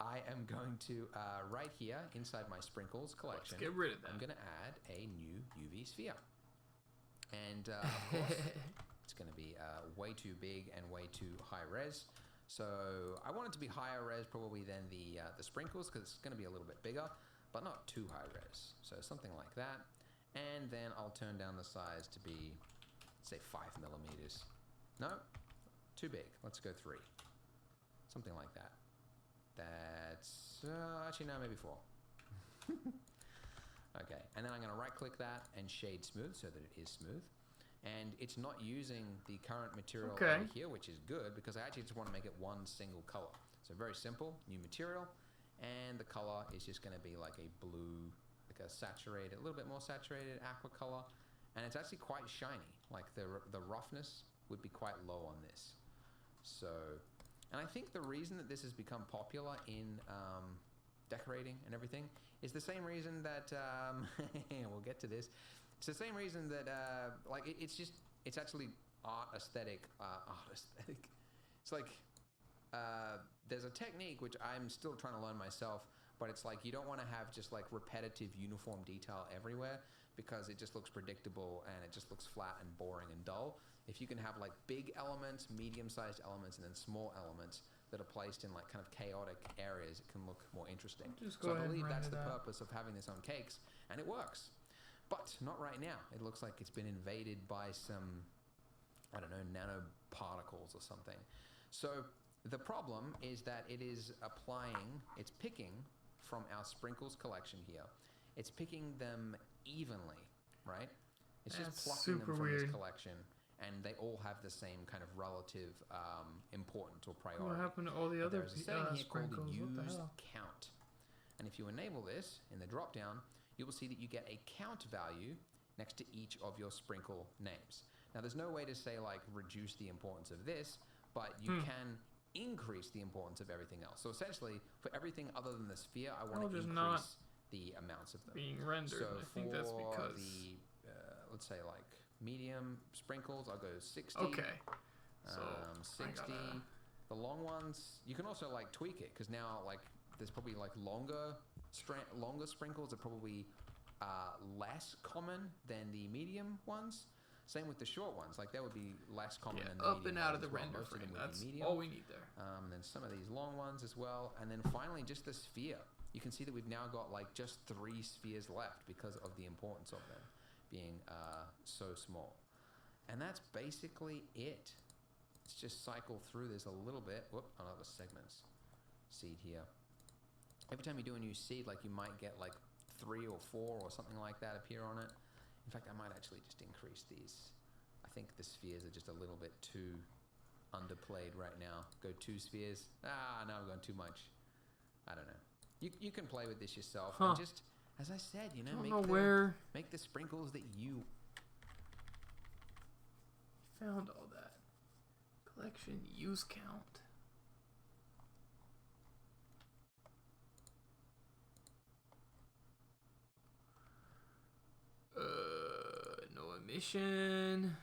I am going to right here inside my sprinkles collection. Let's get rid of that. I'm going to add a new UV sphere, and of course it's going to be way too big and way too high res. So I want it to be higher res probably than the sprinkles, because it's going to be a little bit bigger, but not too high res. So something like that. And then I'll turn down the size to be, say, 5 millimeters. No, too big. Let's go 3. Something like that. That's, actually no, maybe 4. Okay, and then I'm going to right click that and shade smooth so that it is smooth. And it's not using the current material over here, which is good, because I actually just want to make it one single color. So very simple, new material. And the color is just going to be like a blue, like a saturated, a little bit more saturated aqua color. And it's actually quite shiny. Like the roughness would be quite low on this. So, and I think the reason that this has become popular in decorating and everything is the same reason that, we'll get to this. It's the same reason that, like, it's actually art aesthetic. It's like, there's a technique which I'm still trying to learn myself, but it's like you don't want to have just like repetitive uniform detail everywhere, because it just looks predictable and it just looks flat and boring and dull. If you can have like big elements, medium-sized elements, and then small elements that are placed in like kind of chaotic areas, it can look more interesting. So I believe that's the purpose of having this on cakes, and it works. But not right now. It looks like it's been invaded by some I don't know, nanoparticles or something. So the problem is that it is it's picking from our sprinkles collection here. It's picking them evenly, right? It's just That's plucking them super from weird. this collection, and they all have the same kind of relative importance or priority. What happened to all the But other there's a setting here called sprinkles? What the use hell? count. And if you enable this in the drop down, you will see that you get a count value next to each of your sprinkle names. Now there's no way to say like reduce the importance of this, but you can increase the importance of everything else. So essentially for everything other than the sphere, I want to just increase not the amounts of them. Being rendered. So I think that's for because. the, let's say like medium sprinkles, I'll go 60. Okay. So 60. The long ones, you can also like tweak it because now like there's probably like longer sprinkles are probably less common than the medium ones. Same with the short ones, like that would be less common than the up medium and out of ones the as well. render Most of them frame. would be That's medium. all we need there. And then some of these long ones as well. And then finally, just the sphere. You can see that we've now got like just 3 spheres left because of the importance of them being so small. And that's basically it. Let's just cycle through this a little bit. Whoop, another segments seed here. Every time you do a new seed, like you might get like 3 or 4 or something like that appear on it. In fact, I might actually just increase these. I think the spheres are just a little bit too underplayed right now. Go 2 spheres. No, I've gone too much. I don't know. You can play with this yourself. And just, as I said, you know, make the sprinkles that you found all that. Collection use count. No emission.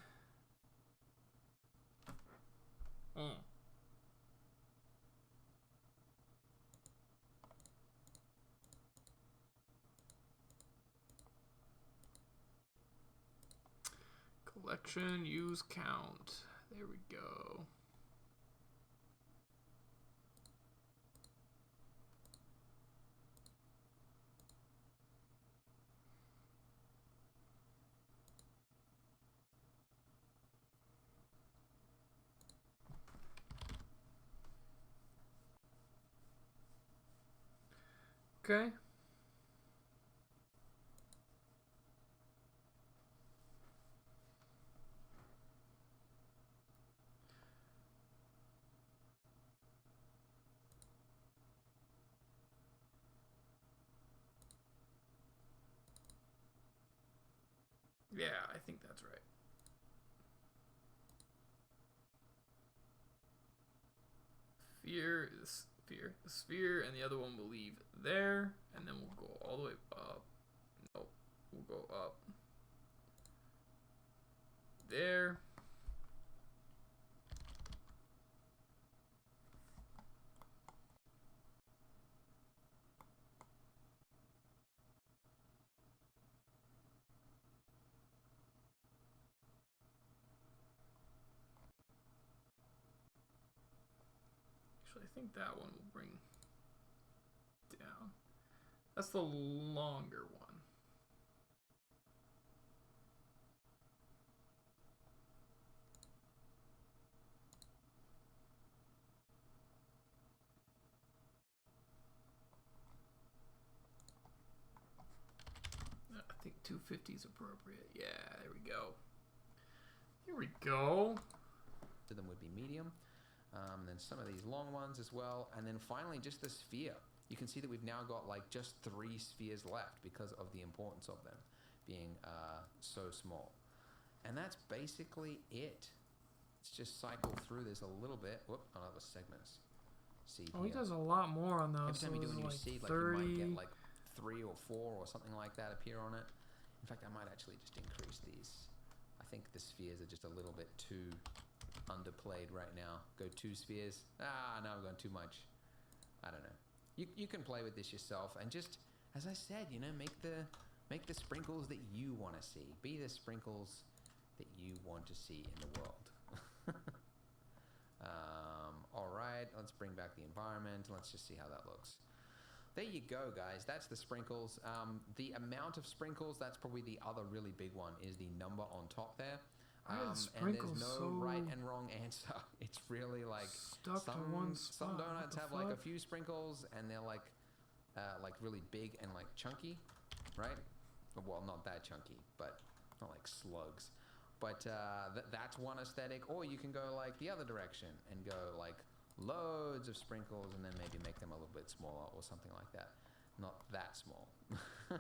Collection use count. There we go. Okay. Yeah, I think that's right. The sphere, and the other one will leave there, and then we'll go all the way up. Nope, we'll go up there. Actually, I think that one will bring down. That's the longer one. I think 250 is appropriate. Yeah, there we go. Here we go. to them would be medium. Then some of these long ones as well. And then finally, just the sphere. You can see that we've now got like just 3 spheres left because of the importance of them being so small. And that's basically it. Let's just cycle through this a little bit. Whoop, another segments. Seed Oh, he here. does a lot more on those. Every time you do a new like seed, like 30. you might get like 3 or 4 or something like that appear on it. In fact, I might actually just increase these. I think the spheres are just a little bit too underplayed right now. Go 2 spheres. No, I've gone too much. I don't know. You can play with this yourself, and just, as I said, you know, make the sprinkles that you want to see. Be the sprinkles that you want to see in the world. All right, let's bring back the environment. Let's just see how that looks. There you go, guys. That's the sprinkles. The amount of sprinkles, that's probably the other really big one, is the number on top there. Why are the And there's sprinkles no so right and wrong answer. It's really like stuck to one spot? some What donuts the have like a fuck? few sprinkles, and they're like really big and like chunky, right? Well, not that chunky, but not like slugs. But that's one aesthetic. Or you can go like the other direction and go like loads of sprinkles, and then maybe make them a little bit smaller or something like that. Not that small. Yeah,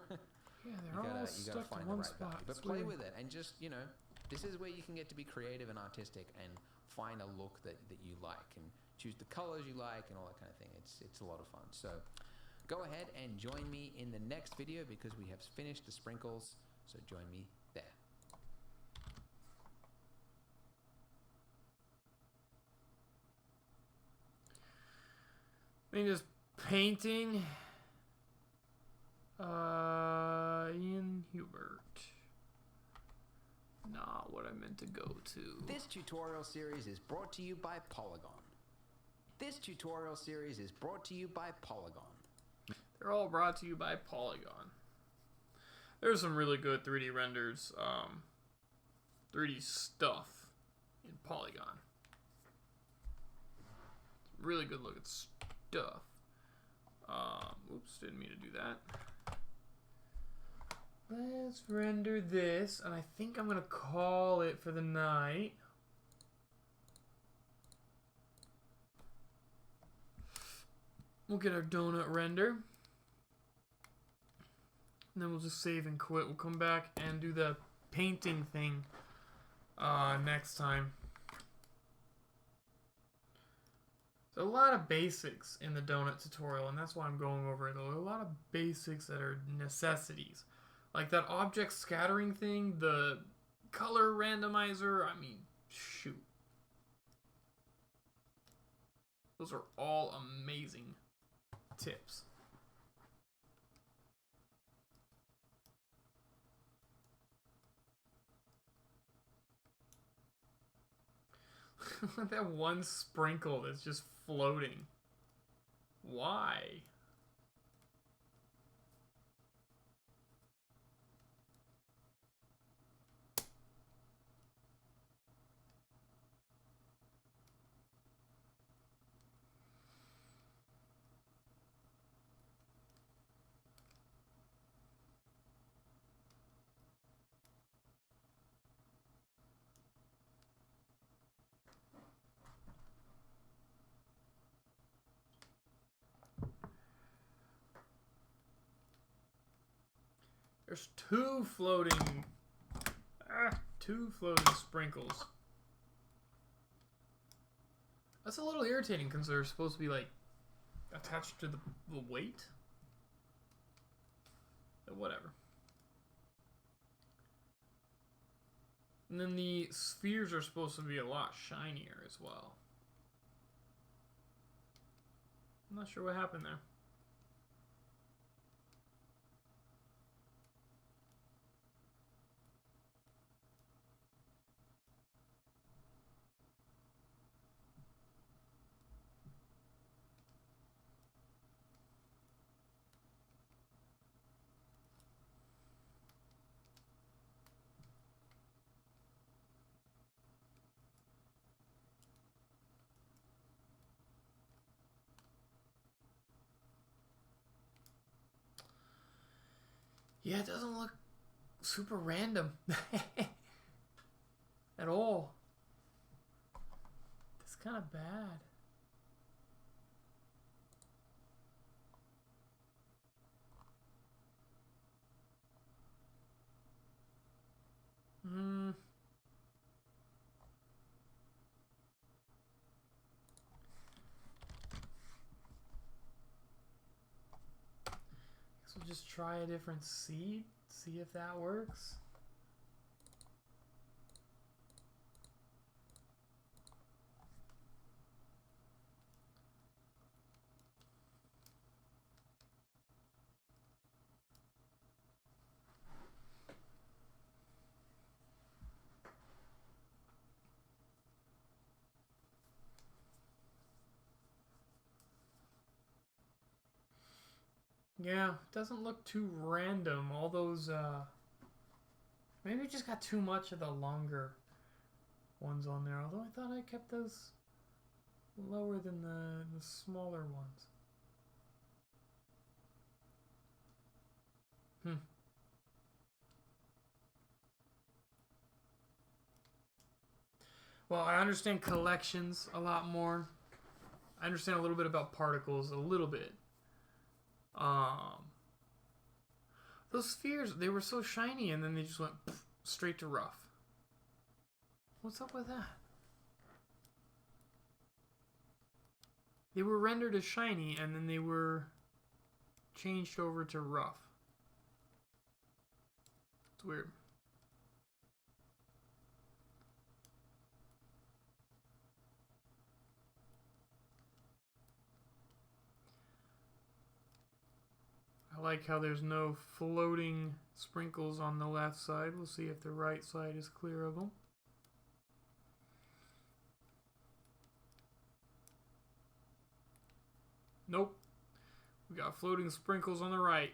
they're all you stuck gotta to find one the right spot. value. But It's play weird. with it, and just, you know, this is where you can get to be creative and artistic and find a look that you like, and choose the colors you like and all that kind of thing. It's a lot of fun. So go ahead and join me in the next video, because we have finished the sprinkles. So join me there. I mean, just painting. Ian Hubert. Not what I meant to go to. This tutorial series is brought to you by Polygon. This tutorial series is brought to you by Polygon. They're all brought to you by Polygon. There's some really good 3D renders, 3D stuff in Polygon. Really good looking stuff. Oops, didn't mean to do that. Let's render this, and I think I'm gonna call it for the night. We'll get our donut render. And then we'll just save and quit. We'll come back and do the painting thing next time. There's a lot of basics in the donut tutorial, and that's why I'm going over it. There are a lot of basics that are necessities. Like that object scattering thing, the color randomizer, I mean, shoot. Those are all amazing tips. That one sprinkle that's just floating. Why? There's two floating sprinkles. That's a little irritating because they're supposed to be like attached to the weight. But whatever. And then the spheres are supposed to be a lot shinier as well. I'm not sure what happened there. Yeah, it doesn't look super random at all. It's kind of bad. So just try a different seed, see if that works. Yeah, it doesn't look too random. All those, maybe it just got too much of the longer ones on there. Although I thought I kept those lower than the smaller ones. Well, I understand collections a lot more. I understand a little bit about particles, a little bit. Those spheres, they were so shiny and then they just went straight to rough. What's up with that? They were rendered as shiny and then they were changed over to rough. It's weird. I like how there's no floating sprinkles on the left side. We'll see if the right side is clear of them. Nope. We got floating sprinkles on the right.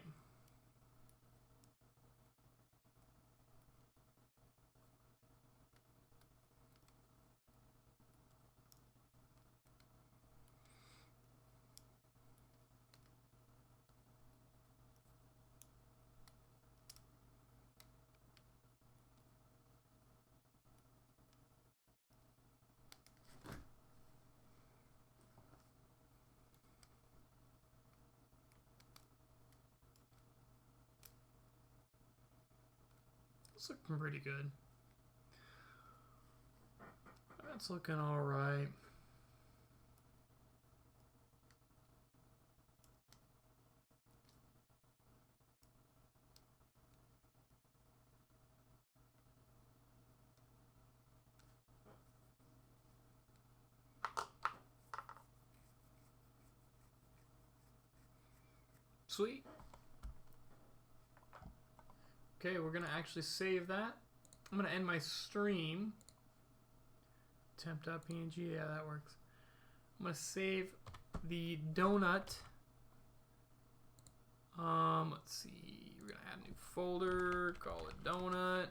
It's looking pretty good. That's looking alright. Sweet. Okay, we're gonna actually save that. I'm gonna end my stream. Temp.png, yeah, that works. I'm gonna save the donut. Let's see. We're gonna add a new folder, call it donut.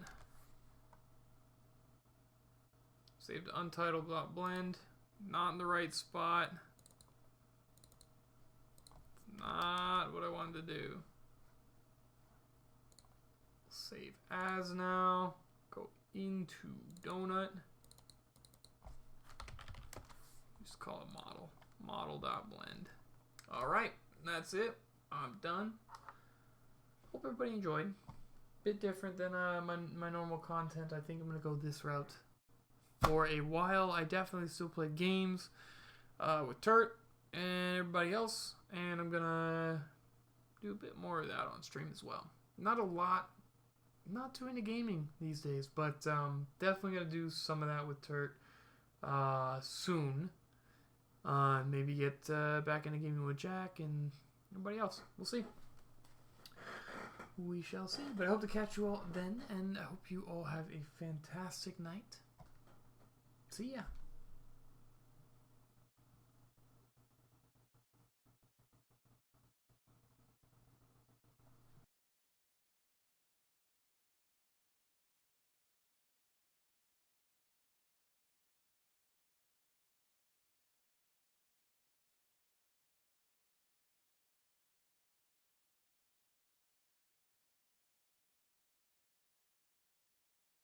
Save to untitled.blend. Not in the right spot. It's not what I wanted to do. Save as now. Go into donut. Just call it model. Model.blend. Alright, that's it. I'm done. Hope everybody enjoyed. Bit different than my normal content. I think I'm going to go this route for a while. I definitely still play games with Turt and everybody else. And I'm going to do a bit more of that on stream as well. Not a lot. Not too into gaming these days, but definitely gonna do some of that with Turt soon. Maybe get back into gaming with Jack and everybody else. We'll see. We shall see. But I hope to catch you all then, and I hope you all have a fantastic night. See ya.